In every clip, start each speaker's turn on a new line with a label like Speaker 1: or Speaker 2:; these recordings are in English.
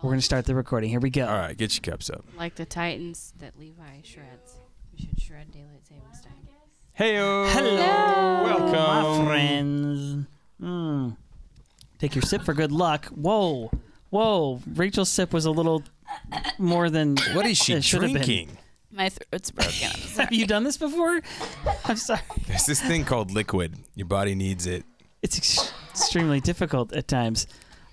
Speaker 1: We're going to start the recording. Here we go.
Speaker 2: All right, get your cups up.
Speaker 3: Like the Titans that Levi shreds. We should shred daylight savings time.
Speaker 2: Hey-o.
Speaker 1: Hello.
Speaker 2: Welcome.
Speaker 1: My friends. Take your sip for good luck. Whoa. Whoa. Rachel's sip was a little more than
Speaker 2: What is she
Speaker 1: it should have been.
Speaker 2: drinking?
Speaker 3: My throat's broken. I'm sorry.
Speaker 1: Have you done this before? I'm sorry.
Speaker 2: There's this thing called liquid. Your body needs it.
Speaker 1: It's extremely difficult at times.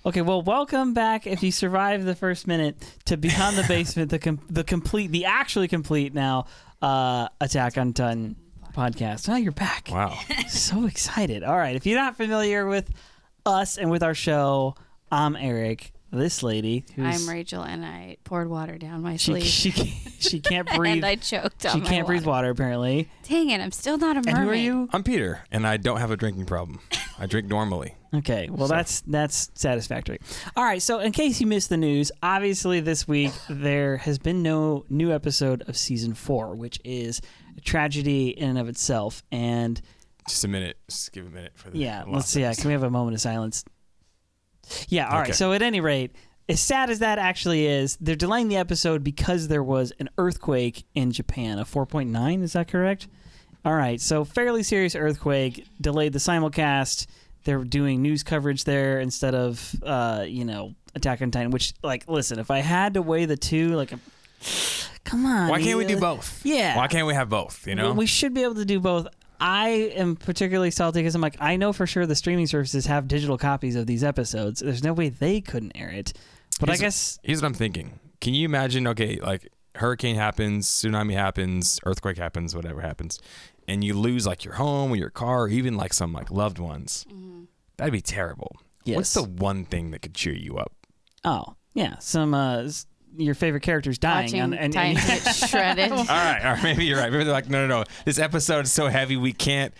Speaker 1: Okay, well, welcome back. If you survived the first minute to Beyond the Basement, the actually complete now Attack on Titan podcast. Oh, you're back.
Speaker 2: Wow.
Speaker 1: So excited. All right, if you're not familiar with us and with our show, I'm Eric. This lady,
Speaker 3: I'm Rachel, and I poured water down my
Speaker 1: she
Speaker 3: sleeve.
Speaker 1: she can't breathe.
Speaker 3: And I choked on
Speaker 1: She
Speaker 3: my
Speaker 1: can't breathe water apparently.
Speaker 3: Dang it, I'm still not a mermaid.
Speaker 1: And who are you?
Speaker 2: I'm Peter, and I don't have a drinking problem. I drink normally.
Speaker 1: Okay, well,
Speaker 2: So.
Speaker 1: that's satisfactory. All right, so in case you missed the news, obviously this week there has been no new episode of Season 4, which is a tragedy in and of itself. And
Speaker 2: Just a minute. Just give a minute for the
Speaker 1: yeah,
Speaker 2: last
Speaker 1: let's see.
Speaker 2: episode.
Speaker 1: Can we have a moment of silence? Yeah, all right.
Speaker 2: Okay.
Speaker 1: So at any rate, as sad as that actually is, they're delaying the episode because there was an earthquake in Japan, a 4.9, is that correct? All right, so fairly serious earthquake, delayed the simulcast. They're doing news coverage there instead of, Attack on Titan, which, listen, if I had to weigh the two, come on.
Speaker 2: Why can't we do both?
Speaker 1: Yeah.
Speaker 2: Why can't we have both, you know?
Speaker 1: Well, we should be able to do both. I am particularly salty because I'm like, I know for sure the streaming services have digital copies of these episodes. There's no way they couldn't air it. But I guess...
Speaker 2: Here's what I'm thinking. Can you imagine, hurricane happens, tsunami happens, earthquake happens, whatever happens, and you lose, your home or your car or even, some, loved ones. Mm-hmm. That'd be terrible.
Speaker 1: Yes.
Speaker 2: What's the one thing that could cheer you up?
Speaker 1: Oh, yeah. Some... your favorite character's dying.
Speaker 3: Watching Titans get shredded.
Speaker 2: All right, maybe you're right. Maybe they're like, no. This episode is so heavy we can't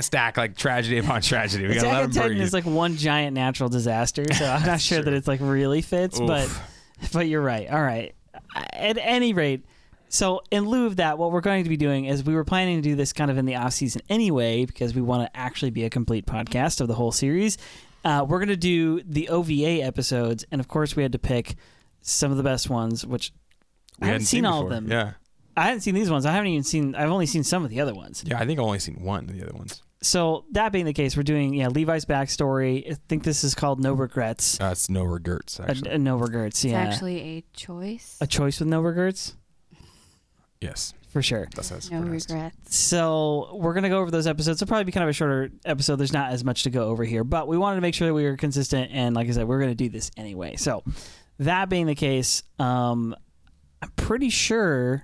Speaker 2: stack tragedy upon tragedy. We gotta let them
Speaker 1: Titan
Speaker 2: breathe.
Speaker 1: is one giant natural disaster, so I'm not sure that it's really fits, but you're right. All right. At any rate, so in lieu of that, what we're going to be doing is we were planning to do this kind of in the off season anyway because we want to actually be a complete podcast of the whole series. We're going to do the OVA episodes, and of course we had to pick some of the best ones, which I haven't seen all of them.
Speaker 2: Yeah.
Speaker 1: I haven't seen these ones. I've only seen some of the other ones.
Speaker 2: Yeah, I think I've only seen one of the other ones.
Speaker 1: So that being the case, we're doing Levi's backstory. I think this is called No Regrets.
Speaker 2: It's No Regrets, actually.
Speaker 1: No Regrets, yeah.
Speaker 3: It's actually a choice.
Speaker 1: A choice with no regrets?
Speaker 2: Yes.
Speaker 1: For sure.
Speaker 2: That's how it's
Speaker 3: No
Speaker 2: pronounced.
Speaker 3: regrets.
Speaker 1: So we're going to go over those episodes. It'll probably be kind of a shorter episode. There's not as much to go over here, but we wanted to make sure that we were consistent, and like I said, we're going to do this anyway. So that being the case, I'm pretty sure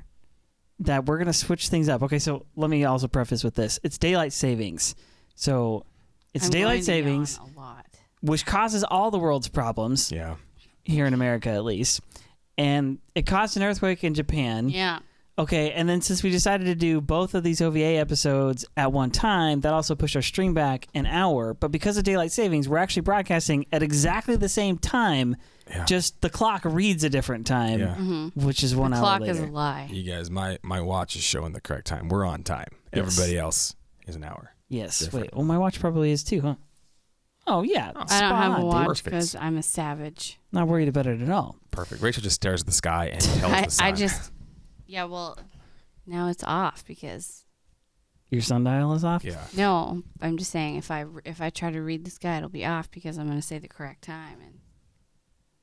Speaker 1: that we're going to switch things up. Okay, so let me also preface with this. It's daylight savings. So it's daylight savings,
Speaker 3: A lot.
Speaker 1: which causes all the world's problems,
Speaker 2: Yeah.
Speaker 1: here in America at least. And it caused an earthquake in Japan.
Speaker 3: Yeah.
Speaker 1: Okay, and then since we decided to do both of these OVA episodes at one time, that also pushed our stream back an hour. But because of daylight savings, we're actually broadcasting at exactly the same time.
Speaker 2: Yeah.
Speaker 1: Just the clock reads a different time,
Speaker 2: Yeah.
Speaker 1: which is 1
Speaker 3: The
Speaker 1: hour
Speaker 3: clock
Speaker 1: later.
Speaker 3: is a lie.
Speaker 2: You guys, my watch is showing the correct time. We're on time.
Speaker 1: Yes.
Speaker 2: Everybody else is an hour.
Speaker 1: Yes.
Speaker 2: different.
Speaker 1: Wait. Well, my watch probably is too, huh? Oh yeah.
Speaker 3: I don't
Speaker 1: spot
Speaker 3: have a
Speaker 1: on,
Speaker 3: watch
Speaker 2: Perfect.
Speaker 3: because I'm a savage.
Speaker 1: Not worried about it at all.
Speaker 2: Perfect. Rachel just stares at the sky and tells the sun.
Speaker 3: Yeah, well, now it's off because
Speaker 1: Your sundial is off.
Speaker 2: Yeah.
Speaker 3: no, I'm just saying if I try to read the sky, it'll be off because I'm going to say the correct time, and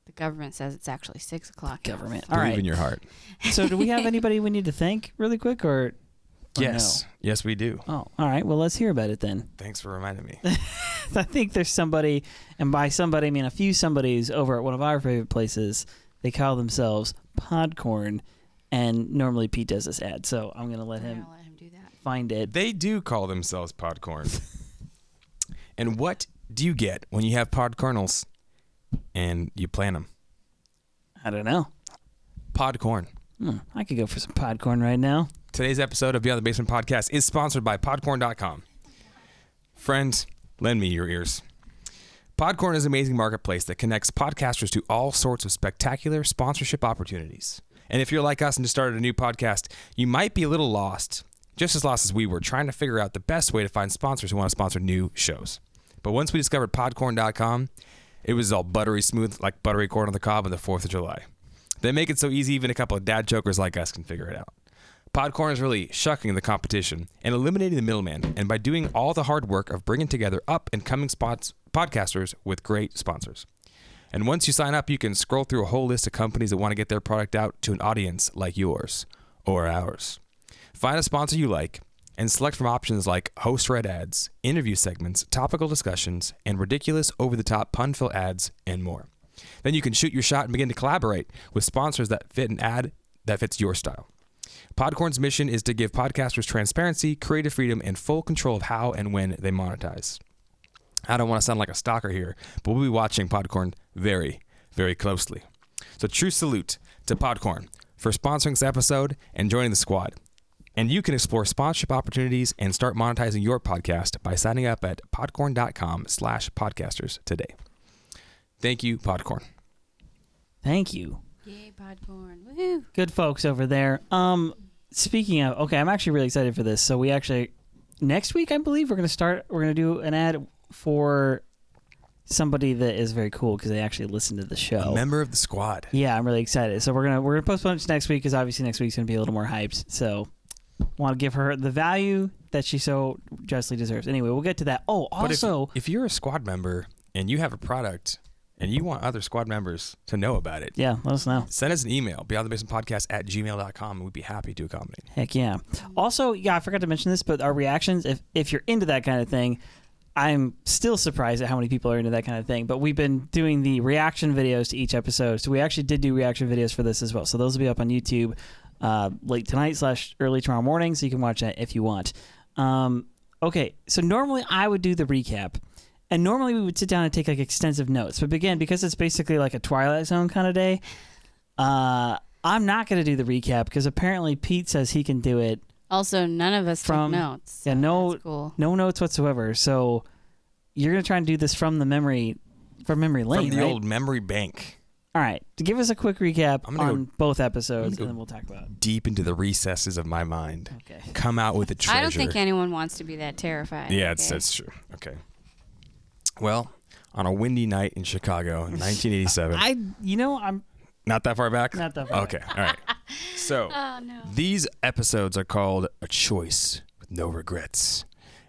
Speaker 3: the government says it's actually 6 o'clock.
Speaker 1: Government.
Speaker 2: Believe
Speaker 1: All right.
Speaker 2: in your heart.
Speaker 1: So, do we have anybody we need to thank really quick, or
Speaker 2: Yes. Yes, we do.
Speaker 1: no? Oh, all right. Well, let's hear about it then.
Speaker 2: Thanks for reminding me.
Speaker 1: I think there's somebody, and by somebody I mean a few somebodies over at one of our favorite places. They call themselves Podcorn, and normally Pete does this ad, so I'm gonna let him
Speaker 3: do that.
Speaker 1: find it.
Speaker 2: They do call themselves Podcorn. And what do you get when you have pod kernels and you plant them?
Speaker 1: I don't know.
Speaker 2: Podcorn.
Speaker 1: I could go for some Podcorn right now.
Speaker 2: Today's episode of Beyond the Basement Podcast is sponsored by Podcorn.com. Friends, lend me your ears. Podcorn is an amazing marketplace that connects podcasters to all sorts of spectacular sponsorship opportunities. And if you're like us and just started a new podcast, you might be a little lost, just as lost as we were, trying to figure out the best way to find sponsors who want to sponsor new shows. But once we discovered Podcorn.com, It was all buttery smooth, like buttery corn on the cob on the 4th of July. They make it so easy even a couple of dad jokers like us can figure it out. Podcorn is really shucking the competition and eliminating the middleman, and by doing all the hard work of bringing together up-and-coming podcasters with great sponsors. And once you sign up, you can scroll through a whole list of companies that want to get their product out to an audience like yours or ours. Find a sponsor you like and select from options like host-read ads, interview segments, topical discussions, and ridiculous over-the-top pun-filled ads, and more. Then you can shoot your shot and begin to collaborate with sponsors that fit an ad that fits your style. Podcorn's mission is to give podcasters transparency, creative freedom, and full control of how and when they monetize. I don't want to sound like a stalker here, but we'll be watching Podcorn very, very closely. So true salute to Podcorn for sponsoring this episode and joining the squad. And you can explore sponsorship opportunities and start monetizing your podcast by signing up at podcorn.com/podcasters today. Thank you, Podcorn.
Speaker 1: Thank you.
Speaker 3: Yay, Podcorn. Woohoo.
Speaker 1: Good folks over there. Speaking of, okay, I'm actually really excited for this. So we actually, next week, I believe, we're going to do an ad for somebody that is very cool because they actually listen to the show.
Speaker 2: A member of the squad.
Speaker 1: Yeah, I'm really excited. So we're gonna postpone it to next week because obviously next week's gonna be a little more hyped. So want to give her the value that she so justly deserves. Anyway, we'll get to that. Oh, also,
Speaker 2: but if you're a squad member and you have a product and you want other squad members to know about it,
Speaker 1: yeah, let us know.
Speaker 2: Send us an email, beyondthebasementpodcast@gmail.com, and we'd be happy to accommodate.
Speaker 1: Heck yeah. Also, yeah, I forgot to mention this, but our reactions, if you're into that kind of thing, I'm still surprised at how many people are into that kind of thing. But we've been doing the reaction videos to each episode. So we actually did do reaction videos for this as well. So those will be up on YouTube late tonight / early tomorrow morning. So you can watch that if you want. Okay, so normally I would do the recap. And normally we would sit down and take like extensive notes. But again, because it's basically like a Twilight Zone kind of day, I'm not going to do the recap because apparently Pete says he can do it.
Speaker 3: Also, none of us took notes.
Speaker 1: Yeah,
Speaker 3: so cool.
Speaker 1: No notes whatsoever. So you're going to try and do this from memory lane,
Speaker 2: from the
Speaker 1: right?
Speaker 2: old memory bank.
Speaker 1: All right. To give us a quick recap on both episodes, and then we'll talk about it.
Speaker 2: Deep into the recesses of my mind.
Speaker 1: Okay.
Speaker 2: Come out with a treasure.
Speaker 3: I don't think anyone wants to be that terrified.
Speaker 2: Yeah, that's true. Okay. Well, on a windy night in Chicago in 1987.
Speaker 1: I'm
Speaker 2: not that far back?
Speaker 1: Not that far
Speaker 2: Okay. All right. So these episodes are called A Choice with No Regrets.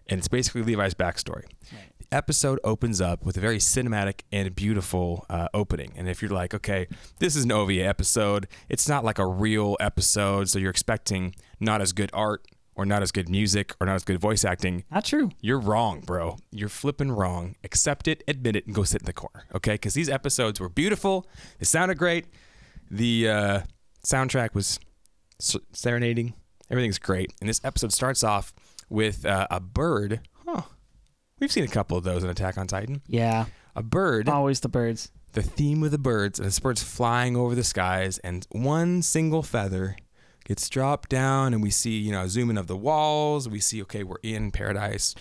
Speaker 2: And it's basically Levi's backstory. Right. The episode opens up with a very cinematic and beautiful opening. And if you're like, okay, this is an OVA episode, it's not like a real episode, so you're expecting not as good art or not as good music or not as good voice acting.
Speaker 1: Not true.
Speaker 2: You're wrong, bro. You're flipping wrong. Accept it, admit it, and go sit in the corner, okay? Because these episodes were beautiful. They sounded great. The soundtrack was serenading. Everything's great. And this episode starts off with a bird. Huh. We've seen a couple of those in Attack on Titan.
Speaker 1: Yeah.
Speaker 2: A bird.
Speaker 1: Always the birds.
Speaker 2: The theme of the birds. And this bird's flying over the skies, and one single feather gets dropped down, and we see, a zoom in of the walls. We see, okay, we're in paradise,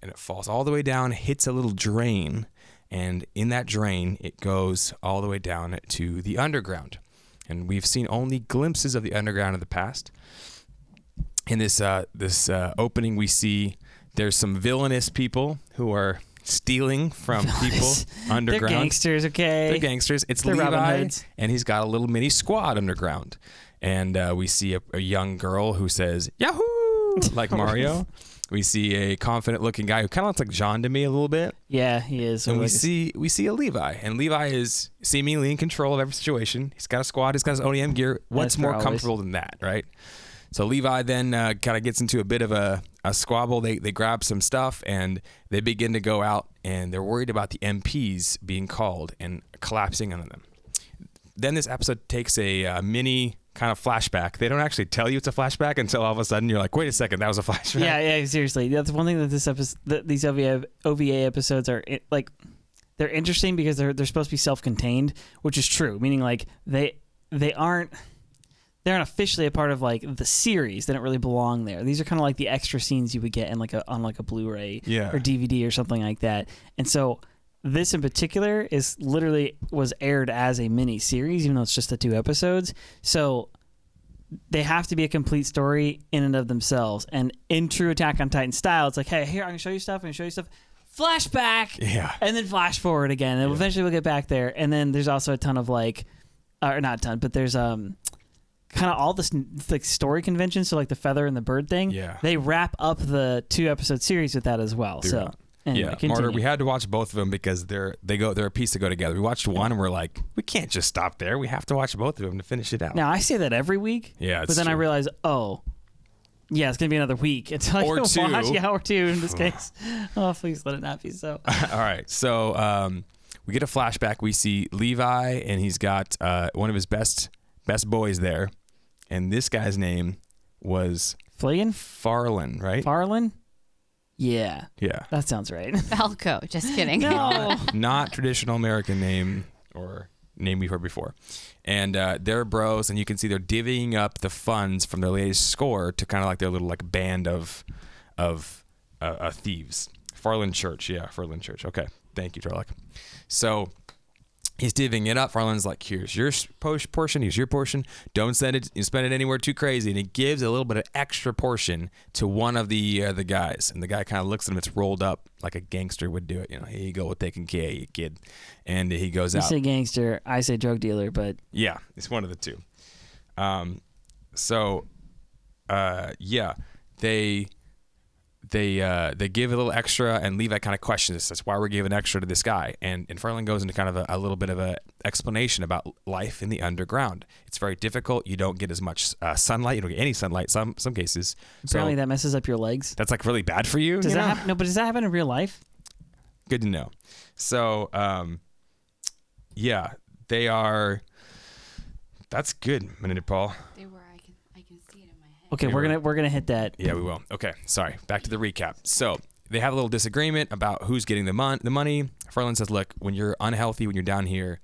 Speaker 2: and it falls all the way down, hits a little drain, and in that drain, it goes all the way down to the underground. And we've seen only glimpses of the underground in the past. In this opening, we see there's some villainous people who are stealing from people underground.
Speaker 1: They're gangsters, okay?
Speaker 2: They're gangsters. It's
Speaker 1: They're
Speaker 2: Levi, and he's got a little mini squad underground. And we see a young girl who says, Yahoo! Like Mario. We see a confident-looking guy who kind of looks like John to me a little bit.
Speaker 1: Yeah, he is.
Speaker 2: And we see a Levi. And Levi is seemingly in control of every situation. He's got a squad. He's got his OEM gear. What's more comfortable than that, right? So Levi then kind of gets into a bit of a squabble. They grab some stuff, and they begin to go out, and they're worried about the MPs being called and collapsing on them. Then this episode takes a mini kind of flashback. They don't actually tell you it's a flashback until all of a sudden you're like, wait a second, that was a flashback.
Speaker 1: Yeah, seriously. That's one thing that these OVA episodes are like, they're interesting because they're supposed to be self-contained, which is true. Meaning like they aren't officially a part of like the series. They don't really belong there. These are kind of like the extra scenes you would get in on a Blu-ray or DVD or something like that. And so this in particular was aired as a mini series, even though it's just the 2 episodes. So they have to be a complete story in and of themselves. And in true Attack on Titan style, it's like, hey, here, I'm going to show you stuff. flashback, and then flash forward again, and eventually we'll get back there. And then there's also a ton of like, or not a ton, but there's kind of all this like story conventions. So like the feather and the bird thing.
Speaker 2: Yeah.
Speaker 1: They wrap up the 2-episode series with that as well. So. Anyway,
Speaker 2: Martyr, we had to watch both of them because they're a piece that go together. We watched one and we're like, we can't just stop there. We have to watch both of them to finish it out.
Speaker 1: Now I say that every week.
Speaker 2: Yeah,
Speaker 1: but then I realize, it's gonna be another week until I can watch. Yeah, or 2 in this case. Oh, please let it not be so.
Speaker 2: All right, so we get a flashback. We see Levi and he's got one of his best boys there, and this guy's name was Farlan, right?
Speaker 1: Farlan. Yeah.
Speaker 2: Yeah.
Speaker 1: That sounds right.
Speaker 3: Falco. Just kidding.
Speaker 1: No.
Speaker 2: Not traditional American name or name we've heard before. And they're bros, and you can see they're divvying up the funds from their latest score to kind of like their little like band of thieves. Farlan Church. Yeah, Farlan Church. Okay. Thank you, Tarlok. So he's divvying it up. Farlan's like, here's your portion. Here's your portion. Don't spend it anywhere too crazy. And he gives a little bit of extra portion to one of the guys. And the guy kind of looks at him. It's rolled up like a gangster would do it. Here you go. We're taking care of you, kid. And he goes out.
Speaker 1: You say gangster. I say drug dealer, but.
Speaker 2: Yeah, it's one of the two. They give a little extra, and Levi kind of questions this. That's why we're giving extra to this guy. And Farlan goes into kind of a little bit of an explanation about life in the underground. It's very difficult. You don't get as much sunlight. You don't get any sunlight some cases.
Speaker 1: Apparently that messes up your legs.
Speaker 2: That's like really bad for you.
Speaker 1: Does that happen? No, but does that happen in real life?
Speaker 2: Good to know. So, they are. That's good, Minute Paul.
Speaker 3: They were. I can see it in my head.
Speaker 1: Okay, we're gonna hit that.
Speaker 2: Yeah, we will. Okay, sorry. Back to the recap. So they have a little disagreement about who's getting the money. Farlan says, "Look, when you're unhealthy, when you're down here,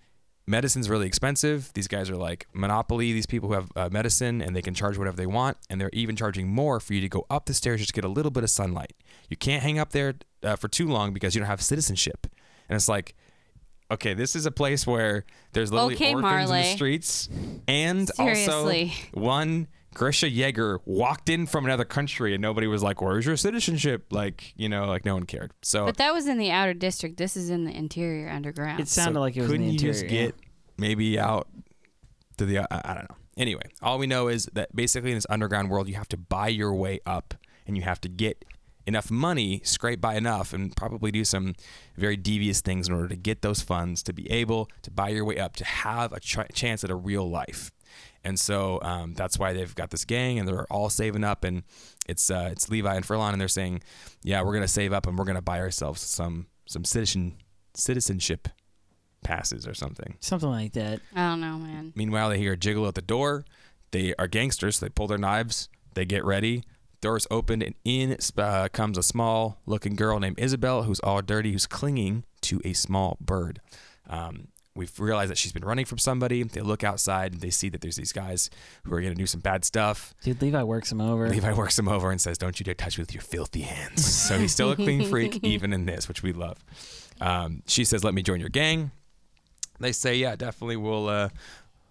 Speaker 2: medicine's really expensive. These guys are like monopoly. These people who have medicine, and they can charge whatever they want, and they're even charging more for you to go up the stairs just to get a little bit of sunlight. You can't hang up there for too long because you don't have citizenship." And it's like, okay, this is a place where there's literally orphans in the streets, and
Speaker 3: Seriously.
Speaker 2: also one Grisha Yeager walked in from another country, and nobody was like, "Where's your citizenship?" Like no one cared. So,
Speaker 3: but that was in the outer district. This is in the interior underground.
Speaker 1: It sounded like it was in the interior.
Speaker 2: Couldn't you just get maybe out to the? I don't know. Anyway, all we know is that basically in this underground world, you have to buy your way up, and you have to get enough money, scrape by enough, and probably do some very devious things in order to get those funds to be able to buy your way up to have a chance at a real life. And so that's why they've got this gang, and they're all saving up, and it's Levi and Farlan, and they're saying, yeah, we're gonna save up and we're gonna buy ourselves some citizenship passes or something
Speaker 1: like that.
Speaker 3: I don't know, man.
Speaker 2: Meanwhile, they hear a jiggle at the door. They are gangsters. So they pull their knives. They get ready. Doors opened, and in comes a small-looking girl named Isabelle, who's all dirty, who's clinging to a small bird. We've realized that she's been running from somebody. They look outside, and they see that there's these guys who are going to do some bad stuff.
Speaker 1: Dude, Levi works him over.
Speaker 2: And says, "Don't you dare touch me with your filthy hands." So he's still a clean freak, even in this, which we love. She says, "Let me join your gang." They say, "Yeah, definitely. We'll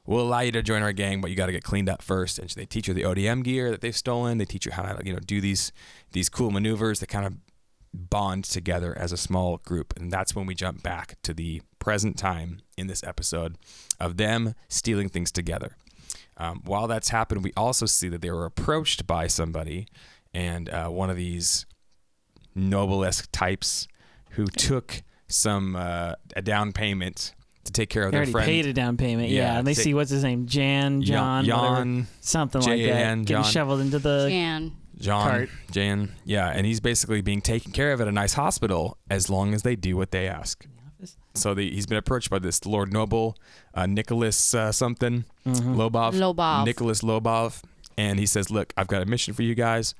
Speaker 2: allow you to join our gang, but you got to get cleaned up first." And they teach her the ODM gear that they've stolen. They teach you how to, do these cool maneuvers that kind of bond together as a small group. And that's when we jump back to the present time in this episode of them stealing things together. While that's happened, we also see that they were approached by somebody, and one of these noble-esque types who took a down payment to take care of their friend.
Speaker 1: They already paid a down payment, yeah. And they see, what's his name? John, something like that. Getting shoveled into the cart.
Speaker 2: Jan, yeah. And he's basically being taken care of at a nice hospital as long as they do what they ask. So he's been approached by this Lord Noble, Nicholas something, Lobov. Nicholas Lobov. And he says, "Look, I've got a mission for you guys."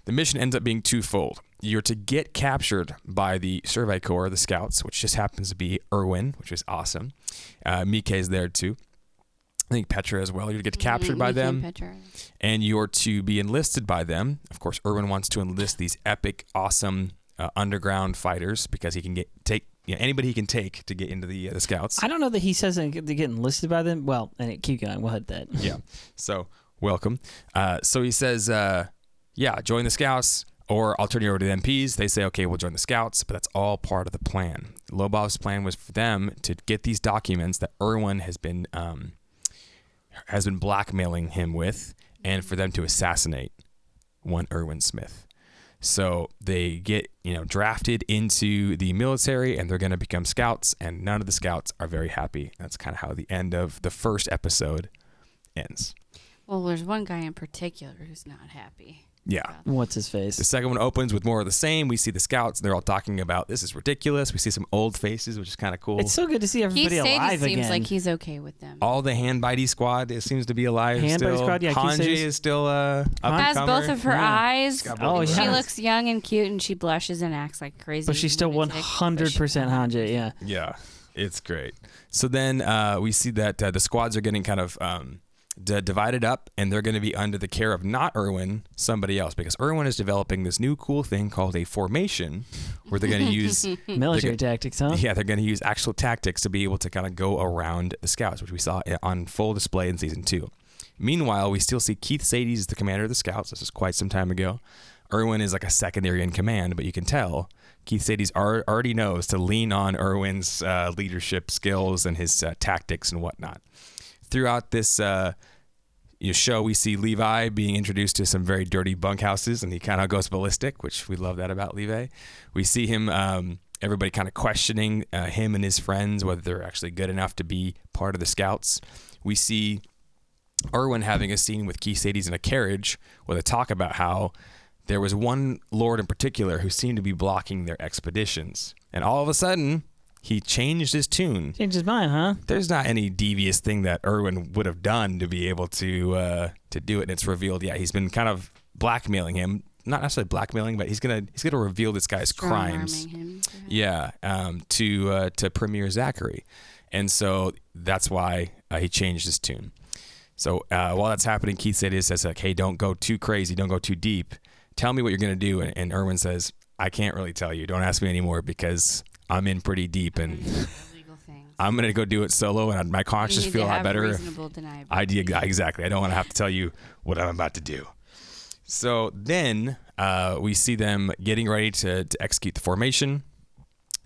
Speaker 2: The mission ends up being twofold. You're to get captured by the Survey Corps, the Scouts, which just happens to be Erwin, which is awesome. Mike's there too. I think Petra as well. You're to get captured by them. And you're to be enlisted by them. Of course, Erwin wants to enlist these epic, awesome underground fighters because he can take anybody he can take to get into the Scouts.
Speaker 1: I don't know that he says they get enlisted by them. Well, and keep going. We'll hit that.
Speaker 2: Yeah. So welcome. So he says, "Yeah, join the Scouts. Or I'll turn you over to the MPs. They say, okay, we'll join the scouts, but that's all part of the plan. Lobov's plan was for them to get these documents that Erwin has been blackmailing him with, and for them to assassinate one Erwin Smith. So they get, drafted into the military, and they're going to become scouts, and none of the scouts are very happy. That's kind of how the end of the first episode ends.
Speaker 3: Well, there's one guy in particular who's not happy.
Speaker 2: Yeah.
Speaker 1: What's his face?
Speaker 2: The second one opens with more of the same. We see the scouts, and they're all talking about, this is ridiculous. We see some old faces, which is kind of cool.
Speaker 1: It's so good to see everybody alive again.
Speaker 3: Seems like he's okay with them.
Speaker 2: All the Handbitey squad seems to be alive still.
Speaker 1: Squad, yeah.
Speaker 2: Hanji is still
Speaker 3: has both of her eyes.
Speaker 1: Oh, yeah.
Speaker 3: She looks young and cute, and she blushes and acts like crazy.
Speaker 1: But she's still 100% Hanji, yeah.
Speaker 2: Yeah, it's great. So then we see that the squads are getting kind of divided up, and they're going to be under the care of not Erwin, somebody else, because Erwin is developing this new cool thing called a formation, where they're going to use
Speaker 1: military tactics, huh?
Speaker 2: Yeah, they're going to use actual tactics to be able to kind of go around the scouts, which we saw on full display in season 2. Meanwhile, we still see Keith Sadie as the commander of the scouts. This is quite some time ago. Erwin is like a secondary in command, but you can tell Keith Sadie's already knows to lean on Erwin's leadership skills and his tactics and whatnot. Throughout this show, we see Levi being introduced to some very dirty bunkhouses, and he kind of goes ballistic, which we love that about Levi. We see him, everybody kind of questioning him and his friends, whether they're actually good enough to be part of the scouts. We see Erwin having a scene with Keith Sadie's in a carriage where they talk about how there was one lord in particular who seemed to be blocking their expeditions. And all of a sudden, he changed his tune.
Speaker 1: Changed his mind, huh?
Speaker 2: There's not any devious thing that Erwin would have done to be able to do it. And it's revealed, he's been kind of blackmailing him. Not necessarily blackmailing, but he's gonna reveal this guy's crimes.
Speaker 3: Him,
Speaker 2: to Premier Zachary, and so that's why he changed his tune. So while that's happening, Keith Sadie says like, "Hey, don't go too crazy, don't go too deep. Tell me what you're gonna do." And Erwin says, "I can't really tell you. Don't ask me anymore because I'm in pretty deep, and I'm going to go do it solo, and my conscience feel a lot better. Exactly. I don't want to have to tell you what I'm about to do." So then we see them getting ready to execute the formation,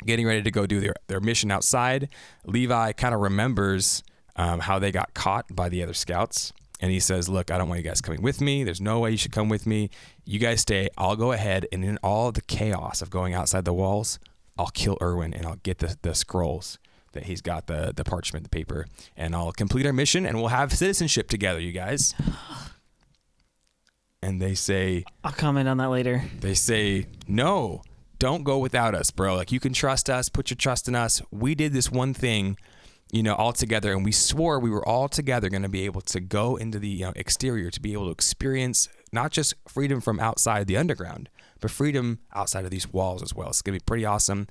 Speaker 2: getting ready to go do their mission outside. Levi kind of remembers how they got caught by the other scouts. And he says, "Look, I don't want you guys coming with me. There's no way you should come with me. You guys stay. I'll go ahead, and in all the chaos of going outside the walls, I'll kill Erwin, and I'll get the scrolls that he's got, the parchment, the paper, and I'll complete our mission, and we'll have citizenship together, you guys." And they say...
Speaker 1: I'll comment on that later.
Speaker 2: They say, "No, don't go without us, bro. Like, you can trust us. Put your trust in us. We did this one thing, all together, and we swore we were all together going to be able to go into the exterior to be able to experience not just freedom from outside the underground, but freedom outside of these walls as well. It's going to be pretty awesome.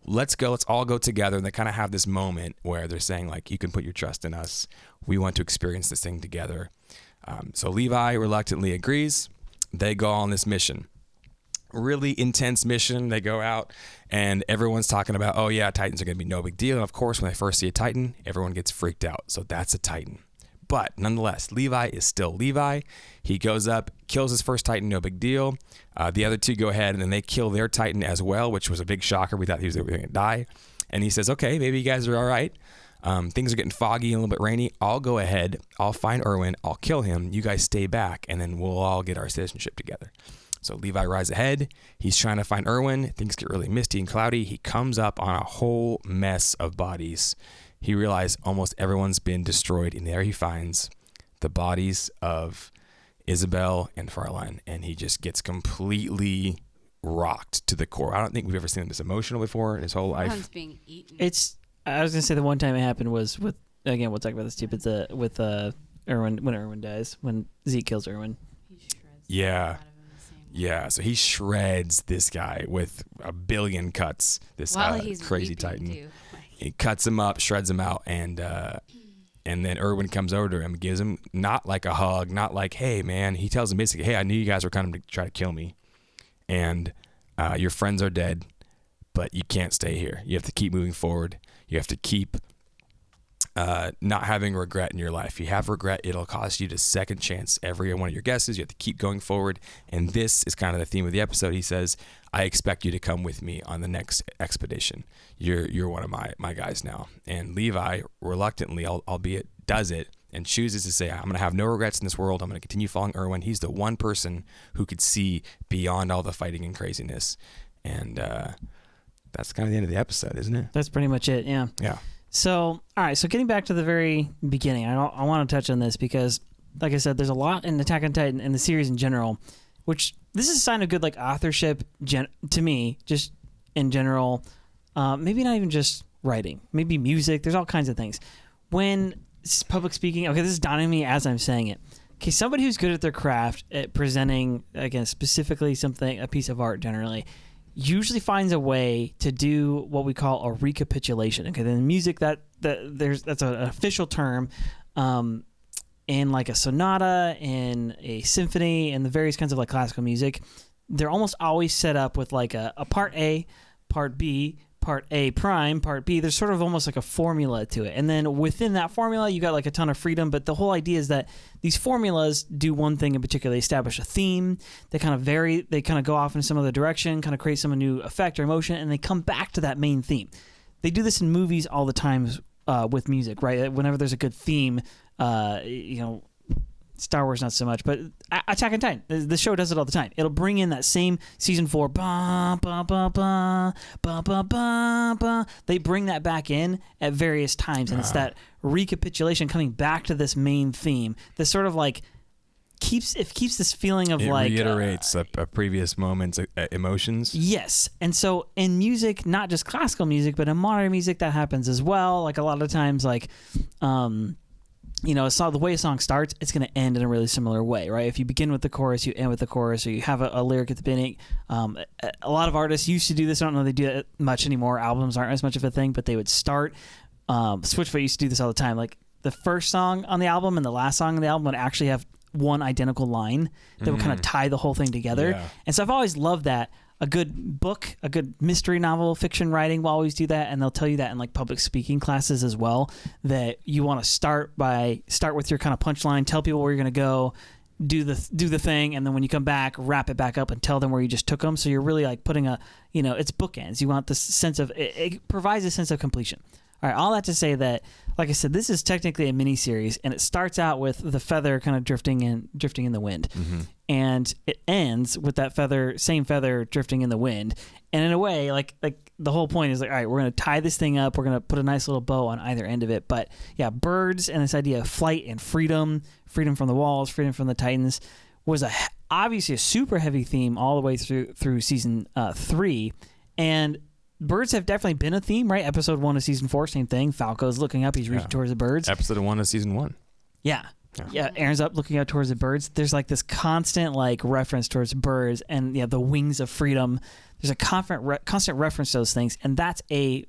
Speaker 2: Let's go. Let's all go together." And they kind of have this moment where they're saying, like, "You can put your trust in us. We want to experience this thing together." So Levi reluctantly agrees. They go on this mission. Really intense mission. They go out, and everyone's talking about, oh, yeah, Titans are going to be no big deal. And, of course, when they first see a Titan, everyone gets freaked out. So that's a Titan. But nonetheless, Levi is still Levi. He goes up, kills his first Titan, no big deal. The other two go ahead, and then they kill their Titan as well, which was a big shocker. We thought he was going to die. And he says, "Okay, maybe you guys are all right. Things are getting foggy and a little bit rainy. I'll go ahead. I'll find Erwin. I'll kill him. You guys stay back, and then we'll all get our citizenship together." So Levi rides ahead. He's trying to find Erwin. Things get really misty and cloudy. He comes up on a whole mess of bodies. He realized almost everyone's been destroyed, and there he finds the bodies of Isabelle and Farlan, and he just gets completely rocked to the core. I don't think we've ever seen him this emotional before in his whole life.
Speaker 3: Someone's being eaten.
Speaker 1: I was gonna say the one time it happened was with, again, we'll talk about this too, but with Erwin, when Erwin dies, when Zeke kills Erwin.
Speaker 3: He shreds
Speaker 2: Yeah. So he shreds this guy with a billion cuts. This crazy Titan.
Speaker 3: Too.
Speaker 2: He cuts him up, shreds him out, and then Erwin comes over to him, gives him not like a hug, not like, "Hey man," he tells him basically, "Hey, I knew you guys were coming to try to kill me, and your friends are dead, but you can't stay here. You have to keep moving forward. You have to keep not having regret in your life. You have regret, it'll cost you to second chance every one of your guesses. You have to keep going forward. And this is kind of the theme of the episode. He says, I expect you to come with me on the next expedition. You're one of my guys now. And Levi, reluctantly, albeit does it, and chooses to say, I'm going to have no regrets in this world. I'm going to continue following Erwin. He's the one person who could see beyond all the fighting and craziness. And that's kind of the end of the episode, isn't it?
Speaker 1: That's pretty much it, yeah.
Speaker 2: Yeah.
Speaker 1: So, all right, so getting back to the very beginning, I want to touch on this because, like I said, there's a lot in Attack on Titan and the series in general, which this is a sign of good like authorship to me, just in general. Maybe not even just writing, maybe music. There's all kinds of things. When public speaking, okay, this is dawning on me as I'm saying it. Okay, somebody who's good at their craft at presenting, again, specifically a piece of art generally, usually finds a way to do what we call a recapitulation. Okay, then music that's an official term. In like a sonata, in a symphony, and the various kinds of like classical music, they're almost always set up with like a part A, part B, part A prime, part B. There's sort of almost like a formula to it. And then within that formula, you got like a ton of freedom. But the whole idea is that these formulas do one thing in particular. They establish a theme. They kind of vary. They kind of go off in some other direction, kind of create some new effect or emotion, and they come back to that main theme. They do this in movies all the time with music, right? Whenever there's a good theme, Star Wars not so much, but Attack on Titan, the show does it all the time. It'll bring in that same season 4, ba ba ba ba ba ba ba ba. They bring that back in at various times, and it's that recapitulation coming back to this main theme. This sort of like keeps this feeling of
Speaker 2: it
Speaker 1: like
Speaker 2: reiterates a previous moment's emotions.
Speaker 1: Yes, and so in music, not just classical music, but in modern music, that happens as well. Like a lot of times, like. The way a song starts, it's going to end in a really similar way, right? If you begin with the chorus, you end with the chorus, or you have a lyric at the beginning. A lot of artists used to do this. I don't know if they do it much anymore. Albums aren't as much of a thing, but they would start. Switchfoot used to do this all the time. Like the first song on the album and the last song on the album would actually have one identical line that would kind of tie the whole thing together.
Speaker 2: Yeah.
Speaker 1: And so I've always loved that. A good book, a good mystery novel, fiction writing will always do that, and they'll tell you that in like public speaking classes as well, that you want to start with your kind of punchline, tell people where you're going to go, do the thing, and then when you come back, wrap it back up and tell them where you just took them. So you're really like putting it's bookends. You want this sense of it provides a sense of completion. All right, all that to say that, like I said, this is technically a mini series, and it starts out with the feather kind of drifting in the wind, and it ends with that same feather drifting in the wind. And in a way, like the whole point is like, all right, we're going to tie this thing up. We're going to put a nice little bow on either end of it. But yeah, birds and this idea of flight and freedom from the walls, freedom from the Titans, was obviously a super heavy theme all the way through season 3, and birds have definitely been a theme, right? Episode 1 of season 4, same thing. Falco's looking up; he's reaching towards the birds.
Speaker 2: Episode 1 of season 1.
Speaker 1: Yeah. Aaron's up looking out towards the birds. There's like this constant like reference towards birds and the wings of freedom. There's a constant reference to those things, and that's a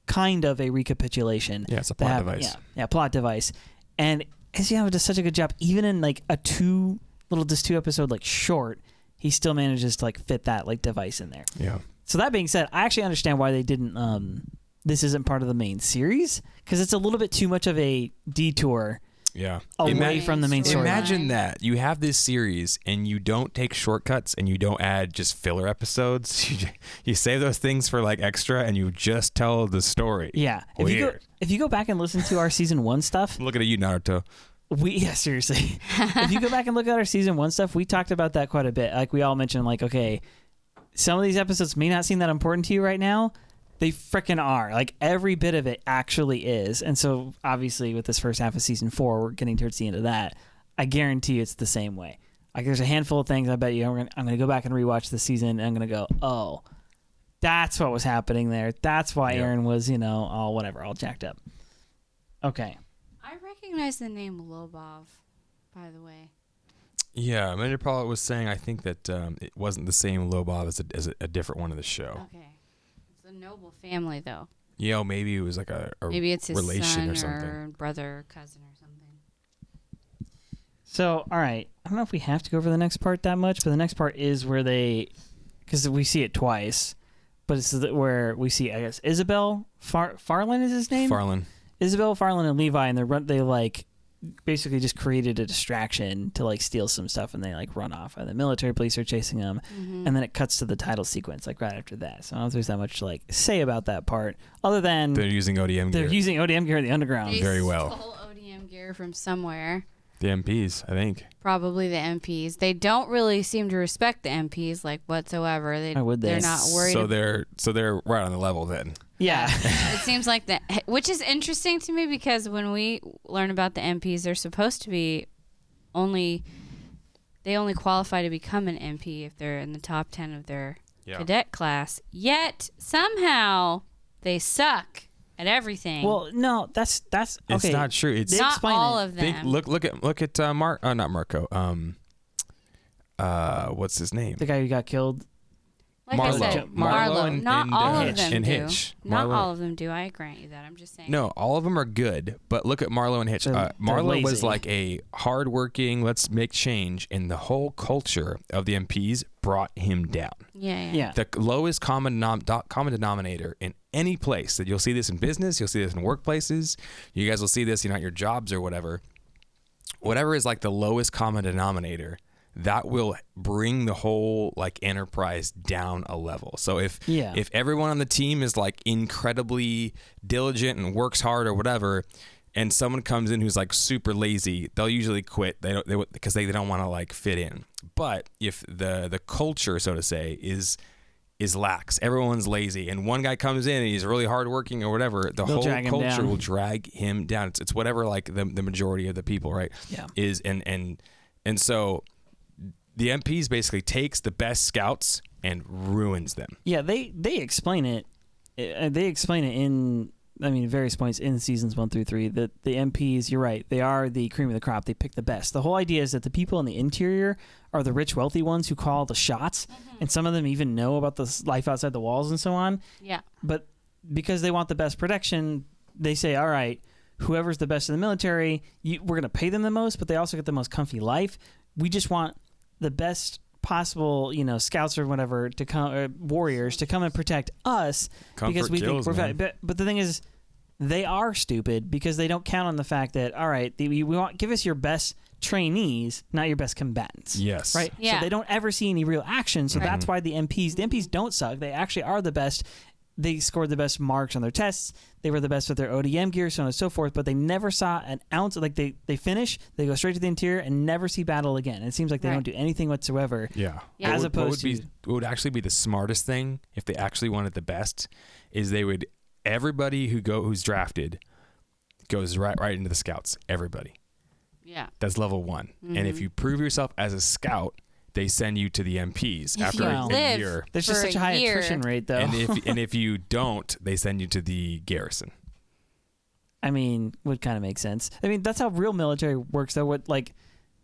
Speaker 1: kind of a recapitulation.
Speaker 2: Yeah, it's a plot device.
Speaker 1: Yeah, plot device. And Isabelle does such a good job, even in like a 2 episode like short, he still manages to like fit that like device in there.
Speaker 2: Yeah.
Speaker 1: So that being said, I actually understand why they didn't. This isn't part of the main series because it's a little bit too much of a detour.
Speaker 2: Yeah.
Speaker 1: Away from the main story.
Speaker 2: Imagine that. You have this series and you don't take shortcuts and you don't add just filler episodes. You save those things for like extra and you just tell the story.
Speaker 1: Yeah. If you go back and listen to our season 1 stuff.
Speaker 2: I'm looking at you, Naruto.
Speaker 1: Seriously. If you go back and look at our season 1 stuff, we talked about that quite a bit. Like we all mentioned, like, okay, some of these episodes may not seem that important to you right now. They frickin' are. Like, every bit of it actually is. And so, obviously, with this first half of season 4, we're getting towards the end of that. I guarantee you it's the same way. Like, there's a handful of things I bet you I'm going to go back and rewatch the season, and I'm going to go, oh, that's what was happening there. That's why Aaron was, all jacked up. Okay.
Speaker 3: I recognize the name Lobov, by the way.
Speaker 2: Yeah, Amanda Paula was saying, I think that it wasn't the same Lobov as a different one of the show.
Speaker 3: Okay. It's a noble family, though.
Speaker 2: Yeah, maybe it was like
Speaker 3: maybe it's his
Speaker 2: relation
Speaker 3: son
Speaker 2: or something.
Speaker 3: Or brother, cousin, or something.
Speaker 1: So, all right. I don't know if we have to go over the next part that much, but the next part is where because we see it twice, but it's where we see, I guess, Isabel Farlan is his name?
Speaker 2: Farlan.
Speaker 1: Isabel, Farlan, and Levi, and they like basically just created a distraction to like steal some stuff, and they like run off, and the military police are chasing them, and then it cuts to the title sequence like right after that. So I don't know if there's that much to like say about that part, other than
Speaker 2: they're using ODM gear.
Speaker 1: They're using ODM gear in the underground.
Speaker 3: They
Speaker 2: very well.
Speaker 3: Stole ODM gear from somewhere.
Speaker 2: The MPs, I think.
Speaker 3: Probably the MPs. They don't really seem to respect the MPs like whatsoever.
Speaker 1: Why would they?
Speaker 3: They're not worried.
Speaker 2: So they're right on the level then.
Speaker 1: Yeah.
Speaker 3: It seems like that, which is interesting to me because when we learn about the MPs, they're supposed to be they only qualify to become an MP if they're in the top 10 of their cadet class. Yet somehow they suck at everything.
Speaker 1: Well, no, that's okay.
Speaker 2: It's not true. It's
Speaker 3: not all of them.
Speaker 2: Look at not Marco. What's his name?
Speaker 1: The guy who got killed.
Speaker 3: Like I said,
Speaker 2: Marlo
Speaker 3: not all of
Speaker 2: Hitch.
Speaker 3: them
Speaker 2: And
Speaker 3: do.
Speaker 2: Hitch.
Speaker 3: Not
Speaker 2: Marlo.
Speaker 3: all of them do. I grant you that. I'm just saying.
Speaker 2: No, all of them are good, but look at Marlo and Hitch.
Speaker 1: They're
Speaker 2: Marlo was
Speaker 1: lazy.
Speaker 2: like a hardworking, let's make change, and the whole culture of the MPs brought him down.
Speaker 3: Yeah.
Speaker 2: The lowest common denominator in any place that you'll see this in business, you'll see this in workplaces, you guys will see this, at your jobs or whatever. Whatever is like the lowest common denominator, that will bring the whole like enterprise down a level. So if everyone on the team is like incredibly diligent and works hard or whatever, and someone comes in who's like super lazy, they'll usually quit. Because they don't want to like fit in. But if the culture, so to say, is lax, everyone's lazy, and one guy comes in and he's really hardworking or whatever, the whole culture will drag him down. It's whatever like the majority of the people, right?
Speaker 1: Yeah.
Speaker 2: Is and so the MPs basically takes the best scouts and ruins them.
Speaker 1: Yeah, they explain it. They explain it in various points in seasons 1 through 3 that the MPs, you're right, they are the cream of the crop. They pick the best. The whole idea is that the people in the interior are the rich, wealthy ones who call the shots, and some of them even know about the life outside the walls and so on.
Speaker 3: Yeah.
Speaker 1: But because they want the best protection, they say, all right, whoever's the best in the military, we're going to pay them the most, but they also get the most comfy life. We just want the best possible, scouts or whatever to come, warriors to come and protect us because we think we're fat. But the thing is, they are stupid because they don't count on the fact that, all right, give us your best trainees, not your best combatants.
Speaker 2: Yes.
Speaker 1: Right?
Speaker 3: Yeah.
Speaker 1: So they don't ever see any real action. So that's why the MPs don't suck. They actually are the best. They scored the best marks on their tests. They were the best with their ODM gear, so on and so forth, but they never saw an ounce of, like, they finish, they go straight to the interior and never see battle again. It seems like they don't do anything whatsoever.
Speaker 2: Yeah.
Speaker 1: As opposed to...
Speaker 2: What would actually be the smartest thing, if they actually wanted the best, is everybody who's drafted goes right into the scouts. Everybody.
Speaker 3: Yeah.
Speaker 2: That's level 1. And if you prove yourself as a scout, they send you to the MPs after a year.
Speaker 1: There's just such a high attrition rate, though.
Speaker 2: And if you don't, they send you to the garrison.
Speaker 1: Would kind of make sense. That's how real military works, though. What, like,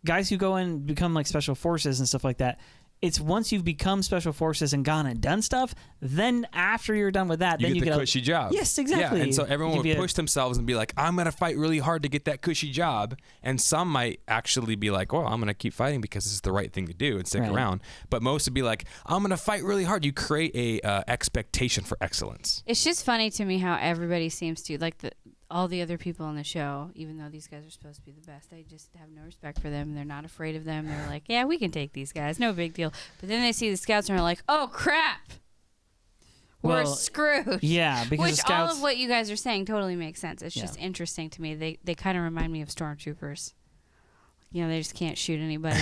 Speaker 1: guys who go in and become like special forces and stuff like that, it's once you've become special forces and gone and done stuff, then after you're done with that, then you
Speaker 2: get the cushy job.
Speaker 1: Yes, exactly.
Speaker 2: Yeah, and so everyone would push themselves and be like, I'm going to fight really hard to get that cushy job. And some might actually be like, well, I'm going to keep fighting because this is the right thing to do and stick around. But most would be like, I'm going to fight really hard. You create a expectation for excellence.
Speaker 3: It's just funny to me how everybody seems to, like all the other people on the show, even though these guys are supposed to be the best, they just have no respect for them. They're not afraid of them. They're like, yeah, we can take these guys. No big deal. But then they see the scouts and are like, oh, crap. We're screwed.
Speaker 1: Yeah, because
Speaker 3: Which
Speaker 1: the scouts...
Speaker 3: all of what you guys are saying totally makes sense. It's just interesting to me. They kind of remind me of stormtroopers. They just can't shoot anybody.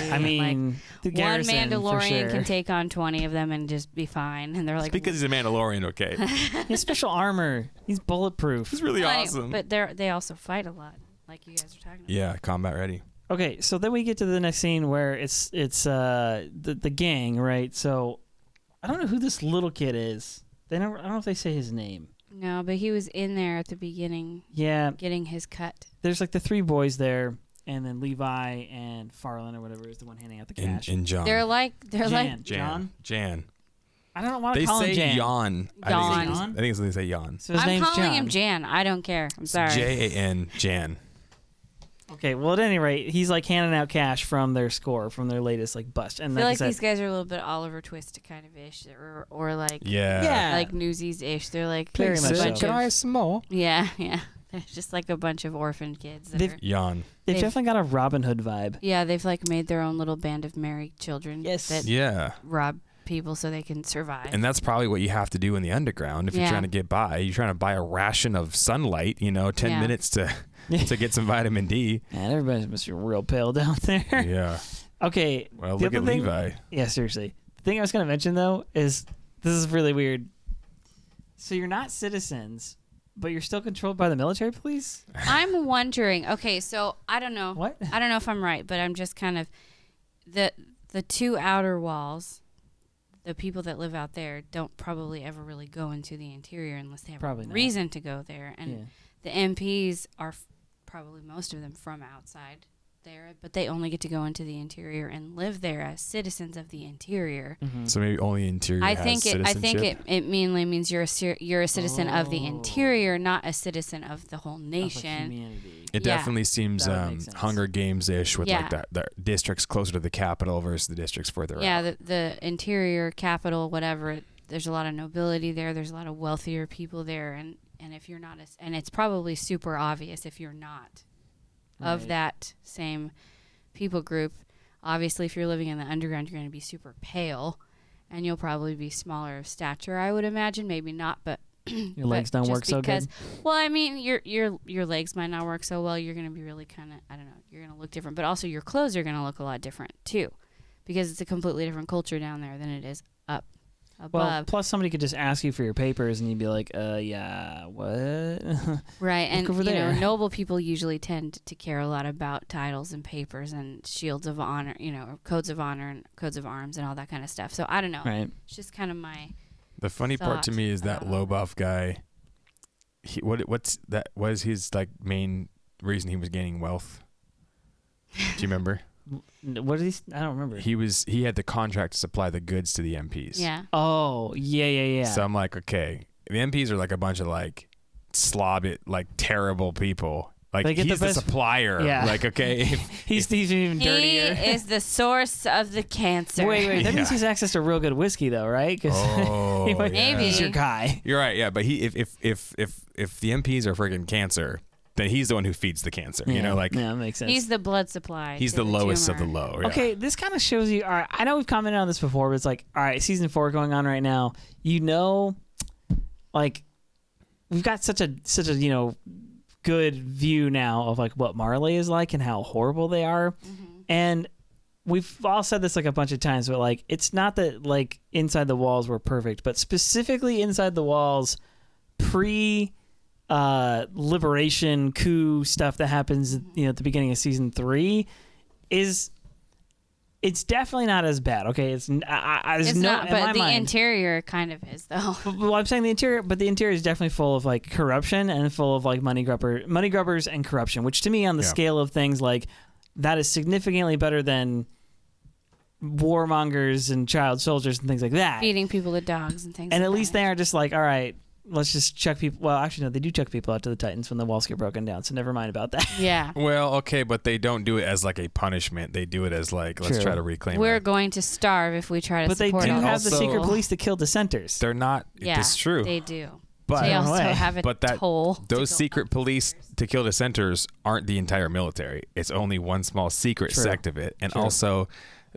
Speaker 1: the garrison,
Speaker 3: one Mandalorian
Speaker 1: for sure.
Speaker 3: can take on 20 of them and just be fine. And they're like,
Speaker 2: because he's a Mandalorian, okay?
Speaker 1: He has special armor. He's bulletproof.
Speaker 2: He's really awesome.
Speaker 3: But they also fight a lot, like you guys are talking about.
Speaker 2: Yeah, combat ready.
Speaker 1: Okay, so then we get to the next scene where it's the gang, right? So I don't know who this little kid is. I don't know if they say his name.
Speaker 3: No, but he was in there at the beginning.
Speaker 1: Yeah,
Speaker 3: getting his cut.
Speaker 1: There's like the 3 boys there, and then Levi and Farlan or whatever is the one handing out the cash.
Speaker 2: And John.
Speaker 3: They're like
Speaker 1: Jan.
Speaker 3: I
Speaker 1: don't want to call him Jan.
Speaker 2: Jan. I think it's they say Jan.
Speaker 1: So his
Speaker 3: I'm
Speaker 1: name's
Speaker 3: calling
Speaker 1: Jan.
Speaker 3: him Jan. I don't care. I'm sorry.
Speaker 2: Jan. Jan.
Speaker 1: Okay, well, at any rate, he's like handing out cash from their score, from their latest like bust. And
Speaker 3: I feel like
Speaker 1: said,
Speaker 3: these guys are a little bit Oliver Twist kind of ish, or like
Speaker 2: like Newsies
Speaker 3: ish. They're like
Speaker 1: very much so.
Speaker 2: Can I have some more?
Speaker 3: Yeah. There's just like a bunch of orphan kids.
Speaker 2: Yawn.
Speaker 1: They've definitely got a Robin Hood vibe.
Speaker 3: Yeah, they've like made their own little band of merry children.
Speaker 1: Yes.
Speaker 3: That rob people so they can survive.
Speaker 2: And that's probably what you have to do in the underground if you're trying to get by. You're trying to buy a ration of sunlight, 10 minutes to get some vitamin D.
Speaker 1: Man, everybody must be real pale down there.
Speaker 2: Yeah.
Speaker 1: Okay.
Speaker 2: Well, look at Levi.
Speaker 1: Yeah, seriously. The thing I was going to mention, though, is this is really weird. So you're not citizens, but you're still controlled by the military police?
Speaker 3: I'm wondering. Okay, so I don't know.
Speaker 1: What?
Speaker 3: I don't know if I'm right, but I'm just kind of the two outer walls. The people that live out there don't probably ever really go into the interior unless they have a reason to go there. And the MPs are probably most of them from outside there, but they only get to go into the interior and live there as citizens of the interior.
Speaker 1: Mm-hmm.
Speaker 2: So maybe only interior
Speaker 3: I
Speaker 2: has
Speaker 3: think
Speaker 2: citizenship?
Speaker 3: it mainly means you're a citizen of the interior, not a citizen of the whole nation.
Speaker 2: It definitely seems Hunger Games-ish with like the districts closer to the capital versus the districts further out.
Speaker 3: Yeah, the interior, capital, whatever, there's a lot of nobility there. There's a lot of wealthier people there. And if you're not, and it's probably super obvious if you're not of that same people group. Obviously, if you're living in the underground, you're going to be super pale. And you'll probably be smaller of stature, I would imagine. Maybe not, but
Speaker 1: your legs don't work so good.
Speaker 3: Well, I mean, your legs might not work so well. You're going to be really kind of, I don't know, you're going to look different. But also your clothes are going to look a lot different, too. Because it's a completely different culture down there than it is up above.
Speaker 1: Well, plus somebody could just ask you for your papers and you'd be like, yeah, what?
Speaker 3: Right, and noble people usually tend to care a lot about titles and papers and shields of honor, codes of honor and codes of arms and all that kind of stuff. So I don't know.
Speaker 1: Right.
Speaker 3: It's just kind of my
Speaker 2: The funny part to me is that low buff guy. What's that? Was his like main reason he was gaining wealth? Do you remember?
Speaker 1: What did he? I don't remember.
Speaker 2: He had the contract to supply the goods to the MPs.
Speaker 3: Yeah.
Speaker 1: Oh, yeah.
Speaker 2: So I'm like, okay, the MPs are like a bunch of like like terrible people. Like he's the supplier. Yeah. Like, okay.
Speaker 1: he's even dirtier.
Speaker 3: He is the source of the cancer.
Speaker 1: Wait. That means he's access to real good whiskey, though, right?
Speaker 3: Maybe
Speaker 1: he's your guy.
Speaker 2: You're right. Yeah, but if the MPs are friggin' cancer, then he's the one who feeds the cancer.
Speaker 1: Yeah, that makes sense.
Speaker 3: He's the blood supply.
Speaker 2: He's the lowest of the low. Yeah.
Speaker 1: Okay, this kind of shows you. All right, I know we've commented on this before, but it's like, all right, season 4 going on right now. Like we've got such a good view now of like what Marley is like and how horrible they are, and we've all said this like a bunch of times, but like it's not that like inside the walls were perfect, but specifically inside the walls liberation coup stuff that happens at the beginning of season 3 it's definitely not as bad. Okay, it's not, but
Speaker 3: the interior kind of is though.
Speaker 1: Well, I'm saying the interior is definitely full of like corruption and full of like money grubbers and corruption, which to me on the scale of things like that is significantly better than warmongers and child soldiers and things like that.
Speaker 3: Feeding people to dogs and things
Speaker 1: and
Speaker 3: like
Speaker 1: at least
Speaker 3: that.
Speaker 1: they are just like, all right, let's just chuck people. Well, actually, no, they do chuck people out to the Titans when the walls get broken down. So never mind about that.
Speaker 3: Yeah.
Speaker 2: Well, okay, but they don't do it as like a punishment. They do it as like, let's try to reclaim.
Speaker 3: We're going to starve if we try to.
Speaker 1: But they do have the secret police to kill dissenters.
Speaker 2: They're not.
Speaker 3: Yeah,
Speaker 2: it's true.
Speaker 3: They do.
Speaker 2: But
Speaker 3: they also have a toll.
Speaker 2: Those secret police to kill dissenters aren't the entire military. It's only one small secret sect of it, and also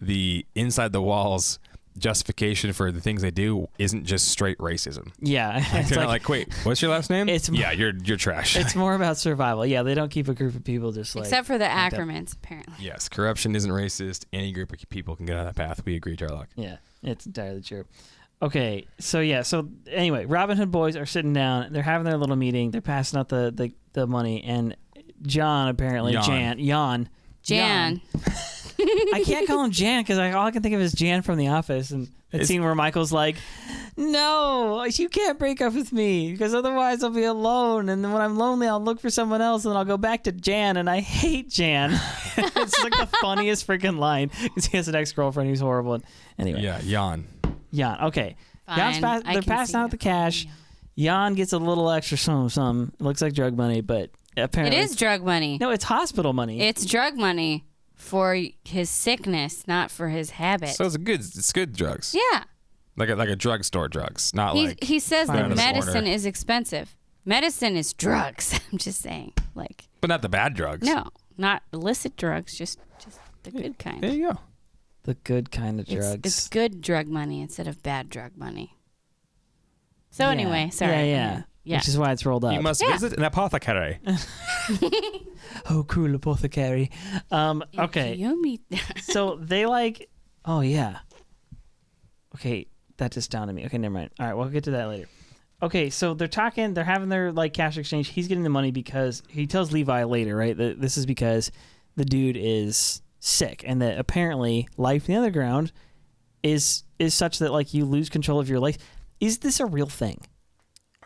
Speaker 2: the inside the walls justification for the things they do isn't just straight racism.
Speaker 1: Yeah.
Speaker 2: They're not like, wait, what's your last name? You're trash.
Speaker 1: It's more about survival. Yeah, they don't keep a group of people just like...
Speaker 3: Except for the Ackermans, apparently.
Speaker 2: Yes, corruption isn't racist. Any group of people can get on that path. We agree, Jarlock.
Speaker 1: Yeah, it's entirely true. Okay, so anyway, Robin Hood boys are sitting down. They're having their little meeting. They're passing out the money, and John apparently... Jan. I can't call him Jan because all I can think of is Jan from The Office, and that scene where Michael's like, "No, you can't break up with me because otherwise I'll be alone, and then when I'm lonely, I'll look for someone else, and then I'll go back to Jan, and I hate Jan." It's like the funniest freaking line because he has an ex-girlfriend who's horrible. And anyway,
Speaker 2: Jan.
Speaker 1: Okay,
Speaker 3: fine.
Speaker 1: They're passing out the cash. Jan gets a little extra some. It looks like drug money, but apparently
Speaker 3: it is drug money.
Speaker 1: No, it's hospital money.
Speaker 3: It's drug money. For his sickness, not for his habit.
Speaker 2: So it's good drugs.
Speaker 3: Yeah.
Speaker 2: Like a drugstore drugs, not
Speaker 3: he says the medicine is expensive. Medicine is drugs. I'm just saying, like.
Speaker 2: But not the bad drugs.
Speaker 3: No, not illicit drugs. Just the good kind.
Speaker 2: There you go.
Speaker 1: The good kind of drugs.
Speaker 3: It's good drug money instead of bad drug money. So anyway, sorry.
Speaker 1: Yeah. Which is why it's rolled up.
Speaker 2: You must visit an apothecary.
Speaker 1: Oh, cool apothecary. Okay.
Speaker 3: Yummy.
Speaker 1: So they like. Oh yeah. Okay, that just dawned on me. Okay, never mind. All right, we'll get to that later. Okay, so they're talking. They're having their like cash exchange. He's getting the money because he tells Levi later, right? That this is because the dude is sick, and that apparently life in the underground is such that like you lose control of your life. Is this a real thing?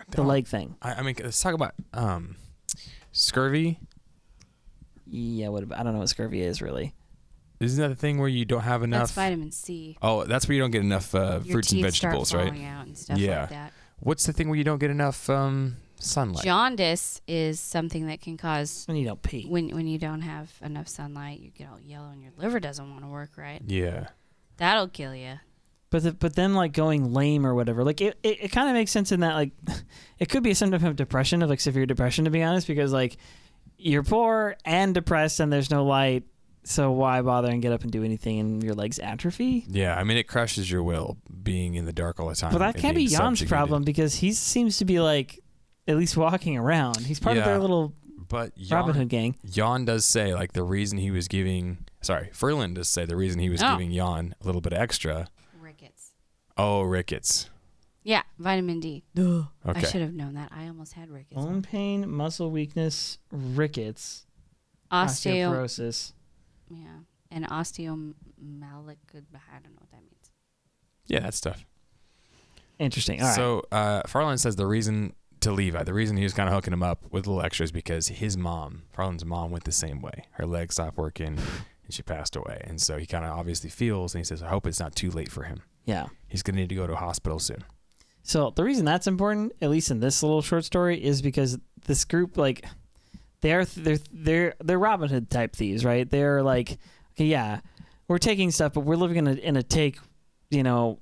Speaker 1: The leg thing.
Speaker 2: I mean, let's talk about scurvy.
Speaker 1: Yeah, I don't know what scurvy is really.
Speaker 2: Isn't that the thing where you don't have enough?
Speaker 3: That's vitamin C.
Speaker 2: Oh, that's where you don't get enough fruits and vegetables,
Speaker 3: start
Speaker 2: right?
Speaker 3: falling out and stuff like that.
Speaker 2: What's the thing where you don't get enough sunlight?
Speaker 3: Jaundice is something that can cause
Speaker 1: when you don't pee.
Speaker 3: When you don't have enough sunlight, you get all yellow and your liver doesn't want to work right.
Speaker 2: Yeah.
Speaker 3: That'll kill you.
Speaker 1: But then like going lame or whatever, like it kind of makes sense in that like it could be a symptom of depression, of like severe depression, to be honest, because like you're poor and depressed and there's no light, so why bother and get up and do anything and your legs atrophy?
Speaker 2: Yeah, I mean it crushes your will being in the dark all the time.
Speaker 1: But that can't be Jan's problem because he seems to be like at least walking around. He's part of their little Robin Hood gang.
Speaker 2: Jan does say like the reason he was giving Farlan does say the reason he was giving Jan a little bit extra.
Speaker 3: Rickets.
Speaker 2: Oh, rickets.
Speaker 3: Yeah, vitamin D. Okay.
Speaker 2: I
Speaker 3: should have known that. I almost had rickets.
Speaker 1: Bone pain, muscle weakness, rickets, osteoporosis.
Speaker 3: Yeah, and osteomalic. I don't know what that means.
Speaker 2: Yeah, that's tough.
Speaker 1: Interesting. All right.
Speaker 2: So Farlan says the reason to Levi, the reason he was kind of hooking him up with little extras because his mom, Farlan's mom, went the same way. Her leg stopped working and she passed away. And so he kind of obviously feels, and he says, I hope it's not too late for him.
Speaker 1: Yeah.
Speaker 2: He's going to need to go to a hospital soon.
Speaker 1: So the reason that's important, at least in this little short story, is because this group, like, they're Robin Hood type thieves, right? They're like, okay, yeah, we're taking stuff, but we're living in a take, dog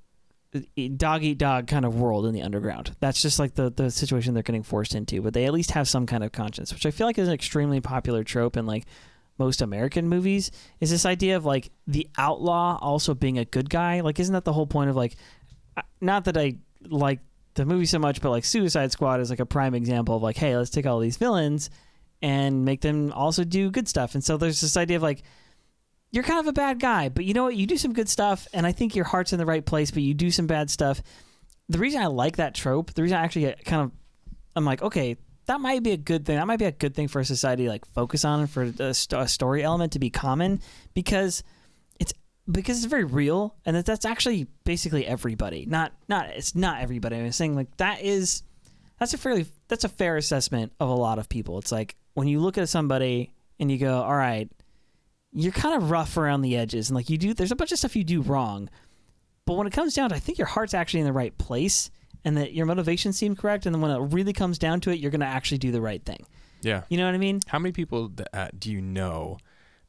Speaker 1: eat dog kind of world in the underground. That's just like the situation they're getting forced into. But they at least have some kind of conscience, which I feel like is an extremely popular trope in like most American movies. Is this idea of like the outlaw also being a good guy? Like, isn't that the whole point of like? Not that I like the movie so much, but like Suicide Squad is like a prime example of like, hey, let's take all these villains and make them also do good stuff. And so there's this idea of like, you're kind of a bad guy, but you know what? You do some good stuff, and I think your heart's in the right place, but you do some bad stuff. The reason I like that trope, the reason I actually I'm like, okay, that might be a good thing. That might be a good thing for a society to like focus on and for a story element to be common because it's very real, and that's actually basically everybody. It's not everybody. I'm saying like that's a fair assessment of a lot of people. It's like when you look at somebody and you go, all right, you're kind of rough around the edges, and like there's a bunch of stuff you do wrong, but when it comes down to, I think your heart's actually in the right place, and that your motivation seemed correct, and then when it really comes down to it, you're going to actually do the right thing.
Speaker 2: Yeah,
Speaker 1: you know what I mean?
Speaker 2: How many people do you know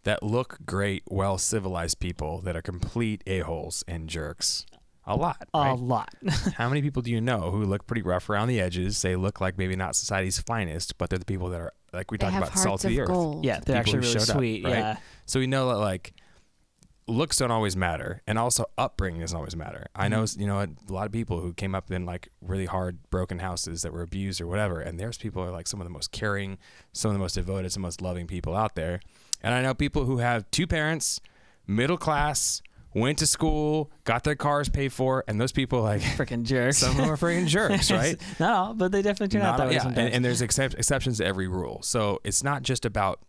Speaker 2: that look great, well-civilized people that are complete a-holes and jerks? A lot, right?
Speaker 1: A lot.
Speaker 2: How many people do you know who look pretty rough around the edges? They look like maybe not society's finest, but they're the people that are, like we talked about, salt of the earth.
Speaker 3: Gold.
Speaker 1: Yeah, they're actually really sweet.
Speaker 2: Up, right?
Speaker 1: Yeah.
Speaker 2: So we know that like looks don't always matter, and also upbringing doesn't always matter. I know, a lot of people who came up in like really hard, broken houses that were abused or whatever, and there's people who are like some of the most caring, some of the most devoted, some of the most loving people out there. And I know people who have two parents, middle class, went to school, got their cars paid for, and those people like
Speaker 1: freaking jerks.
Speaker 2: Some of them are freaking jerks, right?
Speaker 1: Not all, but they definitely turn out that way sometimes.
Speaker 2: And there's exceptions to every rule. So it's not just about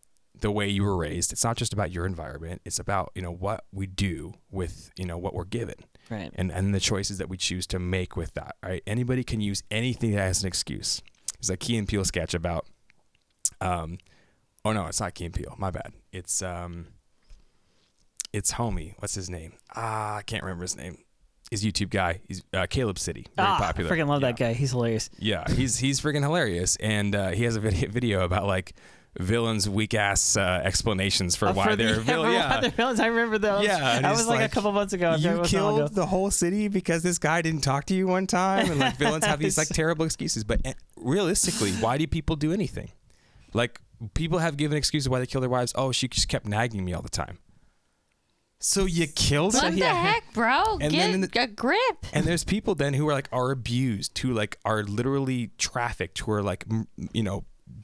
Speaker 2: the way you were raised. It's not just about your environment. It's about what we do with what we're given,
Speaker 1: right?
Speaker 2: And the choices that we choose to make with that. Right? Anybody can use anything as an excuse. There's a Key and Peele sketch about. Oh no, it's not Key and Peele. My bad. It's homie. What's his name? I can't remember his name. His YouTube guy. He's Caleb City. Very popular.
Speaker 1: I freaking love that guy. He's hilarious.
Speaker 2: Yeah, he's freaking hilarious. And he has a video about like villains' weak ass explanations for why they're villains.
Speaker 1: Why they're villains. I remember those.
Speaker 2: Yeah,
Speaker 1: that was like a couple months ago.
Speaker 2: You killed the whole city because this guy didn't talk to you one time, and like villains have these like terrible excuses. But realistically, why do people do anything? Like people have given excuses why they kill their wives. Oh, she just kept nagging me all the time. So you killed her?
Speaker 3: What the heck, bro?
Speaker 2: And
Speaker 3: Get a grip.
Speaker 2: And there's people then who are abused, who like are literally trafficked, who are like,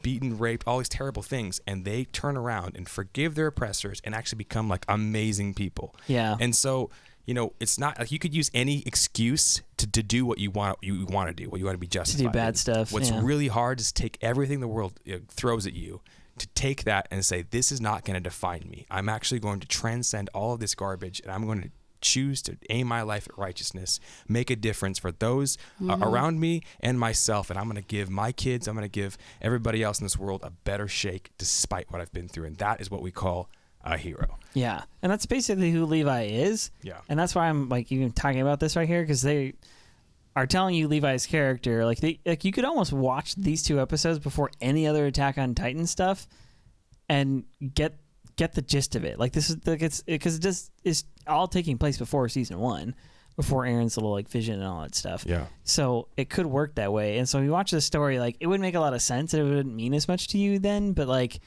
Speaker 2: beaten, raped, all these terrible things, and they turn around and forgive their oppressors and actually become like amazing people.
Speaker 1: Yeah.
Speaker 2: And so, it's not like you could use any excuse to do what you want to do, what you want to be justified.
Speaker 1: To do bad stuff.
Speaker 2: What's really hard is take everything the world throws at you, to take that and say, this is not going to define me. I'm actually going to transcend all of this garbage, and I'm going to choose to aim my life at righteousness, make a difference for those around me and myself. And I'm going to give my kids, I'm going to give everybody else in this world a better shake despite what I've been through. And that is what we call a hero.
Speaker 1: Yeah. And that's basically who Levi is.
Speaker 2: Yeah.
Speaker 1: And that's why I'm like even talking about this right here, because they are telling you Levi's character. Like you could almost watch these 2 episodes before any other Attack on Titan stuff and get the gist of it. Like this is like because it just is all taking place before season 1, before Aaron's little like vision and all that stuff.
Speaker 2: Yeah.
Speaker 1: So it could work that way. And so if you watch the story, like it would make a lot of sense and it wouldn't mean as much to you then. But like,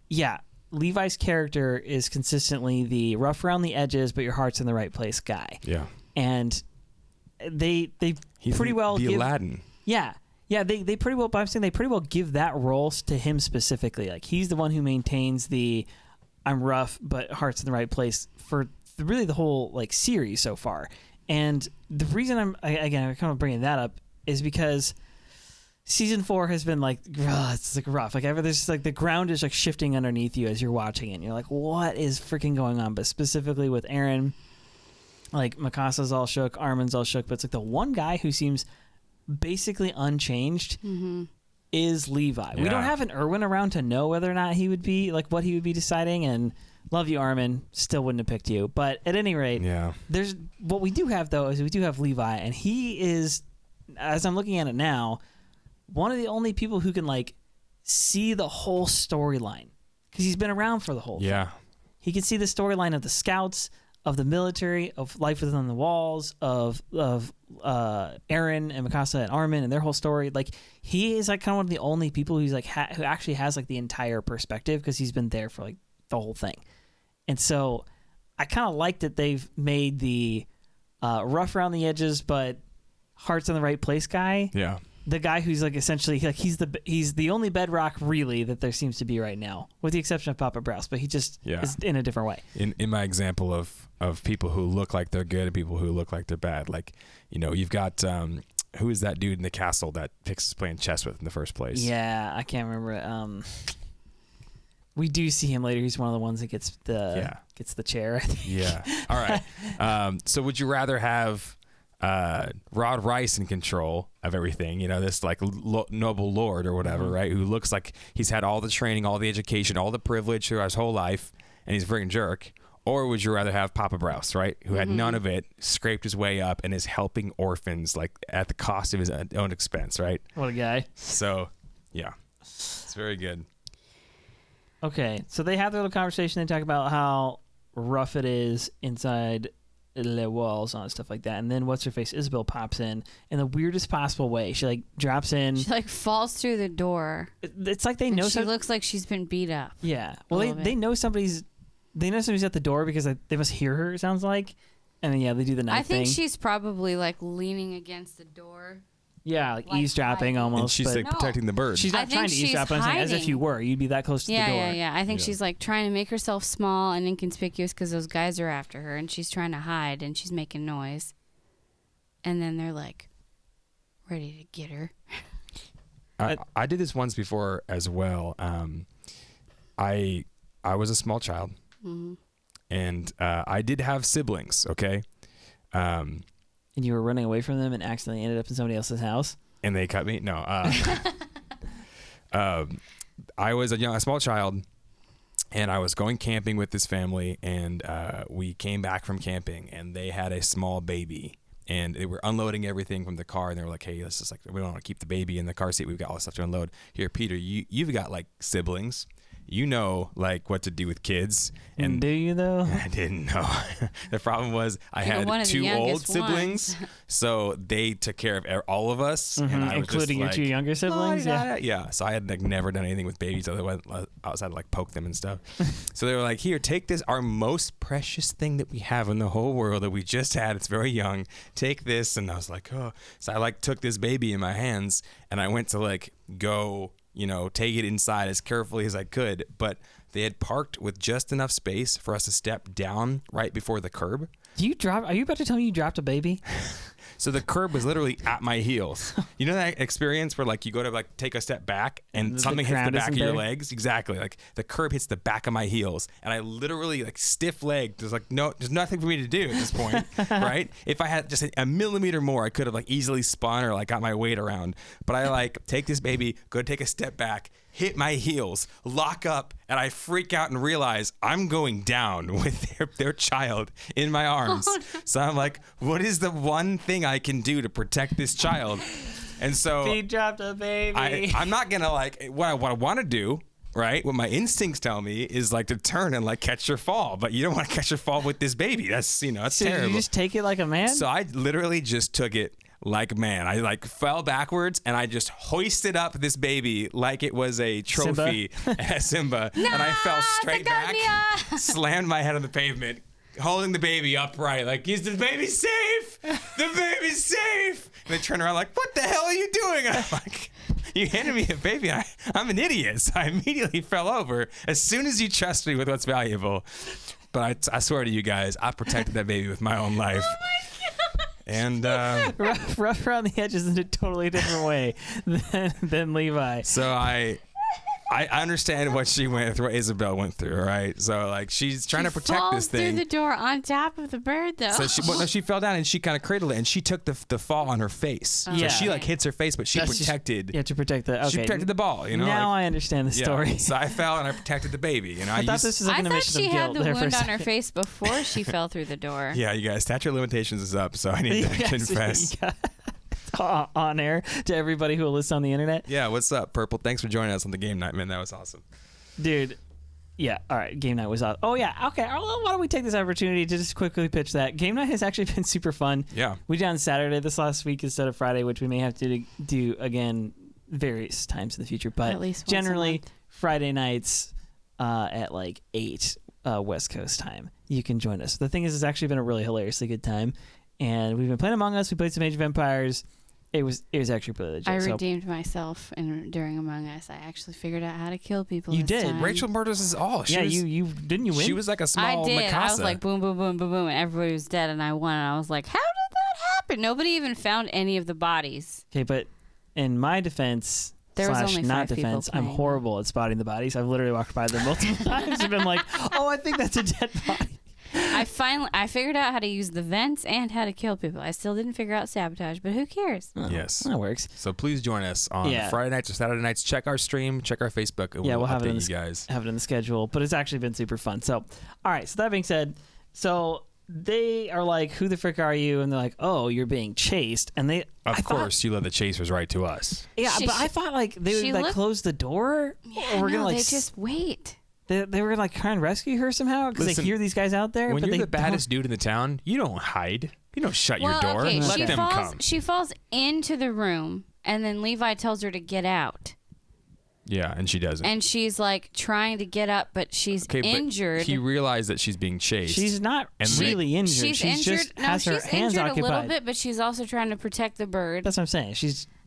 Speaker 1: yeah, Levi's character is consistently the rough around the edges, but your heart's in the right place guy.
Speaker 2: Yeah.
Speaker 1: And they pretty well
Speaker 2: the
Speaker 1: give
Speaker 2: Aladdin.
Speaker 1: Yeah. Yeah, they pretty well, but I'm saying they pretty well give that role to him specifically. Like he's the one who maintains the I'm rough but heart's in the right place for really the whole like series so far. And the reason I'm kind of bringing that up is because season 4 has been like, it's like rough. Like there's just like the ground is like shifting underneath you as you're watching it. And you're like, what is freaking going on? But specifically with Aaron, like Mikasa's all shook, Armin's all shook, but it's like the one guy who seems basically unchanged is Levi.
Speaker 2: Yeah.
Speaker 1: We don't have an Erwin around to know whether or not he would be like what he would be deciding. And love you, Armin, still wouldn't have picked you. But at any rate, there's what we do have though is we do have Levi, and he is, as I'm looking at it now, one of the only people who can like see the whole storyline because he's been around for the whole thing. He can see the storyline of the scouts, of the military, of life within the walls, of Aaron and Mikasa and Armin and their whole story. Like he is like kind of one of the only people who's like who actually has like the entire perspective because he's been there for like the whole thing. And so I kind of like that they've made the rough around the edges but heart's in the right place guy.
Speaker 2: Yeah.
Speaker 1: The guy who's like essentially like he's the only bedrock really that there seems to be right now, with the exception of Papa Browse, but he just is in a different way.
Speaker 2: In my example of people who look like they're good and people who look like they're bad, like you've got who is that dude in the castle that Pix is playing chess with in the first place?
Speaker 1: Yeah, I can't remember. We do see him later. He's one of the ones that gets the chair. I think.
Speaker 2: Yeah. All right. So would you rather have Rod Rice in control of everything, this like noble lord or whatever, right? Who looks like he's had all the training, all the education, all the privilege throughout his whole life, and he's a freaking jerk? Or would you rather have Papa Browse, right? Who had none of it, scraped his way up, and is helping orphans like at the cost of his own expense, right?
Speaker 1: What a guy.
Speaker 2: So, yeah, it's very good.
Speaker 1: Okay, so they have their little conversation. They talk about how rough it is inside the walls and stuff like that, and then what's her face Isabelle pops in the weirdest possible way. She like drops in,
Speaker 3: she like falls through the door.
Speaker 1: It's like they know
Speaker 3: she looks like she's been beat up.
Speaker 1: Yeah, well they know somebody's at the door because they must hear her, it sounds like. And then they do the knife thing.
Speaker 3: I think she's probably like leaning against the door.
Speaker 1: Yeah, like eavesdropping almost.
Speaker 2: And she's like protecting the bird.
Speaker 1: She's not trying to eavesdrop, but I'm saying as if you were. You'd be that close to the door.
Speaker 3: Yeah. I think she's like trying to make herself small and inconspicuous because those guys are after her, and she's trying to hide, and she's making noise. And then they're like ready to get her.
Speaker 2: I did this once before as well. I was a small child, and I did have siblings. Okay.
Speaker 1: And you were running away from them and accidentally ended up in somebody else's house?
Speaker 2: And they cut me? No. I was a small child, and I was going camping with this family, and we came back from camping, and they had a small baby and they were unloading everything from the car, and they were like, hey, let's just like, we don't want to keep the baby in the car seat. We've got all this stuff to unload. Here, Peter, you've got like siblings. You know, like what to do with kids. And
Speaker 1: do you though?
Speaker 2: I didn't know. The problem was I had two old siblings, so they took care of all of us, and I was
Speaker 1: including your
Speaker 2: just
Speaker 1: two younger siblings.
Speaker 2: Yeah. So I had like never done anything with babies otherwise outside of like poke them and stuff. So they were like, here, take this, our most precious thing that we have in the whole world that we just had. It's very young. Take this. And I was like, oh. So I like took this baby in my hands, and I went to like go, take it inside as carefully as I could, but they had parked with just enough space for us to step down right before the curb.
Speaker 1: Are you about to tell me you dropped a baby?
Speaker 2: So the curb was literally at my heels. You know that experience where like you go to like take a step back and something hits the back of your legs? Exactly. Like the curb hits the back of my heels, and I literally like stiff legged. There's nothing for me to do at this point, right? If I had just a millimeter more, I could have like easily spun or like got my weight around. But I like take this baby, go take a step back, hit my heels, lock up, and I freak out and realize I'm going down with their child in my arms. Oh, no. So I'm like, what is the one thing I can do to protect this child? And so
Speaker 1: he dropped a baby.
Speaker 2: I'm not gonna like what I want to do, right? What my instincts tell me is like to turn and like catch your fall, but you don't want to catch your fall with this baby. That's that's
Speaker 1: so
Speaker 2: terrible.
Speaker 1: You just take it like a man?
Speaker 2: So I literally just took it like man. I like fell backwards and I just hoisted up this baby like it was a trophy at Simba.
Speaker 3: No,
Speaker 2: and I fell straight back,
Speaker 3: Zagarnia!
Speaker 2: slammed my head on the pavement, holding the baby upright, like, is the baby safe? The baby's safe. And they turn around like, what the hell are you doing? And I'm like, you handed me a baby. I'm an idiot. So I immediately fell over as soon as you trust me with what's valuable. But I swear to you guys, I protected that baby with my own life.
Speaker 3: Oh my God.
Speaker 2: And
Speaker 1: rough around the edges in a totally different way than Levi.
Speaker 2: So I understand what she went through, what Isabelle went through, right? So like she's trying to protect this thing.
Speaker 3: Through the door on top of the bird, though.
Speaker 2: So she fell down and she kind of cradled it, and she took the fall on her face.
Speaker 1: Yeah.
Speaker 2: So she like hits her face, but she protected.
Speaker 1: You have to protect the. Okay.
Speaker 2: She protected the ball.
Speaker 1: Now I understand the story.
Speaker 2: So I fell and I protected the baby.
Speaker 1: I thought this was like an admission of guilt.
Speaker 3: I thought she had the wound on her
Speaker 1: face
Speaker 3: before she fell through the door.
Speaker 2: Yeah, you guys, statute of limitations is up, so I need to confess.
Speaker 1: On air to everybody who will listen on the internet.
Speaker 2: Yeah, what's up, Purple? Thanks for joining us on the game night, man. That was awesome.
Speaker 1: Dude, yeah, all right, game night was awesome. Oh, yeah, okay, why don't we take this opportunity to just quickly pitch that. Game night has actually been super fun.
Speaker 2: Yeah.
Speaker 1: We did on Saturday this last week instead of Friday, which we may have to do again various times in the future, but
Speaker 3: at least
Speaker 1: generally Friday nights at like 8 West Coast time. You can join us. The thing is, it's actually been a really hilariously good time, and we've been playing Among Us. We played some Age of Empires. It was actually pretty legit.
Speaker 3: I redeemed myself during Among Us. I actually figured out how to kill people.
Speaker 1: You
Speaker 3: this
Speaker 1: did.
Speaker 3: time.
Speaker 2: Rachel murders us all.
Speaker 1: You didn't you win?
Speaker 2: She was like a small
Speaker 3: I did.
Speaker 2: Mikasa.
Speaker 3: I was like boom, boom, boom, boom, boom, and everybody was dead, and I won. And I was like, how did that happen? Nobody even found any of the bodies.
Speaker 1: Okay, but in my defense,
Speaker 3: there was only
Speaker 1: not
Speaker 3: 5
Speaker 1: defense,
Speaker 3: people
Speaker 1: I'm
Speaker 3: playing.
Speaker 1: horrible at spotting the bodies. I've literally walked by them multiple times and been like, oh, I think that's a dead body.
Speaker 3: I figured out how to use the vents and how to kill people. I still didn't figure out sabotage, but who cares?
Speaker 1: Oh,
Speaker 2: yes,
Speaker 1: that works.
Speaker 2: So please join us on Friday nights or Saturday nights. Check our stream, check our Facebook, and we'll
Speaker 1: have
Speaker 2: update
Speaker 1: it in
Speaker 2: you guys.
Speaker 1: Have it in the schedule, but it's actually been super fun. So, all right. So that being said, they are like, "Who the frick are you?" And they're like, "Oh, you're being chased." And they,
Speaker 2: of course, you led the chasers right to us.
Speaker 1: Yeah, but I thought like they would like close the door,
Speaker 3: or
Speaker 1: we're gonna like
Speaker 3: they just wait.
Speaker 1: They were gonna like try and rescue her somehow because they hear these guys out there.
Speaker 2: When
Speaker 1: but
Speaker 2: you're
Speaker 1: they
Speaker 2: the baddest dude in the town, you don't hide. You don't shut your door.
Speaker 3: Okay,
Speaker 2: Let them come.
Speaker 3: She falls into the room, and then Levi tells her to get out.
Speaker 2: Yeah, and she doesn't.
Speaker 3: And she's like trying to get up, but she's injured.
Speaker 2: But he realized that she's being chased.
Speaker 1: She's not really injured.
Speaker 3: She's injured.
Speaker 1: Just has her hands
Speaker 3: injured
Speaker 1: occupied.
Speaker 3: a little bit, but she's also trying to protect the bird.
Speaker 1: That's what I'm saying.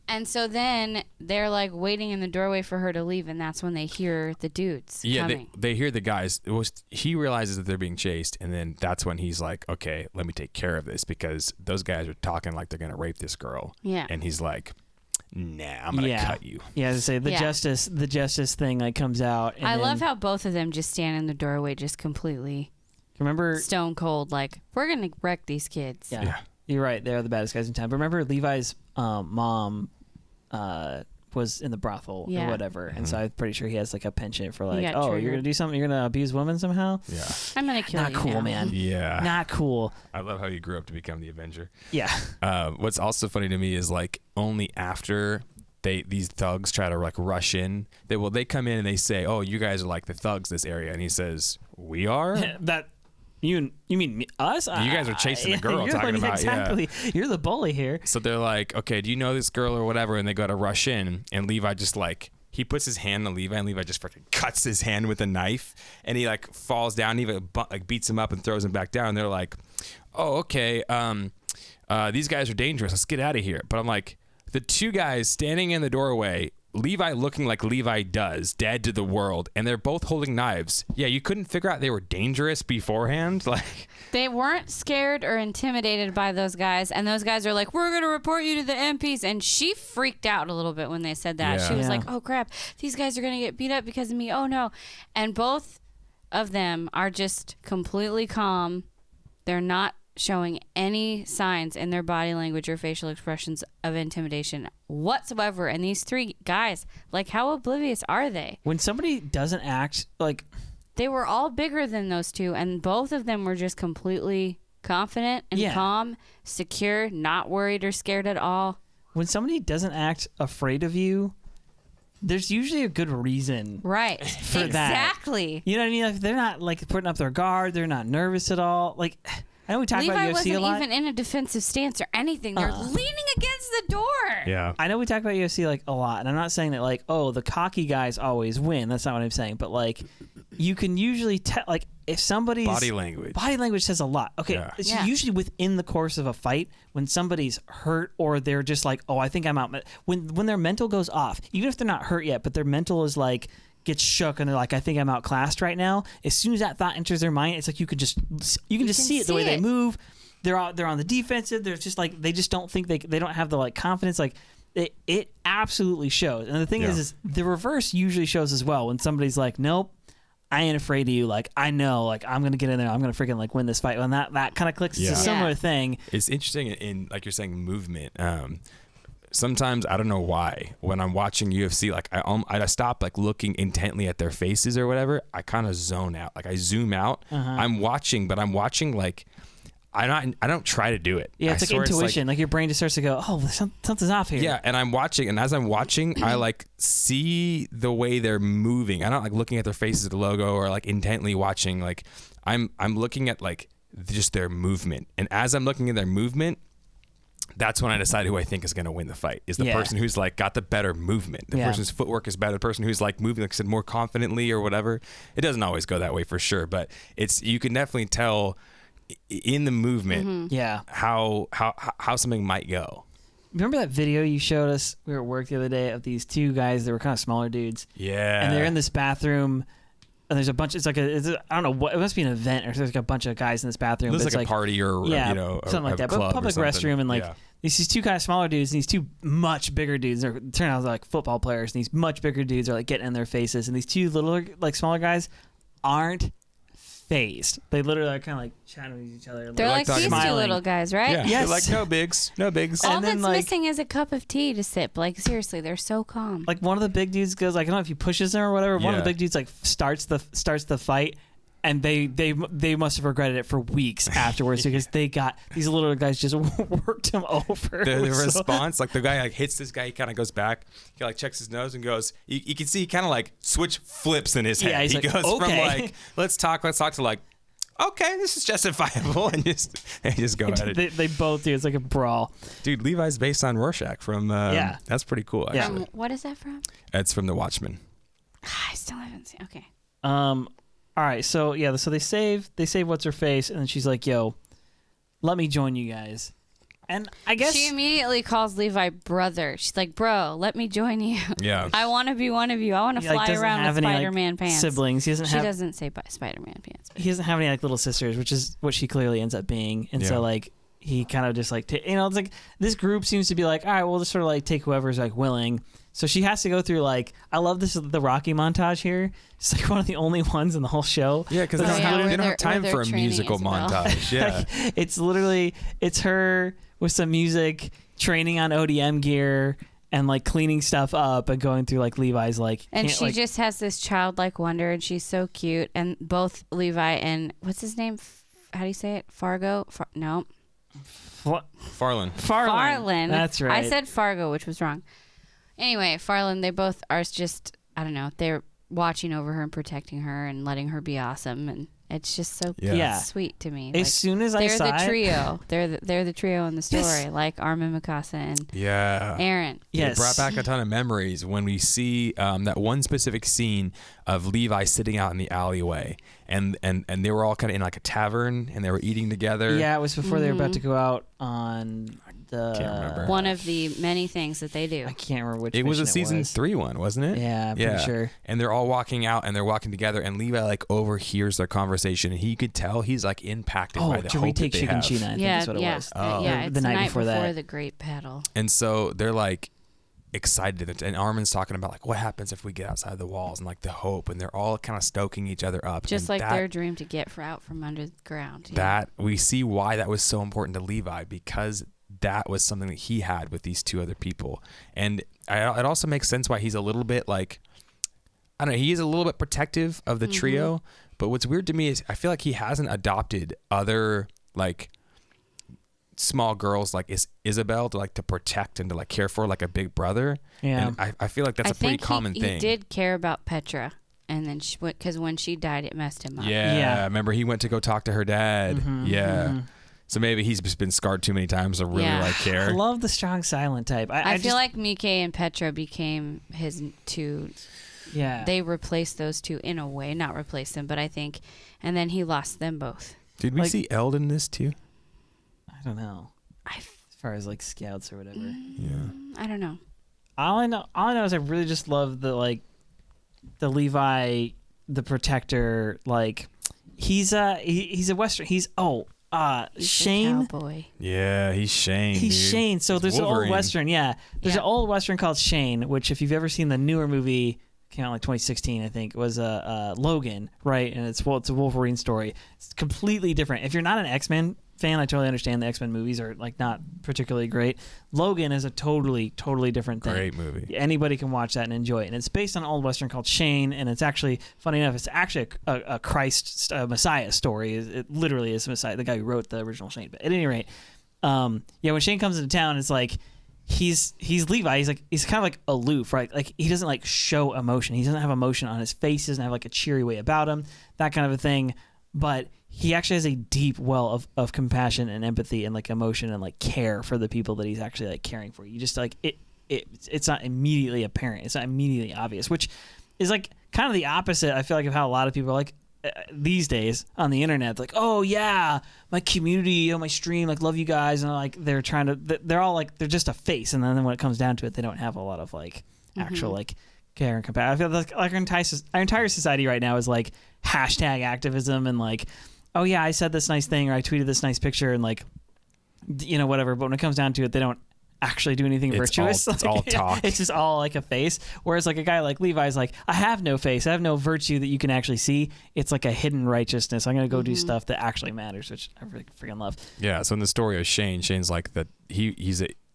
Speaker 3: And so then they're like waiting in the doorway for her to leave, and that's when they hear the dudes coming.
Speaker 2: They hear the guys. He realizes that they're being chased, and then that's when he's like, okay, let me take care of this, because those guys are talking like they're going to rape this girl.
Speaker 3: Yeah.
Speaker 2: And he's like, nah, I'm going to cut you.
Speaker 1: Yeah, as I say, the justice thing like comes out. And
Speaker 3: I love how both of them just stand in the doorway just completely stone cold, like, we're going to wreck these kids.
Speaker 1: Yeah. You're right. They're the baddest guys in town. But remember Levi's mom was in the brothel
Speaker 3: Yeah.
Speaker 1: or whatever, and so I'm pretty sure he has like a penchant for like,
Speaker 3: got
Speaker 1: oh,
Speaker 3: triggered.
Speaker 1: you're gonna do something, you're gonna abuse women somehow.
Speaker 2: Yeah.
Speaker 3: I'm gonna kill
Speaker 1: Not
Speaker 3: you
Speaker 1: cool,
Speaker 3: now.
Speaker 1: man.
Speaker 2: Yeah.
Speaker 1: Not cool.
Speaker 2: I love how you grew up to become the Avenger.
Speaker 1: Yeah.
Speaker 2: What's also funny to me is like only after these thugs try to like rush in, they come in and they say, oh, you guys are like the thugs this area, and he says, we are.
Speaker 1: That you mean us?
Speaker 2: You guys are chasing the girl,
Speaker 1: you're
Speaker 2: talking about
Speaker 1: exactly. You're the bully here.
Speaker 2: So they're like, okay, do you know this girl or whatever? And they go to rush in, and Levi just like, he puts his hand on Levi, and Levi just freaking cuts his hand with a knife, and he like falls down, and Levi like beats him up and throws him back down. And they're like, oh, okay, these guys are dangerous. Let's get out of here. But I'm like, the two guys standing in the doorway, Levi looking like Levi does, dead to the world, and they're both holding knives. Yeah, you couldn't figure out they were dangerous beforehand? Like,
Speaker 3: They weren't scared or intimidated by those guys, and those guys are like, we're going to report you to the MPs. And she freaked out a little bit when they said that.
Speaker 2: Yeah.
Speaker 3: She was
Speaker 1: Yeah.
Speaker 3: like, oh, crap, these guys are going to get beat up because of me. Oh, no. And both of them are just completely calm. They're not showing any signs in their body language or facial expressions of intimidation whatsoever. And these three guys, like, how oblivious are they?
Speaker 1: When somebody doesn't act like,
Speaker 3: They were all bigger than those two, and both of them were just completely confident and
Speaker 1: Yeah.
Speaker 3: calm, secure, not worried or scared at all.
Speaker 1: when somebody doesn't act afraid of you, there's usually a good reason.
Speaker 3: Right.
Speaker 1: For that.
Speaker 3: Exactly.
Speaker 1: You know what I mean? Like, they're not like putting up their guard. They're not nervous at all. Like, I know we talk
Speaker 3: Levi
Speaker 1: about UFC
Speaker 3: wasn't
Speaker 1: a lot.
Speaker 3: even in a defensive stance or anything. They're leaning against the door.
Speaker 2: yeah.
Speaker 1: I know we talk about UFC like a lot, and I'm not saying that like, oh, the cocky guys always win. That's not what I'm saying. But like, you can usually tell, like, if somebody's
Speaker 2: Body language
Speaker 1: says a lot. Okay,
Speaker 2: Yeah.
Speaker 1: it's
Speaker 3: Yeah.
Speaker 1: usually within the course of a fight when somebody's hurt or they're just like, oh, I think I'm out. When their mental goes off, even if they're not hurt yet, but their mental is like gets shook and they're like, I think I'm outclassed right now. As soon as that thought enters their mind, it's like you can just see it the way they move. They're on the defensive. They're just like, they just don't think they don't have the like confidence. Like it absolutely shows. And the thing is the reverse usually shows as well when somebody's like, nope, I ain't afraid of you. Like, I know, like, I'm going to get in there. I'm going to freaking like win this fight. When that kind of clicks, it's a similar thing.
Speaker 2: It's interesting in like you're saying, movement. Sometimes I don't know why when I'm watching UFC, like I stop like looking intently at their faces or whatever. I kind of zone out. Like I zoom out. I'm watching, but I'm watching like I don't try to do it.
Speaker 1: Yeah, it's like intuition. Like your brain just starts to go, oh, something's off here.
Speaker 2: Yeah, and I'm watching, and as I'm watching, I like see the way they're moving. I'm not like looking at their faces at the logo or like intently watching. Like I'm looking at like just their movement, and as I'm looking at their movement, that's when I decide who I think is going to win the fight. Is the person who's like got the better movement, the person's footwork is better, the person who's like moving, like I said, more confidently or whatever. It doesn't always go that way for sure, but you can definitely tell in the movement how something might go.
Speaker 1: Remember that video you showed us? We were at work the other day of these two guys that were kind of smaller dudes.
Speaker 2: Yeah.
Speaker 1: And they're in this bathroom, and there's a bunch. It's like I don't know what. It must be an event, or there's like a bunch of guys in this bathroom.
Speaker 2: Looks like a party or
Speaker 1: something like that. But public restroom, and like these two kind of smaller dudes, and these two much bigger dudes. They're turn out like football players, and these much bigger dudes are like getting in their faces, and these two little like smaller guys aren't phased. They literally are kind of like chatting with each other.
Speaker 3: They're like these two little guys, right?
Speaker 2: Yeah.
Speaker 1: Yes.
Speaker 2: They're like no bigs.
Speaker 3: All
Speaker 1: And then,
Speaker 3: that's
Speaker 1: like,
Speaker 3: missing is a cup of tea to sip. Like seriously, they're so calm.
Speaker 1: Like one of the big dudes goes like, I don't know if he pushes them or whatever. One of the big dudes like starts the fight, and they must have regretted it for weeks afterwards because they got these little guys just worked him over.
Speaker 2: The response, like the guy like hits this guy, he kind of goes back, he like checks his nose and goes. You can see he kind of like switch flips in his head.
Speaker 1: Yeah, he's
Speaker 2: he
Speaker 1: like,
Speaker 2: goes
Speaker 1: okay.
Speaker 2: from like let's talk to like, okay, this is justifiable, and they just go at it.
Speaker 1: They both do. It's like a brawl.
Speaker 2: Dude, Levi's based on Rorschach from. That's pretty cool. Actually,
Speaker 3: What is that from?
Speaker 2: it's from The Watchmen.
Speaker 3: I still haven't seen. Okay.
Speaker 1: All right, so they save what's her face, and then she's like, "Yo, let me join you guys." And I guess
Speaker 3: She immediately calls Levi brother. She's like, bro, let me join you.
Speaker 2: Yeah.
Speaker 3: I want to be one of you. I want to
Speaker 1: he, like,
Speaker 3: fly
Speaker 1: doesn't
Speaker 3: around
Speaker 1: have
Speaker 3: with
Speaker 1: any, like,
Speaker 3: Spider-Man pants.
Speaker 1: siblings. He doesn't
Speaker 3: She
Speaker 1: have.
Speaker 3: doesn't say Spider-Man pants.
Speaker 1: He doesn't have any like little sisters, which is what she clearly ends up being. And so like he kind of just like it's like this group seems to be like, all right, we'll just sort of like take whoever's like willing. So she has to go through like, I love the Rocky montage here. It's like one of the only ones in the whole show.
Speaker 2: Yeah, because they don't have time for a musical montage. Yeah.
Speaker 1: Like, it's her with some music training on ODM gear, and like cleaning stuff up and going through like Levi's like.
Speaker 3: And she just has this childlike wonder, and she's so cute. And both Levi and what's his name? How do you say it? Fargo? No.
Speaker 2: Farlan.
Speaker 3: Farlan.
Speaker 1: That's right.
Speaker 3: I said Fargo, which was wrong. Anyway, Farlan, they both are just, I don't know, they're watching over her and protecting her and letting her be awesome. And it's just so sweet to me.
Speaker 1: As soon as I saw
Speaker 3: they're the trio. They're the trio in the story, like Armin, Mikasa, and Aaron.
Speaker 2: Yes. It brought back a ton of memories when we see that one specific scene of Levi sitting out in the alleyway, and they were all kind of in like a tavern, and they were eating together.
Speaker 1: Yeah, it was before they were about to go out on
Speaker 2: can't remember.
Speaker 3: One of the many things that they do.
Speaker 1: I can't remember which.
Speaker 2: It was a season 3 one, wasn't it?
Speaker 1: Yeah, I'm pretty sure.
Speaker 2: And they're all walking out, and they're walking together, and Levi like overhears their conversation, and he could tell he's like impacted by the hope that they have.
Speaker 1: Chicken I think is what it was.
Speaker 3: Yeah,
Speaker 1: the night before
Speaker 3: the great battle.
Speaker 2: And so they're like excited, and Armin's talking about like what happens if we get outside the walls, and like the hope, and they're all kind of stoking each other up,
Speaker 3: just like their dream to get out from under the ground.
Speaker 2: That we see why that was so important to Levi, because that was something that he had with these two other people. And it also makes sense why he's a little bit like, I don't know, he is a little bit protective of the trio. But what's weird to me is I feel like he hasn't adopted other like small girls like Isabelle to like to protect and to like care for like a big brother.
Speaker 1: Yeah.
Speaker 2: And I feel like that's a pretty common thing.
Speaker 3: He did care about Petra. And then because when she died, it messed him up.
Speaker 2: Yeah. Remember, he went to go talk to her dad. So maybe he's just been scarred too many times to really like care.
Speaker 1: I love the strong silent type.
Speaker 3: I feel like Mike and Petra became his two.
Speaker 1: Yeah.
Speaker 3: They replaced those two in a way, not replaced them, but I think, and then he lost them both.
Speaker 2: Did we see Eld in this too?
Speaker 1: I don't know. As far as like scouts or whatever.
Speaker 3: I don't know.
Speaker 1: All I know is I really just love the Levi, the protector. Like he's a Western. He's Shane.
Speaker 3: Cowboy.
Speaker 2: Yeah, he's Shane.
Speaker 1: He's
Speaker 2: dude.
Speaker 1: Shane. So there's
Speaker 2: Wolverine.
Speaker 1: an old Western. Yeah, there's an old Western called Shane, which if you've ever seen the newer movie, came out like 2016, I think, was Logan, right? And it's a Wolverine story. It's completely different. If you're not an X-Men fan, I totally understand the X-Men movies are like not particularly great. Logan is a totally different thing.
Speaker 2: Great movie.
Speaker 1: Anybody can watch that and enjoy it. And it's based on an old Western called Shane, and it's actually, funny enough, it's actually a Christ Messiah story. It literally is Messiah, the guy who wrote the original Shane. But at any rate, when Shane comes into town, it's like he's Levi. He's kind of like aloof, right? Like he doesn't like show emotion. He doesn't have emotion on his face. He doesn't have like a cheery way about him, that kind of a thing. But he actually has a deep well of compassion and empathy and like emotion and like care for the people that he's actually like caring for. You just like it's not immediately apparent. It's not immediately obvious, which is like kind of the opposite, I feel like, of how a lot of people are like these days on the internet. Like, oh yeah, my community, my stream, like love you guys, and like they're trying to, they're all like, they're just a face, and then when it comes down to it, they don't have a lot of like actual like care and compassion. I feel like our entire society right now is like hashtag activism and like, oh yeah, I said this nice thing or I tweeted this nice picture and like, whatever. But when it comes down to it, they don't actually do anything virtuous.
Speaker 2: It's all talk.
Speaker 1: It's just all like a face. Whereas like a guy like Levi's like, I have no face. I have no virtue that you can actually see. It's like a hidden righteousness. I'm going to go do stuff that actually matters, which I really freaking love.
Speaker 2: Yeah. So in the story of Shane's like that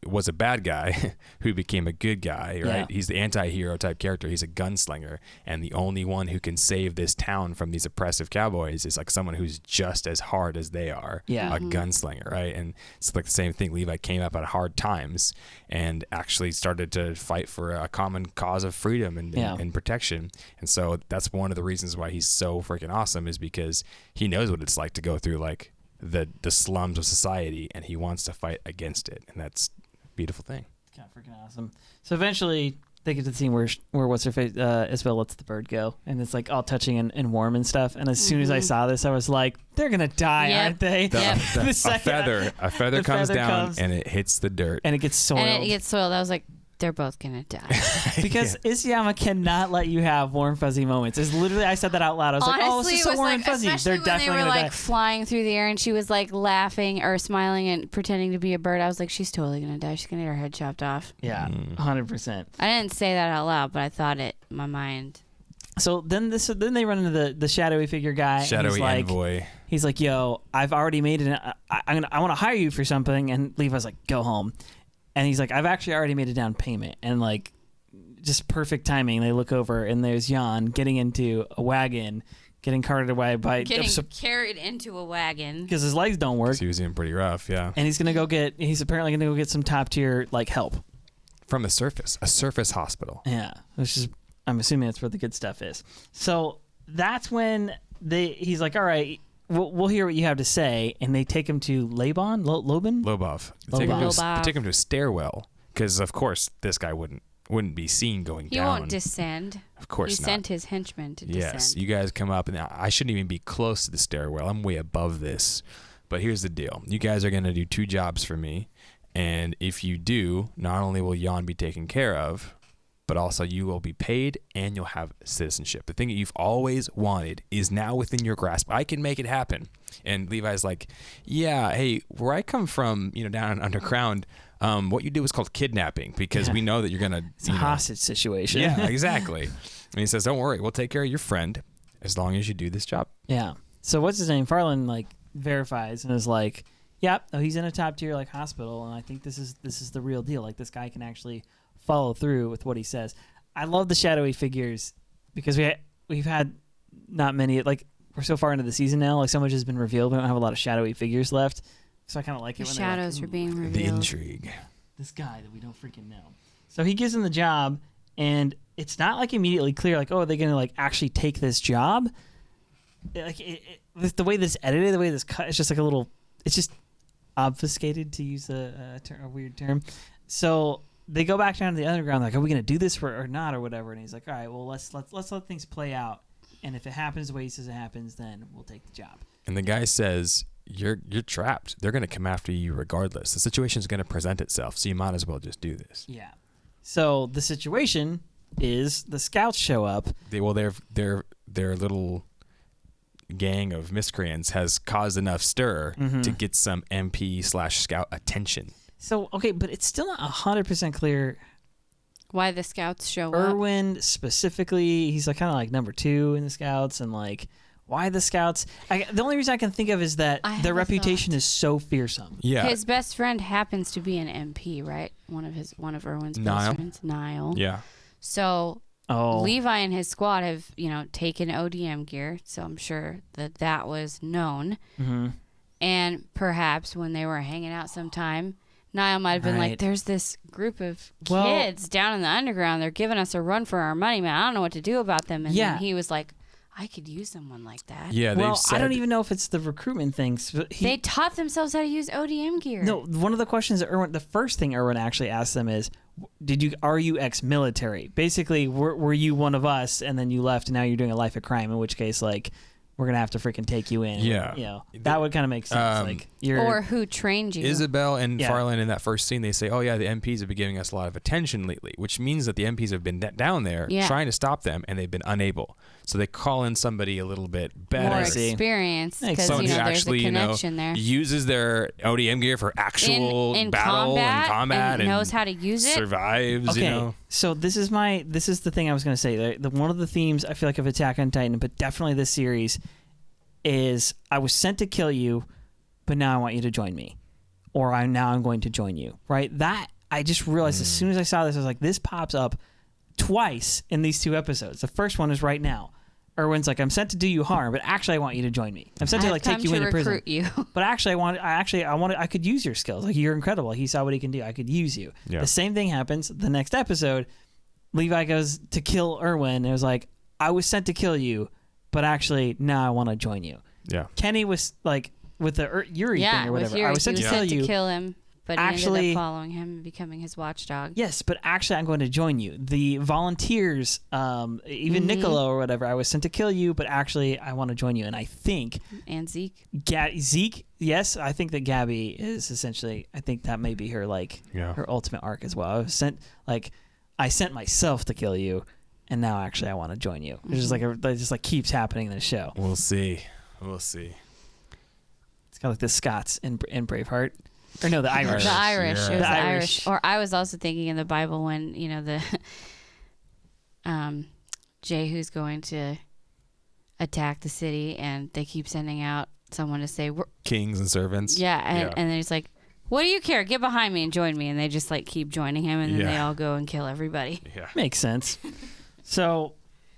Speaker 2: was a bad guy who became a good guy, right?
Speaker 1: Yeah.
Speaker 2: He's the anti-hero type character. He's a gunslinger, and the only one who can save this town from these oppressive cowboys is like someone who's just as hard as they are, a gunslinger, right? And it's like the same thing. Levi came up at hard times and actually started to fight for a common cause of freedom and protection. And so that's one of the reasons why he's so freaking awesome, is because he knows what it's like to go through like the slums of society, and he wants to fight against it, and that's beautiful thing.
Speaker 1: It's kind of freaking awesome. So eventually they get to the scene where what's her face, Isabelle lets the bird go, and it's like all touching and warm and stuff. And as soon as I saw this, I was like, they're gonna die, aren't they?
Speaker 2: A feather comes down and it hits the dirt,
Speaker 1: and it gets soiled.
Speaker 3: I was like, they're both gonna die.
Speaker 1: Because Isayama cannot let you have warm fuzzy moments. It's literally, I said that out loud. I was
Speaker 3: Honestly,
Speaker 1: like, oh, this is so warm and fuzzy. They're definitely
Speaker 3: when they were
Speaker 1: gonna
Speaker 3: like
Speaker 1: die.
Speaker 3: flying through the air and she was like laughing or smiling and pretending to be a bird. I was like, she's totally gonna die. She's gonna get her head chopped off.
Speaker 1: Yeah, 100%.
Speaker 3: I didn't say that out loud, but I thought it in my mind.
Speaker 1: So then they run into the shadowy figure guy.
Speaker 2: Shadowy envoy.
Speaker 1: He's like, yo, I've already made it. I want to hire you for something. And Levi's like, go home. And he's like, I've actually already made a down payment. And like, just perfect timing. They look over and there's Jan getting into a wagon, getting carted away by...
Speaker 3: carried into a wagon.
Speaker 1: Because his legs don't work.
Speaker 2: He was in pretty rough, yeah.
Speaker 1: And he's apparently going to go get some top tier like help.
Speaker 2: From a surface hospital.
Speaker 1: Yeah. Which is, I'm assuming that's where the good stuff is. So that's when he's like, all right, we'll hear what you have to say. And they take him to
Speaker 2: Lobov. They take him to a stairwell. Because, of course, this guy wouldn't be seen going down.
Speaker 3: He won't descend.
Speaker 2: Of course
Speaker 3: he
Speaker 2: not.
Speaker 3: He sent his henchmen to descend.
Speaker 2: Yes, you guys come up, and I shouldn't even be close to the stairwell. I'm way above this. But here's the deal. You guys are going to do 2 jobs for me. And if you do, not only will Jan be taken care of, but also you will be paid and you'll have citizenship. The thing that you've always wanted is now within your grasp. I can make it happen. And Levi's like, yeah, hey, where I come from, down underground, what you do is called kidnapping because we know that you're going to...
Speaker 1: It's a hostage situation.
Speaker 2: Yeah, exactly. And he says, don't worry, we'll take care of your friend as long as you do this job.
Speaker 1: Yeah. So what's his name? Farlan verifies and is like, yep, he's in a top tier hospital, and I think this is the real deal. Like, this guy can actually follow through with what he says. I love the shadowy figures because we've had not many. Like, we're so far into the season now. Like, so much has been revealed. We don't have a lot of shadowy figures left. So I kind of like it when
Speaker 3: shadows are being revealed.
Speaker 2: The intrigue.
Speaker 1: This guy that we don't freaking know. So he gives him the job, and it's not immediately clear. Like, oh, are they going to actually take this job? The way this edited, the way this cut, it's just a little. It's just obfuscated, to use a weird term. So they go back down to the underground. Like, are we going to do this or not or whatever? And he's like, all right, well, let's let things play out. And if it happens the way he says it happens, then we'll take the job.
Speaker 2: And the guy says, you're trapped. They're going to come after you regardless. The situation's going to present itself, so you might as well just do this.
Speaker 1: Yeah. So the situation is the scouts show up.
Speaker 2: Their little gang of miscreants has caused enough stir to get some MP/scout attention.
Speaker 1: So, okay, but it's still not 100% clear
Speaker 3: why the scouts show up.
Speaker 1: Erwin specifically, he's kind of number 2 in the scouts, and why the scouts? The only reason I can think of is that their reputation is so fearsome.
Speaker 2: Yeah,
Speaker 3: his best friend happens to be an MP, right? One of Erwin's best friends, Niall.
Speaker 2: Yeah.
Speaker 3: So Levi and his squad have taken ODM gear, so I'm sure that was known. Mm-hmm. And perhaps when they were hanging out sometime, Niall might have been like, there's this group of kids down in the underground. They're giving us a run for our money, man. I don't know what to do about them. And then he was like, I could use someone like that.
Speaker 2: Yeah,
Speaker 1: I don't even know if it's the recruitment thing.
Speaker 3: They taught themselves how to use ODM gear.
Speaker 1: No, one of the questions that the first thing Erwin actually asked them is, are you ex-military? Basically, were you one of us and then you left and now you're doing a life of crime, in which case, we're going to have to freaking take you in.
Speaker 2: Yeah.
Speaker 1: That would kind of make sense.
Speaker 3: Or who trained you.
Speaker 2: Isabel and Farlan in that first scene, they say, oh, yeah, the MPs have been giving us a lot of attention lately, which means that the MPs have been down there trying to stop them, and they've been unable. So they call in somebody a little bit better.
Speaker 3: More experienced, because
Speaker 2: someone who
Speaker 3: there's
Speaker 2: actually,
Speaker 3: a connection there.
Speaker 2: uses their ODM gear for actual
Speaker 3: in
Speaker 2: battle and combat
Speaker 3: and knows how to use it.
Speaker 2: Survives,
Speaker 1: Okay, so this is the thing I was going to say. One of the themes I feel like of Attack on Titan, but definitely this series, is I was sent to kill you, but now I want you to join me, or I'm going to join you. Right? That I just realized as soon as I saw this, I was like, this pops up twice in these 2 episodes. The first one is right now. Erwin's like, I'm sent to do you harm, but actually I want you to join me. I'm sent to take you into prison.
Speaker 3: You.
Speaker 1: But actually I could use your skills. You're incredible. He saw what he can do. I could use you. Yeah. The same thing happens the next episode. Levi goes to kill Erwin and it was like, I was sent to kill you, but actually now I want to join you.
Speaker 2: Yeah.
Speaker 1: Kenny was with the Yuri thing or whatever.
Speaker 3: Yuri,
Speaker 1: I was sent to kill you.
Speaker 3: To kill him. But he ended up following him and becoming his watchdog.
Speaker 1: Yes, but actually I'm going to join you. The volunteers, even Niccolo or whatever, I was sent to kill you, but actually I want to join you. And I think...
Speaker 3: And Zeke.
Speaker 1: Zeke, yes, I think that Gabby is essentially... I think that may be her, her ultimate arc as well. I sent myself to kill you, and now actually I want to join you. It's just keeps happening in the show.
Speaker 2: We'll see.
Speaker 1: It's kind of like the Scots in Braveheart. Or no, the Irish.
Speaker 3: The Irish.
Speaker 2: Yeah.
Speaker 3: It was the Irish. Or I was also thinking in the Bible when, the Jehu's going to attack the city and they keep sending out someone to say...
Speaker 2: Kings and servants.
Speaker 3: Yeah, and then he's like, what do you care? Get behind me and join me. And they just like keep joining him, and then they all go and kill everybody.
Speaker 2: Yeah.
Speaker 1: Makes sense. So,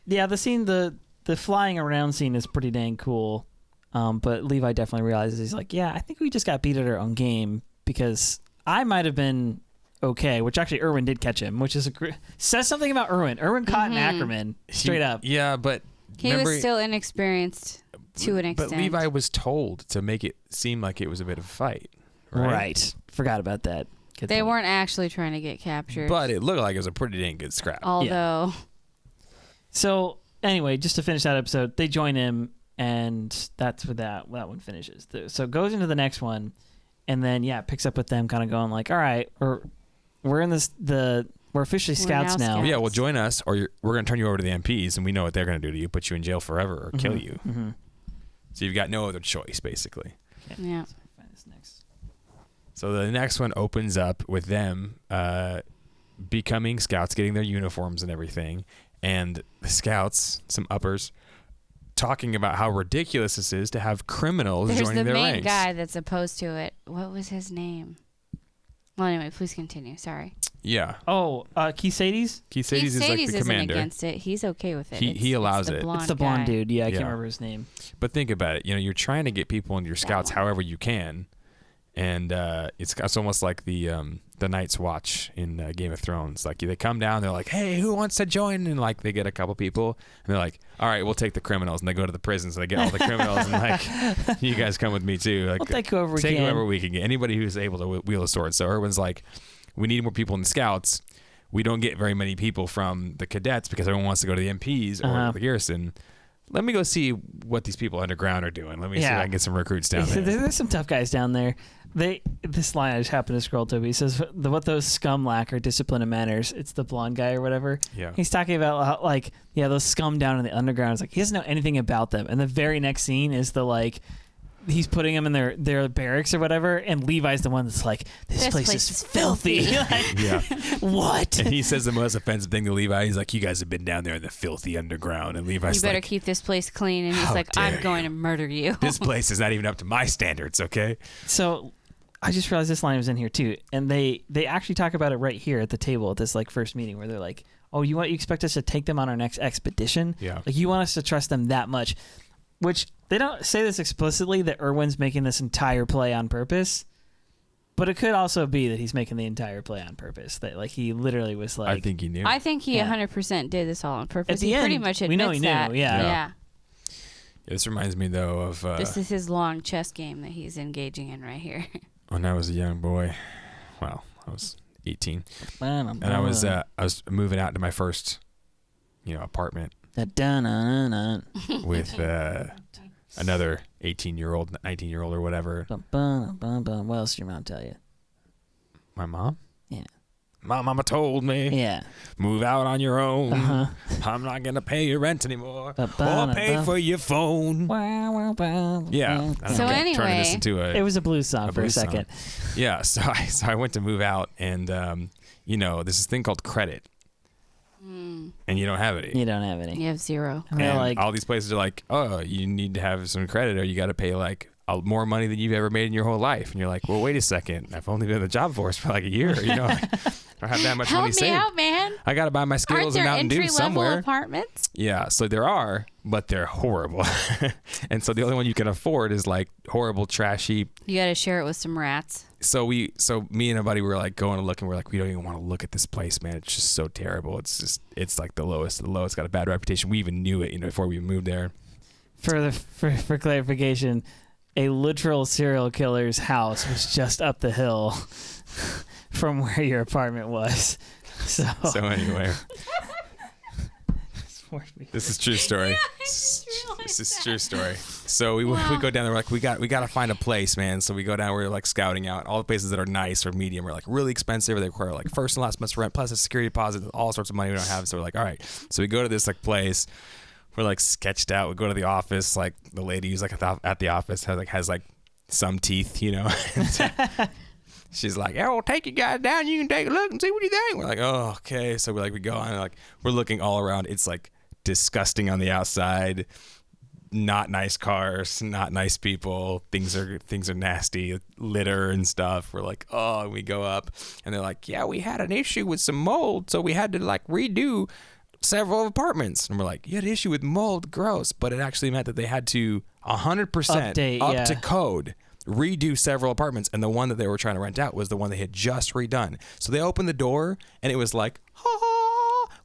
Speaker 1: yeah, the scene, the flying around scene is pretty dang cool. But Levi definitely realizes, he's like, yeah, I think we just got beat at our own game, because I might have been okay, which actually Erwin did catch him, which is says something about Erwin. Erwin caught an Ackerman straight up.
Speaker 2: Yeah, but
Speaker 3: he was still inexperienced to an extent.
Speaker 2: But Levi was told to make it seem like it was a bit of a fight.
Speaker 1: Right. Forgot about that.
Speaker 3: They weren't actually trying to get captured.
Speaker 2: But it looked like it was a pretty dang good scrap.
Speaker 3: Although.
Speaker 1: So, anyway, just to finish that episode, they join him, and that's where that one finishes. So it goes into the next one, and then, it picks up with them kind of going like, all right, we're in this, we're officially scouts now.
Speaker 2: Yeah, well, join us, or we're going to turn you over to the MPs, and we know what they're going to do to you, put you in jail forever or kill you. Mm-hmm. So you've got no other choice, basically.
Speaker 3: Yeah.
Speaker 2: So the next one opens up with them becoming scouts, getting their uniforms and everything, and the scouts, some uppers, talking about how ridiculous this is to have criminals joining their ranks.
Speaker 3: There's the main guy that's opposed to it. What was his name? Well, anyway, please continue. Sorry.
Speaker 2: Yeah.
Speaker 1: Oh, Keith-Sades?
Speaker 2: Keith-Sades is like the commander.
Speaker 3: Isn't against it. He's okay with it.
Speaker 2: He allows it.
Speaker 1: It's the blonde dude. Yeah, I can't remember his name.
Speaker 2: But think about it. You're trying to get people into your scouts however you can. And it's almost like the Night's Watch in Game of Thrones. Like they come down, they're like, "Hey, who wants to join?" And like they get a couple people, and they're like, "All right, we'll take the criminals." And they go to the prisons, and they get all the criminals, and like, "You guys come with me too." Like,
Speaker 1: we'll take whoever we can.
Speaker 2: Take whoever we can get. Anybody who's able to wield a sword. So Erwin's like, "We need more people in the scouts. We don't get very many people from the cadets because everyone wants to go to the MPs or the garrison. Let me go see what these people underground are doing. Let me see if I can get some recruits down there."
Speaker 1: There's some tough guys down there. This line I just happened to scroll to. He says, "What those scum lack are discipline and manners." It's the blonde guy or whatever.
Speaker 2: Yeah.
Speaker 1: He's talking about how, those scum down in the underground. It's like he doesn't know anything about them. And the very next scene is he's putting them in their barracks or whatever, and Levi's the one that's like, this place is filthy. What?
Speaker 2: And he says the most offensive thing to Levi. He's like, "You guys have been down there in the filthy underground." And Levi's like,
Speaker 3: "You better keep this place clean." And he's like, "I'm going to murder you."
Speaker 2: This place is not even up to my standards, okay?
Speaker 1: So I just realized this line was in here too. And they actually talk about it right here at the table at this first meeting, where they're like, "Oh, you expect us to take them on our next expedition?
Speaker 2: Yeah.
Speaker 1: Like you want us to trust them that much?" Which they don't say this explicitly, that Erwin's making this entire play on purpose, but it could also be that he's making the entire play on purpose. That he literally was like,
Speaker 2: I think he knew.
Speaker 3: I think he 100% did this all on purpose.
Speaker 1: At the
Speaker 3: he
Speaker 1: end,
Speaker 3: pretty much admits
Speaker 1: we know he knew.
Speaker 3: that.
Speaker 1: Yeah.
Speaker 2: This reminds me though of
Speaker 3: this is his long chess game that he's engaging in right here.
Speaker 2: When I was a young boy. Well, I was 18, and I was moving out to my first, apartment. With another 18-year-old, 19-year-old or whatever.
Speaker 1: What else did your mom tell you?
Speaker 2: My mom?
Speaker 1: Yeah.
Speaker 2: My mama told me.
Speaker 1: Yeah.
Speaker 2: Move out on your own. I'm not going to pay your rent anymore. Or pay for your phone. Yeah.
Speaker 3: So anyway.
Speaker 2: Turning this into
Speaker 1: it was a blues song for a second.
Speaker 2: Yeah. So I went to move out, and, there's this thing called credit. And you don't have any.
Speaker 1: You don't have any.
Speaker 3: You have zero.
Speaker 2: And all these places are like, "Oh, you need to have some credit, or you got to pay more money than you've ever made in your whole life." And you're like, "Well, wait a second. I've only been in the job force for a year. I don't have that much money saved.
Speaker 3: Help me out, man.
Speaker 2: I got to buy my Skittles and Mountain Dew somewhere."
Speaker 3: Entry-level apartments?
Speaker 2: Yeah, so there are, but they're horrible. And so the only one you can afford is horrible, trashy.
Speaker 3: You got to share it with some rats.
Speaker 2: So me and a buddy were going to look, and we're like, we don't even want to look at this place, man. It's just so terrible. It's like the lowest of the low. It's got a bad reputation. We even knew it, before we moved there.
Speaker 1: For clarification, a literal serial killer's house was just up the hill from where your apartment was. So
Speaker 2: anyway. This is true story.
Speaker 3: Yeah,
Speaker 2: This is true story. So we go down there. We're like, we got to find a place, man. So we go down. We're scouting out all the places that are nice or medium or really expensive. Or they require first and last month's rent plus a security deposit, all sorts of money we don't have. So we're like, all right. So we go to this place. We're sketched out. We go to the office. The lady who's at the office has some teeth, She's like, "Yeah, we'll take you guys down. You can take a look and see what you think." We're like, "Oh, okay." So we go on. We're looking all around. It's disgusting on the outside, not nice cars, not nice people. Things are nasty, litter and stuff. We're like, oh, we go up, and they're like, yeah, we had an issue with some mold, so we had to like redo several apartments. And we're like, you had an issue with mold, gross. But it actually meant that they had to 100%
Speaker 1: update,
Speaker 2: up to code, redo several apartments, and the one that they were trying to rent out was the one they had just redone. So they opened the door, and it was like,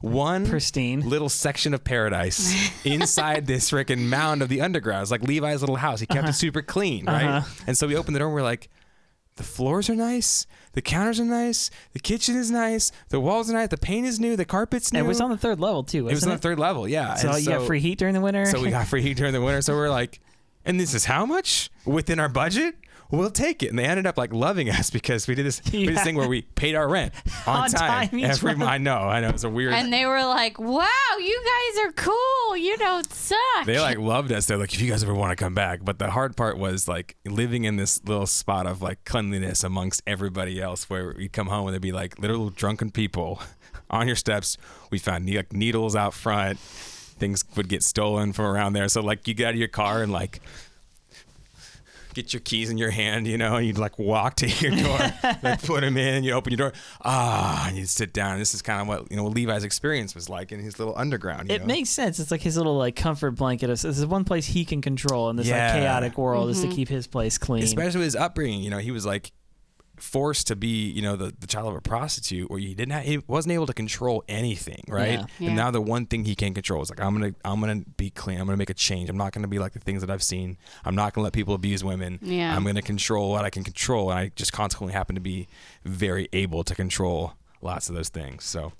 Speaker 2: one
Speaker 1: pristine
Speaker 2: little section of paradise inside this freaking mound of the underground. It's like Levi's little house. He kept it super clean, right? And so we opened the door and we're like, the floors are nice, the counters are nice, the kitchen is nice, the walls are nice, the paint is new, the carpet's new.
Speaker 1: It was on the 3rd level too, wasn't it?
Speaker 2: Was on the 3rd level, yeah.
Speaker 1: So you got free heat during the winter?
Speaker 2: So we got free heat during the winter. So we're like, and this is how much? Within our budget? We'll take it. And they ended up like loving us because we did this thing where we paid our rent on time every month. I know. It's a weird.
Speaker 3: And they were like, wow, you guys are cool. You don't suck.
Speaker 2: They like loved us. They're like, if you guys ever want to come back. But the hard part was like living in this little spot of like cleanliness amongst everybody else, where we'd come home and there'd be like literal drunken people on your steps. We found like needles out front. Things would get stolen from around there. So like you get out of your car and like get your keys in your hand, and you'd like walk to your door, like put them in, you open your door, and you'd sit down. This is kind of what what Levi's experience was like in his little underground.
Speaker 1: It makes sense. It's like his little like comfort blanket. This is one place he can control in this like chaotic world is to keep his place clean.
Speaker 2: Especially with his upbringing, he was like forced to be, the child of a prostitute, where he wasn't able to control anything, right?
Speaker 3: Yeah.
Speaker 2: And now the one thing he can control is like, I'm gonna be clean. I'm gonna make a change. I'm not gonna be like the things that I've seen. I'm not gonna let people abuse women.
Speaker 3: Yeah.
Speaker 2: I'm gonna control what I can control, and I just consequently happen to be very able to control lots of those things. So,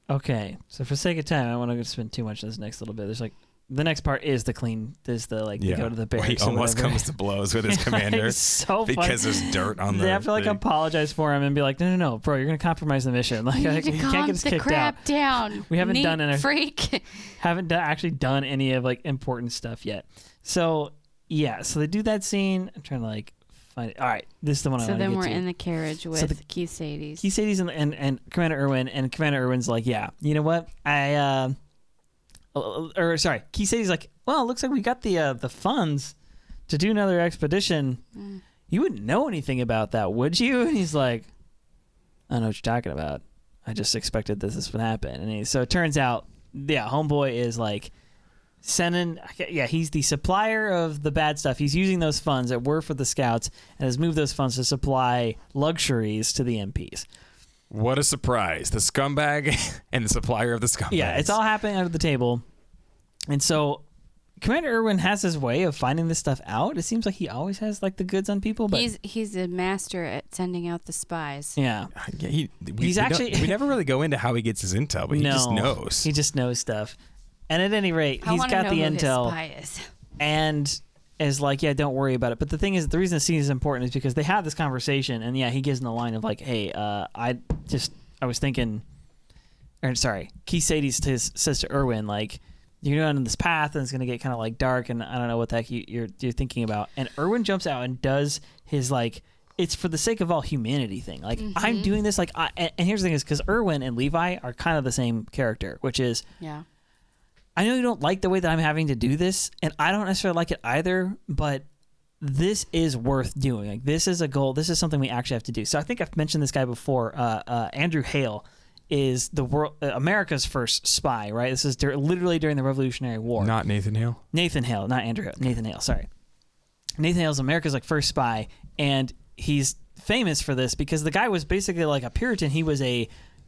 Speaker 1: okay, so for sake of time, I don't want to spend too much on this next little bit. There's like the next part is the clean. Is the like they go to the barracks.
Speaker 2: He almost comes to blows with his commander
Speaker 1: so
Speaker 2: because there's dirt on the.
Speaker 1: They have to like apologize for him and be like, no, bro, you're gonna compromise the mission. Like
Speaker 3: you
Speaker 1: you can't get us kicked out.
Speaker 3: Down.
Speaker 1: We haven't done any
Speaker 3: freak.
Speaker 1: Actually done any of like important stuff yet. So yeah, so they do that scene. I'm trying to like find it. All right, this is the one I want to get to.
Speaker 3: So then we're in the carriage with Keith Sadie's.
Speaker 1: Keith Sadie's and Commander Erwin, and Commander Erwin's like, yeah, you know what, Keith Sadie's like, well, it looks like we got the funds to do another expedition. You wouldn't know anything about that, would you? And he's like, I don't know what you're talking about. I just expected this would happen. And so it turns out, homeboy is like he's the supplier of the bad stuff. He's using those funds that were for the scouts and has moved those funds to supply luxuries to the MPs.
Speaker 2: What a surprise. The scumbag and the supplier of the scumbag.
Speaker 1: Yeah, it's all happening under the table. And so Commander Erwin has his way of finding this stuff out. It seems like he always has like the goods on people, but
Speaker 3: he's a master at sending out the spies.
Speaker 1: Yeah.
Speaker 2: We never really go into how he gets his intel, but he just knows.
Speaker 1: He just knows stuff. And at any rate, he's got the intel.
Speaker 3: His spy is.
Speaker 1: And is like, yeah, don't worry about it. But the thing is, the reason the scene is important is because they have this conversation, and he gives them the line of like, hey, I was thinking, Keith Sadie says to Erwin, like, you're going on this path and it's going to get kind of like dark and I don't know what the heck you're thinking about. And Erwin jumps out and does his like, it's for the sake of all humanity thing. Like, I'm doing this like, and here's the thing is because Erwin and Levi are kind of the same character, which is, I know you don't like the way that I'm having to do this, and I don't necessarily like it either, but this is worth doing. Like, this is a goal. This is something we actually have to do. So I think I've mentioned this guy before. Andrew Hale is America's first spy, right? This is literally during the Revolutionary War.
Speaker 2: Not Nathan Hale?
Speaker 1: Nathan Hale, not Andrew Hale. Nathan Hale, sorry. Nathan Hale is America's like first spy, and he's famous for this because the guy was basically like a Puritan. He was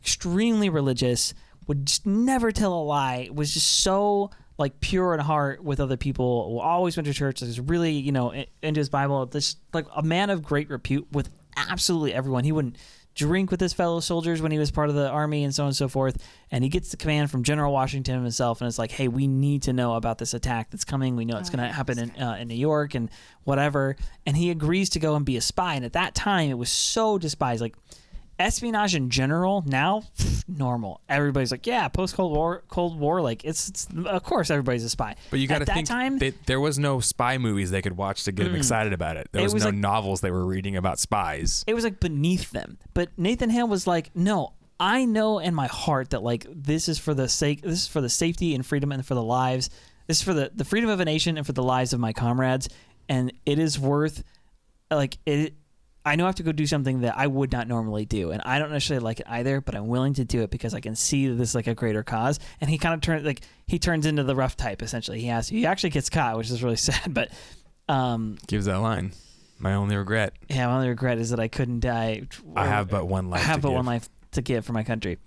Speaker 1: extremely religious, would just never tell a lie, was just so like pure in heart with other people, always went to church, was really, into his Bible, this like a man of great repute with absolutely everyone. He wouldn't drink with his fellow soldiers when he was part of the army and so on and so forth. And he gets the command from General Washington himself, and it's like, hey, we need to know about this attack that's coming. We know it's going to happen in New York and whatever. And he agrees to go and be a spy. And at that time, it was so despised. Like, espionage in general now, normal. Everybody's like, yeah, post Cold War, like it's of course everybody's a spy.
Speaker 2: But you got to think time, there was no spy movies they could watch to get them excited about it. There was no novels they were reading about spies.
Speaker 1: It was like beneath them. But Nathan Hale was like, no, I know in my heart that like this is for the safety and freedom and for the lives This is for the freedom of a nation and for the lives of my comrades, and it is worth it. I know I have to go do something that I would not normally do, and I don't necessarily like it either, but I'm willing to do it because I can see that this is like a greater cause. And he kind of turns into the rough type essentially. He actually gets caught, which is really sad, but
Speaker 2: gives that line. My only regret.
Speaker 1: Yeah, my only regret is that I couldn't die.
Speaker 2: I have but one life.
Speaker 1: One life to give for my country.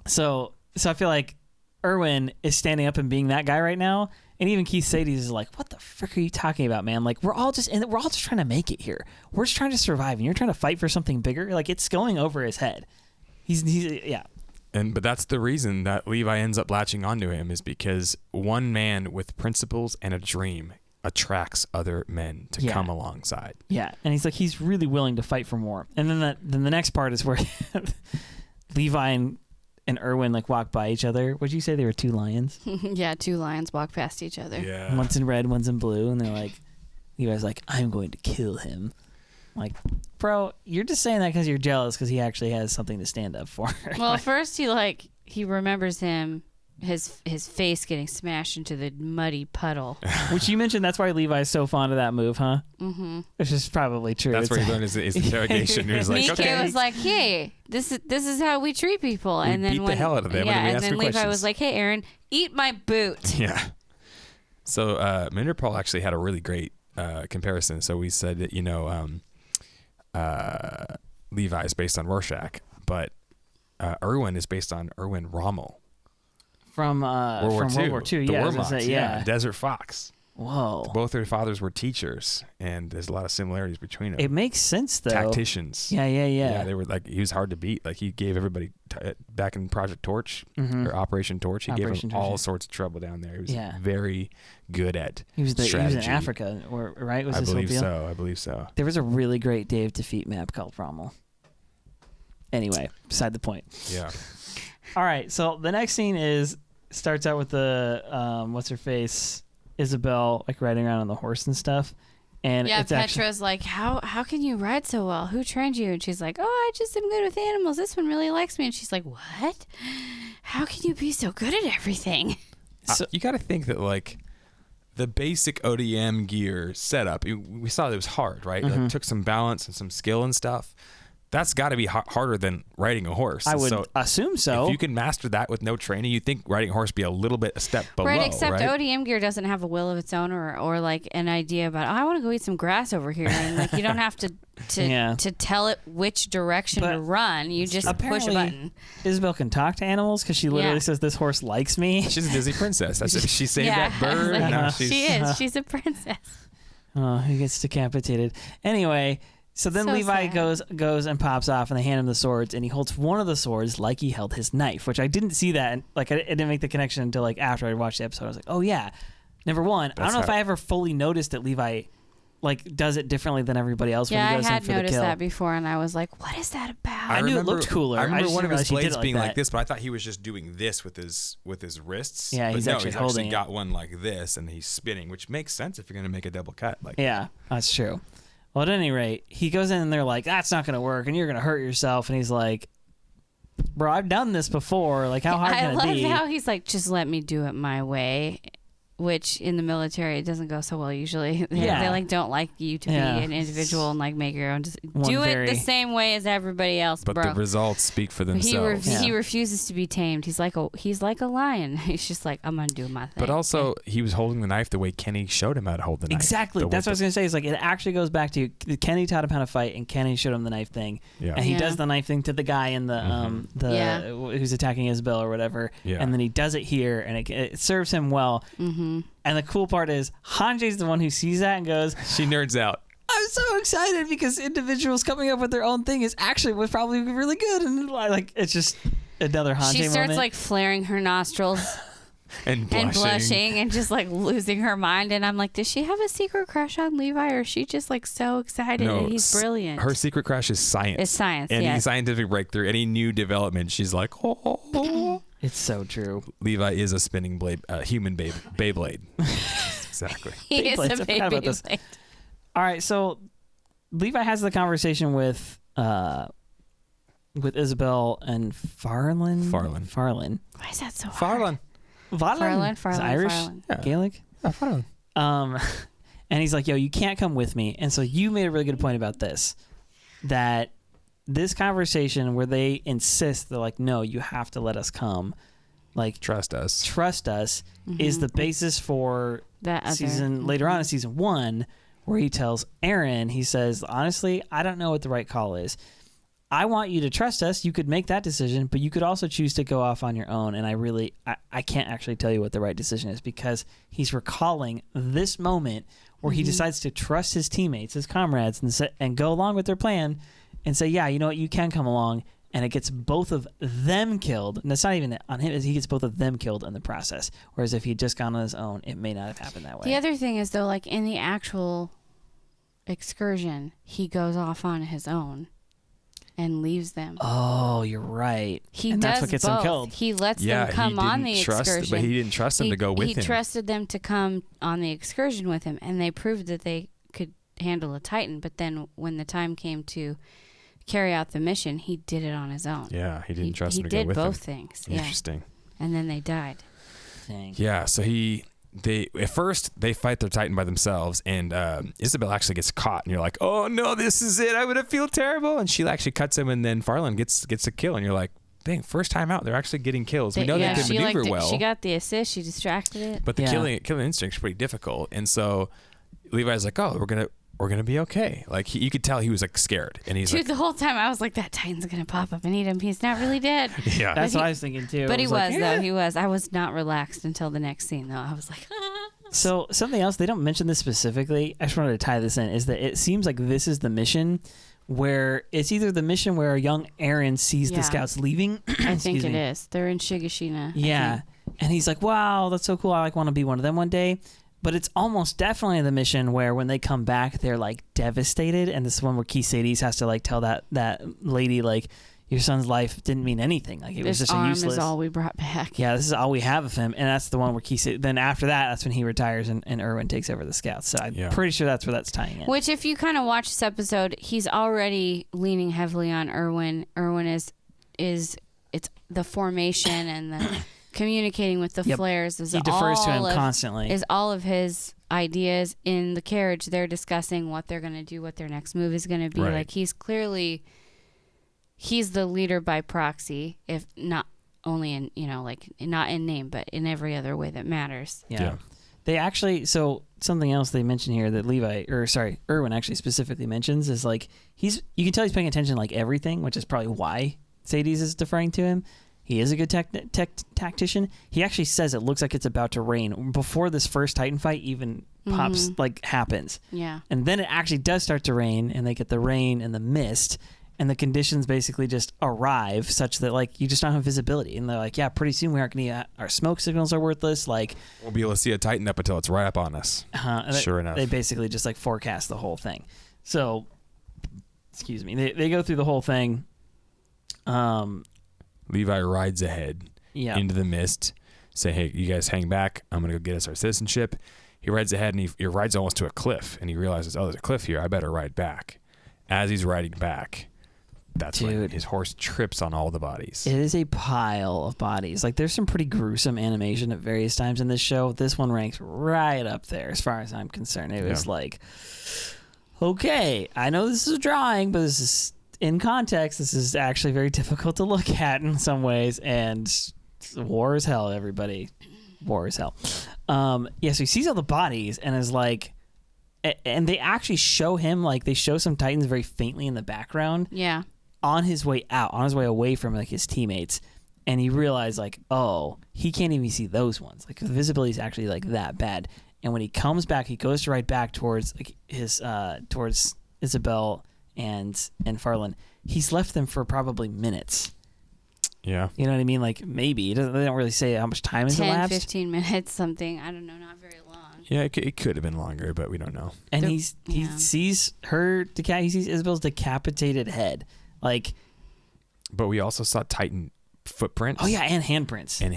Speaker 1: So I feel like Erwin is standing up and being that guy right now. And even Keith Sadie's is like, what the frick are you talking about, man? Like, we're all just trying to make it here. We're just trying to survive, and you're trying to fight for something bigger. Like, it's going over his head. He's yeah.
Speaker 2: But that's the reason that Levi ends up latching onto him, is because one man with principles and a dream attracts other men to come alongside.
Speaker 1: Yeah, and he's really willing to fight for more. And then the next part is where Levi and Erwin walk by each other. Would you say they were two lions?
Speaker 3: Yeah, two lions walk past each other.
Speaker 2: Yeah.
Speaker 1: One's in red, one's in blue, and they're like, Levi's like, I'm going to kill him. I'm like, bro, you're just saying that because you're jealous because he actually has something to stand up for.
Speaker 3: Well, first he remembers his face getting smashed into the muddy puddle.
Speaker 1: Which you mentioned, that's why Levi's so fond of that move, huh?
Speaker 3: Mm-hmm.
Speaker 1: Which is probably true.
Speaker 2: That's where he learned his interrogation. He was like,
Speaker 3: Mike was like, hey, this is how we treat people.
Speaker 2: We beat the hell out of them.
Speaker 3: Yeah,
Speaker 2: and
Speaker 3: then
Speaker 2: then
Speaker 3: Levi
Speaker 2: questions.
Speaker 3: was like, hey, Aaron, eat my boot.
Speaker 2: Yeah. So Minderpaul actually had a really great comparison. So we said that, Levi is based on Rorschach, but Erwin is based on Erwin Rommel.
Speaker 1: From World War II.
Speaker 2: The
Speaker 1: Yeah,
Speaker 2: Wehrmacht,
Speaker 1: yeah.
Speaker 2: Desert Fox.
Speaker 1: Whoa.
Speaker 2: Both their fathers were teachers, and there's a lot of similarities between them.
Speaker 1: It makes sense, though.
Speaker 2: Tacticians.
Speaker 1: Yeah.
Speaker 2: Yeah, they were he was hard to beat. Like, he gave everybody, back in Project Torch, or Operation Torch, he gave them all sorts of trouble down there. He was very good at strategy.
Speaker 1: He was in Africa, right? Was this whole deal?
Speaker 2: I believe so.
Speaker 1: There was a really great Dave Defeat map called Rommel. Anyway, beside the point.
Speaker 2: Yeah.
Speaker 1: All right, so the next scene starts out with the what's her face, Isabelle, riding around on the horse and stuff. And
Speaker 3: yeah,
Speaker 1: it's
Speaker 3: Petra's like, how can you ride so well? Who trained you? And she's like, oh, I just am good with animals. This one really likes me. And she's like, what? How can you be so good at everything?
Speaker 2: So, you got to think that the basic ODM gear setup, we saw that it was hard, right?
Speaker 1: Mm-hmm.
Speaker 2: It took some balance and some skill and stuff. That's got to be harder than riding a horse.
Speaker 1: I would assume so.
Speaker 2: If you can master that with no training, you'd think riding a horse be a little bit a step below,
Speaker 3: right? Except ODM gear doesn't have a will of its own, or an idea about, I want to go eat some grass over here, and you don't have to tell it which direction to run. You just push a button.
Speaker 1: Isabelle can talk to animals because she literally says, "This horse likes me."
Speaker 2: She's a Disney princess. She saved that bird.
Speaker 3: She is. She's a princess.
Speaker 1: Oh, he gets decapitated. Anyway. So then Levi goes and pops off, and they hand him the swords, and he holds one of the swords like he held his knife, which I didn't see that. I didn't make the connection until after I watched the episode. I was like, oh yeah. Number one, I don't know if I ever fully noticed that Levi does it differently than everybody else when he goes in for the kill.
Speaker 3: Yeah, I had noticed that before, and I was like, what is that about?
Speaker 1: I knew it looked cooler.
Speaker 2: I remember one of his blades being
Speaker 1: like
Speaker 2: this, but I thought he was just doing this with his wrists.
Speaker 1: Yeah, he's actually
Speaker 2: got one like this, and he's spinning, which makes sense if you're going to make a double cut.
Speaker 1: Yeah, that's true. Well, at any rate, he goes in and they're like, that's not going to work and you're going to hurt yourself. And he's like, bro, I've done this before. How hard can it be?
Speaker 3: I love how he's like, just let me do it my way. Which in the military, it doesn't go so well usually. They don't like you to be an individual and make your own. Do it the same way as everybody else,
Speaker 2: but
Speaker 3: bro.
Speaker 2: the results speak for themselves.
Speaker 3: He refuses to be tamed. He's like a lion. He's just like, I'm gonna do my thing.
Speaker 2: But also, he was holding the knife the way Kenny showed him how to hold the knife.
Speaker 1: Exactly. That's what I was gonna say. Is it actually goes back to Kenny taught him how to fight, and Kenny showed him the knife thing. Yeah. And he does the knife thing to the guy in the who's attacking Isabelle or whatever. Yeah. And then he does it here, and it serves him well. Mm-hmm. And the cool part is Hanji's the one who sees that and goes,
Speaker 2: she nerds out.
Speaker 1: I'm so excited because individuals coming up with their own thing was probably really good. And it's just another Hanji moment.
Speaker 3: She starts flaring her nostrils
Speaker 2: and
Speaker 3: blushing and just losing her mind. And I'm like, does she have a secret crush on Levi, or is she just so excited that he's brilliant?
Speaker 2: Her secret crush is science.
Speaker 3: It's science.
Speaker 2: Any scientific breakthrough, any new development, she's like, oh.
Speaker 1: It's so true.
Speaker 2: Levi is a spinning blade, human Beyblade. Exactly.
Speaker 3: He is a Beyblade.
Speaker 1: All right, so Levi has the conversation with Isabelle and Farlan.
Speaker 3: Why is that so hard?
Speaker 2: Farlan.
Speaker 1: Farlan.
Speaker 3: Farlan,
Speaker 1: Irish,
Speaker 3: Farlan.
Speaker 2: Yeah.
Speaker 1: Gaelic.
Speaker 2: Farlan.
Speaker 1: And he's like, yo, you can't come with me. And so you made a really good point about this, that this conversation where they insist, they're like, no, you have to let us come. Like,
Speaker 2: Trust us.
Speaker 1: is the basis for
Speaker 3: That
Speaker 1: season later on in season 1, where he tells Aaron, he says, honestly, I don't know what the right call is. I want you to trust us. You could make that decision, but you could also choose to go off on your own. And I can't actually tell you what the right decision is, because he's recalling this moment where he decides to trust his teammates, his comrades, and go along with their plan and say, yeah, you know what, you can come along. And it gets both of them killed. And it's not even on him. He gets both of them killed in the process. Whereas if he'd just gone on his own, it may not have happened that way.
Speaker 3: The other thing is, though, like in the actual excursion, he goes off on his own and leaves them.
Speaker 1: Oh, you're right.
Speaker 3: And
Speaker 1: that's what gets
Speaker 3: both.
Speaker 1: him killed.
Speaker 3: He lets them come on the excursion.
Speaker 2: But he didn't trust them to go with him.
Speaker 3: He trusted them to come on the excursion with him, and they proved that they could handle a Titan. But then when the time came to carry out the mission, he did it on his own.
Speaker 2: Yeah, he didn't trust them to go with him.
Speaker 3: He did both things.
Speaker 2: Interesting.
Speaker 3: Yeah. And then they died.
Speaker 1: Dang.
Speaker 2: Yeah, so at first they fight their Titan by themselves, and Isabelle actually gets caught, and you're like, oh no, this is it. I'm gonna feel terrible. And she actually cuts him, and then Farlan gets a kill, and you're like, dang, first time out, they're actually getting kills. We know they can maneuver well.
Speaker 3: She got the assist. She distracted it.
Speaker 2: But the killing instinct is pretty difficult, and so Levi's like, oh, we're gonna be okay. Like you could tell he was like scared, and he's
Speaker 3: Dude,
Speaker 2: like,
Speaker 3: the whole time I was like, that Titan's gonna pop up and eat him. He's not really dead.
Speaker 2: yeah,
Speaker 1: That's what I was thinking too.
Speaker 3: But he was,
Speaker 1: like,
Speaker 3: though. He was. I was not relaxed until the next scene, though. I was like,
Speaker 1: So something else, they don't mention this specifically, I just wanted to tie this in, is that it seems like this is the mission where it's either the mission where young Aaron sees the scouts leaving.
Speaker 3: I think it is. They're in Shigashina.
Speaker 1: Yeah. And he's like, wow, that's so cool. I want to be one of them one day. But it's almost definitely the mission where when they come back, they're like devastated. And this is one where Kisades has to like tell that lady, like, your son's life didn't mean anything. Like, it was just a useless.
Speaker 3: This arm is all we brought back.
Speaker 1: Yeah, this is all we have of him. And that's the one where then after that, that's when he retires and Erwin takes over the scouts. So I'm pretty sure that's where that's tying in.
Speaker 3: Which, if you kind of watch this episode, he's already leaning heavily on Erwin. Erwin is it's the formation and the communicating with the flares. He
Speaker 1: defers to him constantly.
Speaker 3: Is all of his ideas in the carriage. They're discussing what they're going to do, what their next move is going to be. Right. Like, he's the leader by proxy, if not only in, like, not in name, but in every other way that matters.
Speaker 1: Yeah. They actually, so something else they mention here that Erwin actually specifically mentions is like, you can tell he's paying attention to like everything, which is probably why Sadie's is deferring to him. He is a good tactician. He actually says it looks like it's about to rain before this first Titan fight even happens.
Speaker 3: Yeah.
Speaker 1: And then it actually does start to rain, and they get the rain and the mist, and the conditions basically just arrive such that like you just don't have visibility. And they're like, yeah, pretty soon we aren't going to, our smoke signals are worthless. Like,
Speaker 2: we'll be able to see a Titan up until it's right up on us. Sure enough.
Speaker 1: They basically just like forecast the whole thing. So, excuse me. They go through the whole thing.
Speaker 2: Levi rides ahead into the mist, say, hey, you guys hang back. I'm going to go get us our citizenship. He rides ahead, and he rides almost to a cliff, and he realizes, oh, there's a cliff here. I better ride back. As he's riding back, that's when his horse trips on all the bodies. It
Speaker 1: is a pile of bodies. Like, there's some pretty gruesome animation at various times in this show. This one ranks right up there as far as I'm concerned. It was like, okay, I know this is a drawing, but this is... in context, this is actually very difficult to look at in some ways, and war is hell, everybody. War is hell. So he sees all the bodies and is like, and they actually show him, like, they show some Titans very faintly in the background.
Speaker 3: Yeah.
Speaker 1: On his way out, on his way away from, like, his teammates, and he realized, like, oh, he can't even see those ones. Like, the visibility is actually, like, that bad. And when he comes back, he goes to ride back towards, like, towards Isabelle and Farlan. He's left them for probably minutes.
Speaker 2: Yeah.
Speaker 1: You know what I mean? Like, maybe. They don't really say how much time has elapsed.
Speaker 3: 15 minutes, something. I don't know, not very long.
Speaker 2: Yeah, it could have been longer, but we don't know.
Speaker 1: And he sees he sees Isabel's decapitated head. Like,
Speaker 2: but we also saw Titan footprints.
Speaker 1: Oh, yeah, and handprints.
Speaker 2: And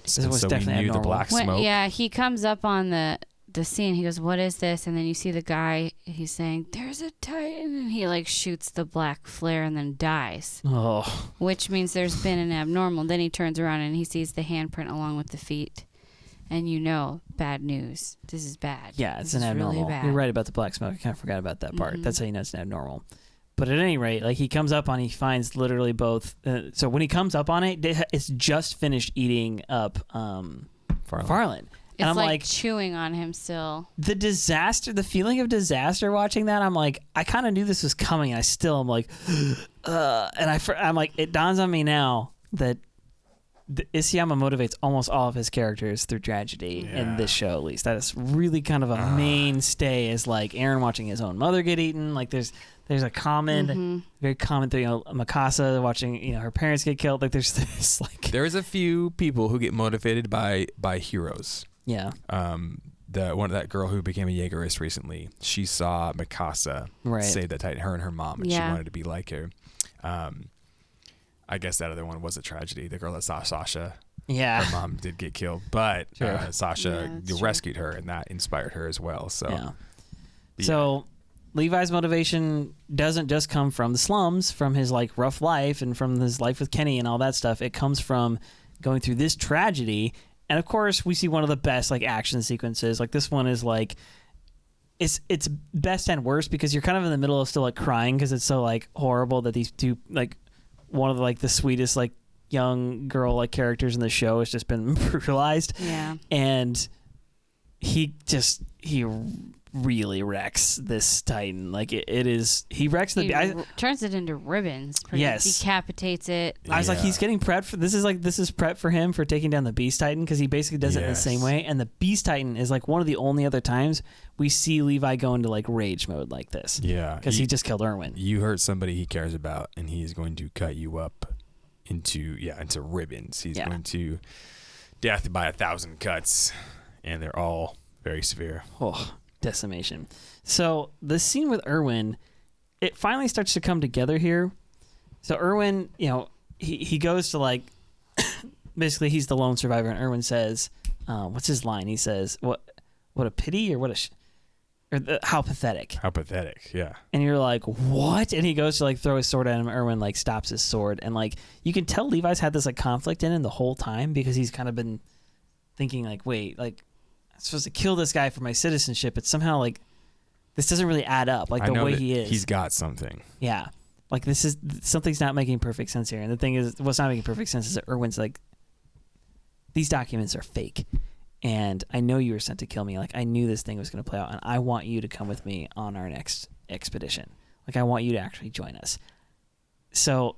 Speaker 2: so we knew the black smoke.
Speaker 3: He comes up on the scene. He goes, what is this? And then you see the guy, he's saying, there's a Titan, and he like shoots the black flare and then dies.
Speaker 1: Oh.
Speaker 3: Which means there's been an abnormal. Then he turns around and he sees the handprint along with the feet. and bad news. This is bad.
Speaker 1: Yeah, it's
Speaker 3: this
Speaker 1: an abnormal.
Speaker 3: Really bad.
Speaker 1: You're right about the black smoke. I kind of forgot about that part. That's how you know it's an abnormal. But at any rate, like he comes up on, he finds literally both. So when he comes up on it, it's just finished eating up Farlan. And
Speaker 3: It's
Speaker 1: I'm
Speaker 3: like chewing on him still.
Speaker 1: The disaster, the feeling of disaster watching that, I'm like, I kind of knew this was coming. And I still am like, and I'm like, it dawns on me now that Isayama motivates almost all of his characters through tragedy in this show, at least. That is really kind of a mainstay, is like Eren watching his own mother get eaten. Like there's a common, very common thing, Mikasa watching, her parents get killed. Like there's this like.
Speaker 2: There's a few people who get motivated by heroes.
Speaker 1: Yeah.
Speaker 2: That girl who became a Jaegerist recently, she saw Mikasa save that Titan, her and her mom, and she wanted to be like her. I guess that other one was a tragedy. The girl that saw Sasha, her mom did get killed, but Sasha rescued her, and that inspired her as well. So,
Speaker 1: So Levi's motivation doesn't just come from the slums, from his like rough life, and from his life with Kenny and all that stuff. It comes from going through this tragedy. And of course, we see one of the best like action sequences. Like this one is like, it's best and worst because you're kind of in the middle of still like crying because it's so like horrible that these two, like one of the, like the sweetest like young girl like characters in the show has just been brutalized.
Speaker 3: Yeah.
Speaker 1: And he really wrecks this Titan. Like he wrecks the.
Speaker 3: He turns it into ribbons. Decapitates it.
Speaker 1: I was like, he's getting prepped for this. Is prep for him for taking down the Beast Titan because he basically does it in the same way. And the Beast Titan is like one of the only other times we see Levi go into like rage mode like this.
Speaker 2: Yeah,
Speaker 1: because he just killed Erwin.
Speaker 2: You hurt somebody he cares about, and he is going to cut you up into ribbons. He's going to death by 1,000 cuts, and they're all very severe.
Speaker 1: Oh. Decimation. So the scene with Erwin, it finally starts to come together here. So Erwin, he goes to like, basically he's the lone survivor, and Erwin says, what's his line? He says, what a pity, or how pathetic.
Speaker 2: How pathetic, yeah.
Speaker 1: And you're like, what? And he goes to like throw his sword at him. Erwin like stops his sword, and like you can tell Levi's had this like conflict in him the whole time because he's kind of been thinking like, wait, like I'm supposed to kill this guy for my citizenship, but somehow like this doesn't really add up. Like the way he is,
Speaker 2: he's got something.
Speaker 1: Yeah, like something's not making perfect sense here. And the thing is, what's not making perfect sense is that Erwin's like, these documents are fake, and I know you were sent to kill me. Like I knew this thing was going to play out, and I want you to come with me on our next expedition. Like I want you to actually join us. So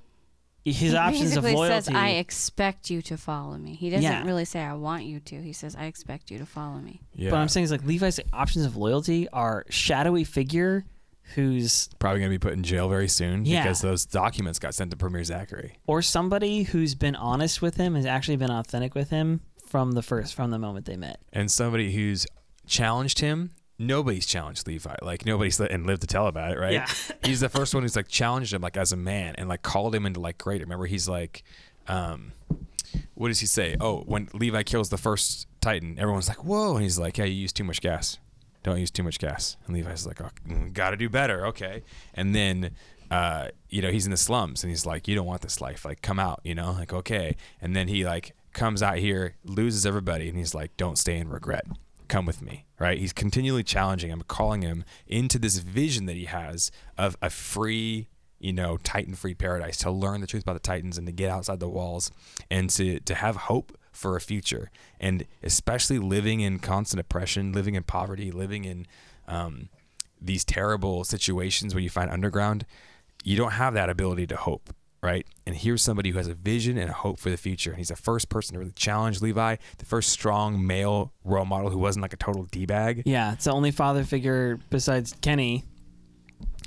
Speaker 1: his options of loyalty
Speaker 3: says, I expect you to follow me. He doesn't really say I want you to. He says I expect you to follow me.
Speaker 1: Yeah. But I'm saying is like Levi's options of loyalty are shadowy figure who's
Speaker 2: probably going to be put in jail very soon because those documents got sent to Premier Zachary.
Speaker 1: Or somebody who's been honest with him, has actually been authentic with him from the moment they met.
Speaker 2: And somebody who's challenged him. Nobody's challenged Levi. Like nobody's lived to tell about it, right? Yeah. He's the first one who's like challenged him like as a man and like called him into like greater. Remember, he's like, what does he say? Oh, when Levi kills the first Titan, everyone's like, whoa, and he's like, yeah, you use too much gas. Don't use too much gas. And Levi's like, oh, gotta do better, okay. And then he's in the slums and he's like, you don't want this life. Like, come out, like okay. And then he like comes out here, loses everybody, and he's like, don't stay in regret. Come with me, right? He's continually challenging him, calling him into this vision that he has of a free, Titan-free paradise, to learn the truth about the Titans and to get outside the walls and to have hope for a future. And especially living in constant oppression, living in poverty, living in these terrible situations where you find underground, you don't have that ability to hope. Right? And here's somebody who has a vision and a hope for the future. And he's the first person to really challenge Levi, the first strong male role model who wasn't like a total D-bag.
Speaker 1: Yeah, it's the only father figure besides Kenny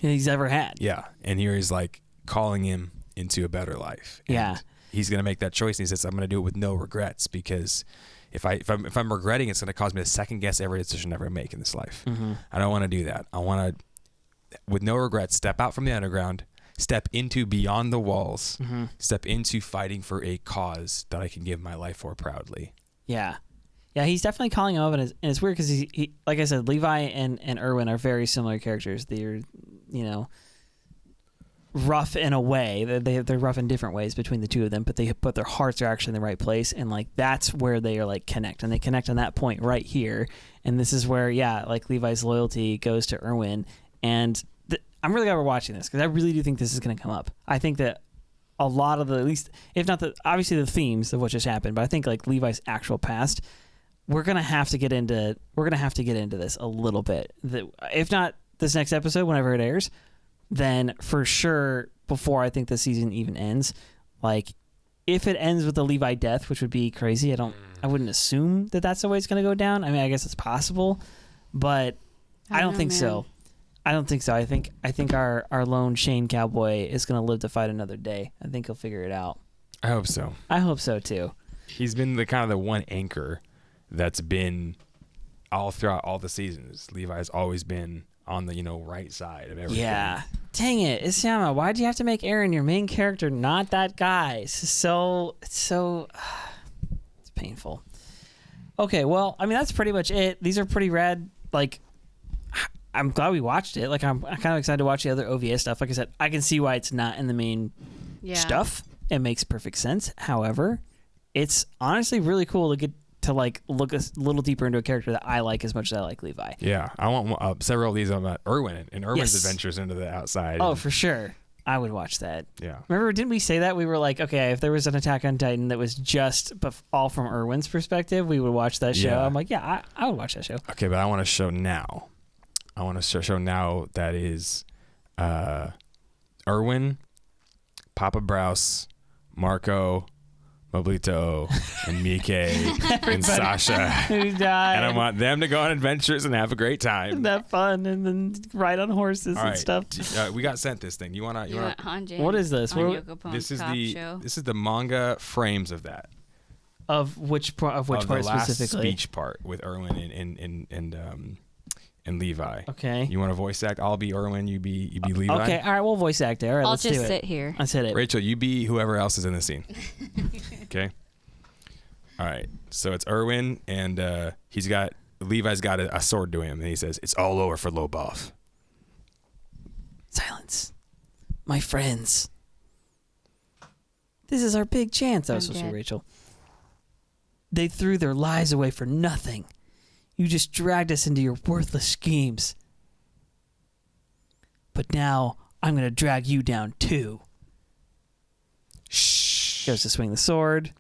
Speaker 1: he's ever had.
Speaker 2: Yeah, and here he's like calling him into a better life. And he's going to make that choice. And he says, I'm going to do it with no regrets because if I'm regretting, it's going to cause me to second guess every decision I ever make in this life. Mm-hmm. I don't want to do that. I want to, with no regrets, step out from the underground, step into beyond the walls, step into fighting for a cause that I can give my life for proudly.
Speaker 1: Yeah. Yeah, he's definitely calling him up, and it's weird because he, like I said, Levi and Erwin are very similar characters. They're, rough in a way. They're rough in different ways between the two of them, but their hearts are actually in the right place, and like that's where they are like connect, and they connect on that point right here. And this is where like Levi's loyalty goes to Erwin, and I'm really glad we're watching this because I really do think this is going to come up. I think that a lot of at least if not obviously the themes of what just happened, but I think like Levi's actual past, we're gonna have to get into this a little bit. If not this next episode, whenever it airs, then for sure before I think the season even ends. Like if it ends with the Levi death, which would be crazy, I wouldn't assume that that's the way it's going to go down. I mean, I guess it's possible, but I don't think so. I don't think so. I think our lone Shane cowboy is going to live to fight another day. I think he'll figure it out.
Speaker 2: I hope so.
Speaker 1: I hope so too.
Speaker 2: He's been the kind of the one anchor that's been all throughout all the seasons. Levi's always been on the right side of everything.
Speaker 1: Yeah. Dang it, Isayama, why'd you have to make Eren your main character, not that guy? It's painful. Okay, well, I mean that's pretty much it. These are pretty rad. Like, I'm glad we watched it. Like, I'm kind of excited to watch the other OVA stuff. Like I said, I can see why it's not in the main stuff. It makes perfect sense. However, it's honestly really cool to get to like look a little deeper into a character that I like as much as I like Levi.
Speaker 2: Yeah, I want several of these about Erwin and Erwin's adventures into the outside.
Speaker 1: Oh, for sure. I would watch that.
Speaker 2: Yeah.
Speaker 1: Remember, didn't we say that? We were like, okay, if there was an Attack on Titan that was just all from Erwin's perspective, we would watch that show.
Speaker 2: Yeah.
Speaker 1: I'm like, yeah, I would watch that show.
Speaker 2: Okay, but I want to show now. I want to show now that is Erwin, Papa Browse, Marco, Moblito, and Mike, and Sasha.
Speaker 1: Who died.
Speaker 2: And I want them to go on adventures and have a great time.
Speaker 1: Have fun and then ride on horses
Speaker 2: All
Speaker 1: and
Speaker 2: right.
Speaker 1: stuff.
Speaker 2: We got sent this thing. You want
Speaker 1: What is this?
Speaker 2: This is the manga frames of that.
Speaker 1: Of which part
Speaker 2: the last
Speaker 1: specifically?
Speaker 2: Speech part with Erwin and Levi.
Speaker 1: Okay.
Speaker 2: You want to voice act? I'll be Erwin. You be Levi.
Speaker 1: Okay. All right. We'll voice act there. All right,
Speaker 3: I'll
Speaker 1: let's
Speaker 3: just
Speaker 1: do it.
Speaker 3: sit here.
Speaker 1: Let's hit it.
Speaker 2: Rachel, you be whoever else is in the scene. Okay. All right. So it's Erwin, and Levi's got a sword to him, and he says, "It's all over for Lobov."
Speaker 1: Silence, my friends. This is our big chance. That was supposed to be Rachel. They threw their lives away for nothing. You just dragged us into your worthless schemes. But now I'm going to drag you down too.
Speaker 2: Shh.
Speaker 1: Goes to swing the sword.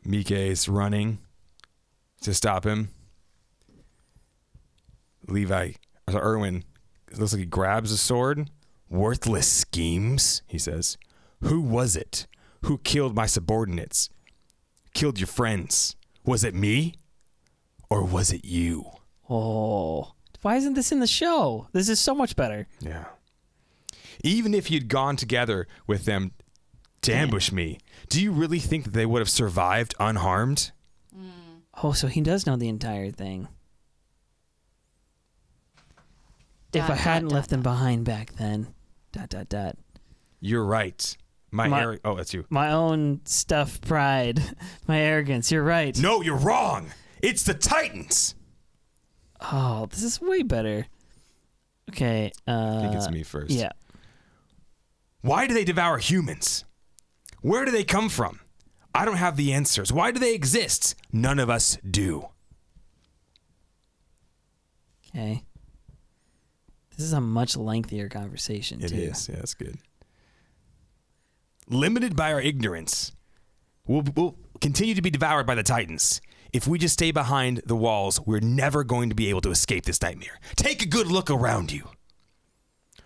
Speaker 2: Mike is running to stop him. Erwin, it looks like he grabs a sword. Worthless schemes, he says. Who was it? Who killed my subordinates? Killed your friends? Was it me? Or was it you?
Speaker 1: Oh, why isn't this in the show? This is so much better.
Speaker 2: Yeah. Even if you'd gone together with them to ambush me, do you really think that they would have survived unharmed?
Speaker 1: Oh, so he does know the entire thing. If I hadn't left them behind back then. ...
Speaker 2: You're right. Oh, that's you.
Speaker 1: My own stuffed pride. My arrogance. You're right.
Speaker 2: No, you're wrong. It's the Titans.
Speaker 1: Oh, this is way better. Okay.
Speaker 2: I think it's me first.
Speaker 1: Yeah.
Speaker 2: Why do they devour humans? Where do they come from? I don't have the answers. Why do they exist? None of us do.
Speaker 1: Okay. This is a much lengthier conversation, too.
Speaker 2: It is. Yeah, that's good. Limited by our ignorance, we'll continue to be devoured by the Titans. If we just stay behind the walls, we're never going to be able to escape this nightmare. Take a good look around you.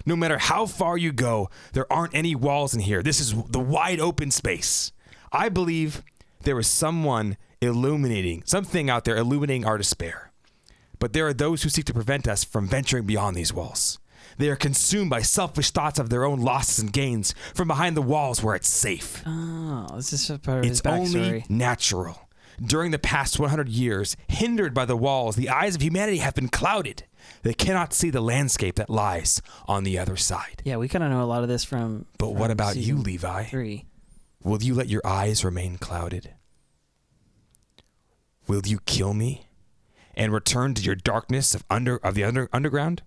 Speaker 2: No matter how far you go, there aren't any walls in here. This is the wide open space. I believe there is something out there illuminating our despair. But there are those who seek to prevent us from venturing beyond these walls. They are consumed by selfish thoughts of their own losses and gains from behind the walls where it's safe.
Speaker 1: Oh, this is part of his
Speaker 2: backstory. It's only natural. During the past 100 years, hindered by the walls, the eyes of humanity have been clouded. They cannot see the landscape that lies on the other side.
Speaker 1: Yeah, we kind of know a lot of this from.
Speaker 2: But what about you, Levi?
Speaker 1: 3.
Speaker 2: Will you let your eyes remain clouded? Will you kill me and return to your darkness of the underground?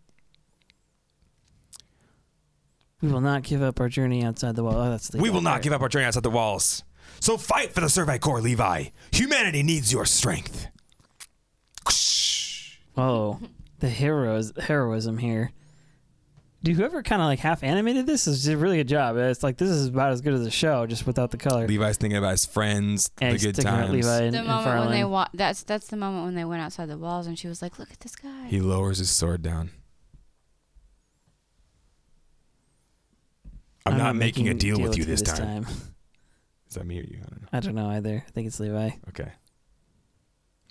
Speaker 1: We will not give up our journey outside the wall. Oh, that's the
Speaker 2: We will not give up our journey outside the walls. So fight for the Survey Corps, Levi. Humanity needs your strength.
Speaker 1: Whoa, the heroism here. Dude, whoever kind of like half animated this did a really good job. It's like this is about as good as a show, just without the color.
Speaker 2: Levi's thinking about his friends,
Speaker 1: Yeah,
Speaker 2: the good times.
Speaker 1: Levi and,
Speaker 3: The
Speaker 1: and
Speaker 3: moment
Speaker 1: Farlan.
Speaker 3: when they that's the moment when they went outside the walls, and she was like, "Look at this guy."
Speaker 2: He lowers his sword down. I'm not making a deal with you this time. Is that me or you? I don't know.
Speaker 1: I don't know either. I think it's Levi.
Speaker 2: Okay.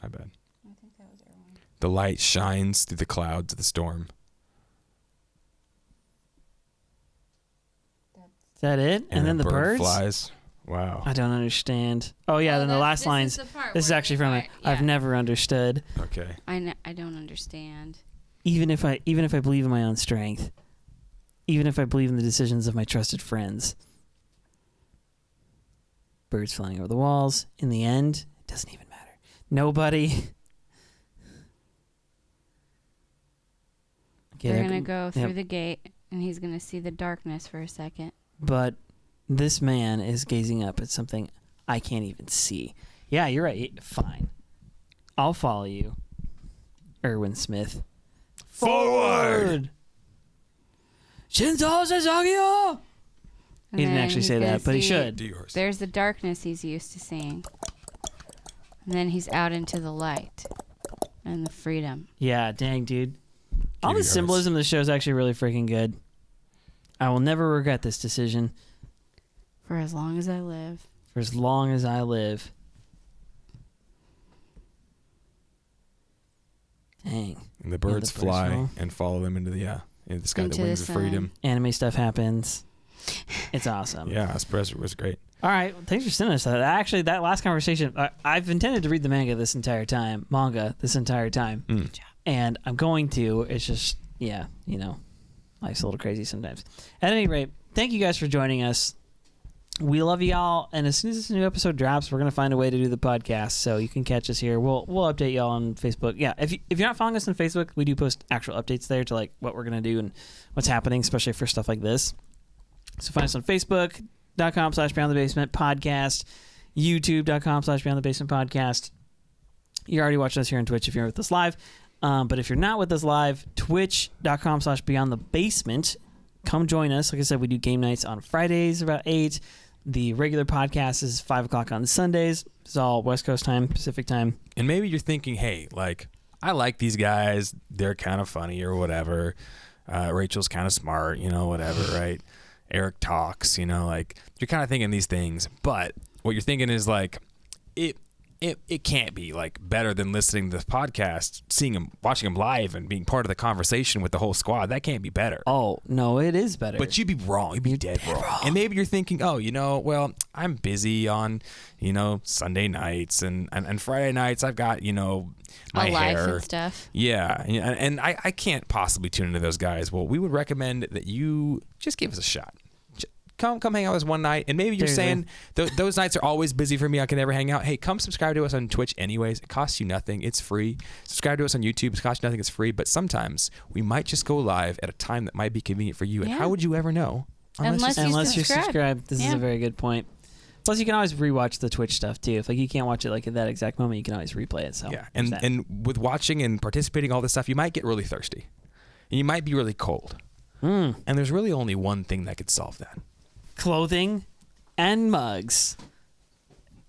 Speaker 2: My bad.
Speaker 3: I think that was Erwin.
Speaker 2: The light shines through the clouds of the storm.
Speaker 1: Is that it? And then
Speaker 2: a
Speaker 1: the
Speaker 2: bird
Speaker 1: birds?
Speaker 2: flies. Wow.
Speaker 1: I don't understand. Oh, yeah, then the last lines. This is actually from I've never understood.
Speaker 2: Okay.
Speaker 3: I don't understand.
Speaker 1: Even if I believe in my own strength, even if I believe in the decisions of my trusted friends. Birds flying over the walls. In the end, it doesn't even matter. Nobody. Okay,
Speaker 3: They're going to go through the gate, and he's going to see the darkness for a second.
Speaker 1: But this man is gazing up at something I can't even see. Yeah, you're right. Fine. I'll follow you. Erwin Smith.
Speaker 2: Forward!
Speaker 1: Shinzo Sasagio!
Speaker 3: And
Speaker 1: He didn't
Speaker 3: then
Speaker 1: actually
Speaker 3: he's
Speaker 1: say
Speaker 3: gonna
Speaker 1: that, but he
Speaker 3: see-
Speaker 1: should.
Speaker 2: Do yours.
Speaker 3: There's the darkness he's used to seeing. And then he's out into the light and the freedom.
Speaker 1: Yeah, dang, dude. All the
Speaker 2: yours.
Speaker 1: symbolism of the show is actually really freaking good. I will never regret this decision
Speaker 3: For as long as I live.
Speaker 1: for as long as I live. Dang.
Speaker 2: And the birds
Speaker 1: the birds
Speaker 2: fly
Speaker 1: fly.
Speaker 2: and follow them into the sky,
Speaker 3: Into
Speaker 2: the wings
Speaker 3: the
Speaker 2: of freedom.
Speaker 1: Anime stuff happens. It's awesome.
Speaker 2: Yeah, Espresso was great.
Speaker 1: All right. Well, thanks for sending us that. Actually, that last conversation, I've intended to read the manga this entire time. And I'm going to. It's just, yeah, life's a little crazy sometimes. At any rate, thank you guys for joining us. We love y'all. And as soon as this new episode drops, we're going to find a way to do the podcast. So you can catch us here. We'll update y'all on Facebook. Yeah. If you're not following us on Facebook, we do post actual updates there to like what we're going to do and what's happening, especially for stuff like this. So find us on Facebook.com/beyondthebasementpodcast, YouTube.com/beyondthebasementpodcast. You're already watching us here on Twitch if you're with us live. But if you're not with us live, twitch.com/beyondthebasement. Come join us. Like I said, we do game nights on Fridays about 8. The regular podcast is 5 o'clock on Sundays. It's all West Coast time, Pacific time.
Speaker 2: And maybe you're thinking, hey, like, I like these guys. They're kind of funny or whatever. Rachel's kind of smart, whatever, right? Eric talks, like, you're kind of thinking these things. But what you're thinking is, like, it can't be like better than listening to the podcast, seeing him, watching him live, and being part of the conversation with the whole squad. That can't be better.
Speaker 1: Oh, no, it is better.
Speaker 2: But you'd be wrong. You'd be dead wrong. And maybe you're thinking, oh, well, I'm busy on, Sunday nights and Friday nights. I've got, my
Speaker 3: life
Speaker 2: hair
Speaker 3: and stuff.
Speaker 2: Yeah, and I can't possibly tune into those guys. Well, we would recommend that you just give us a shot. Come hang out with us one night, and maybe you're saying those nights are always busy for me. I can never hang out. Hey, come subscribe to us on Twitch anyways. It costs you nothing. It's free. Subscribe to us on YouTube. It costs you nothing. It's free. But sometimes we might just go live at a time that might be convenient for you. And how would you ever know?
Speaker 3: Unless
Speaker 1: you're subscribed. This is
Speaker 3: Yeah.
Speaker 1: a very good point. Plus, you can always rewatch the Twitch stuff too. If you can't watch it like at that exact moment, you can always replay it. So
Speaker 2: yeah, and with watching and participating all this stuff, you might get really thirsty, and you might be really cold. And there's really only one thing that could solve that.
Speaker 1: Clothing and mugs.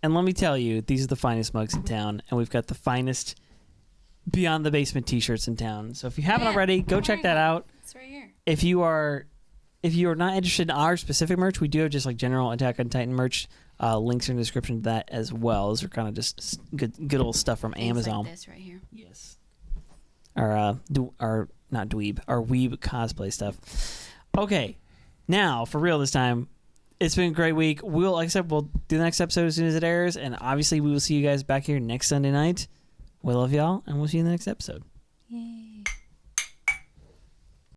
Speaker 1: And let me tell you, these are the finest mugs in town, and we've got the finest Beyond the Basement t-shirts in town. So if you haven't already, go check that out.
Speaker 3: It's right here.
Speaker 1: If you are not interested in our specific merch, we do have just like general Attack on Titan merch. Links are in the description to that as well. Those are kind of just good old stuff from Amazon.
Speaker 3: Like this right here.
Speaker 1: Yes. Our not dweeb, our weeb cosplay stuff. Okay, now for real this time. It's been a great week. Like I said, we'll do the next episode as soon as it airs, and obviously we will see you guys back here next Sunday night. We love y'all, and we'll see you in the next episode.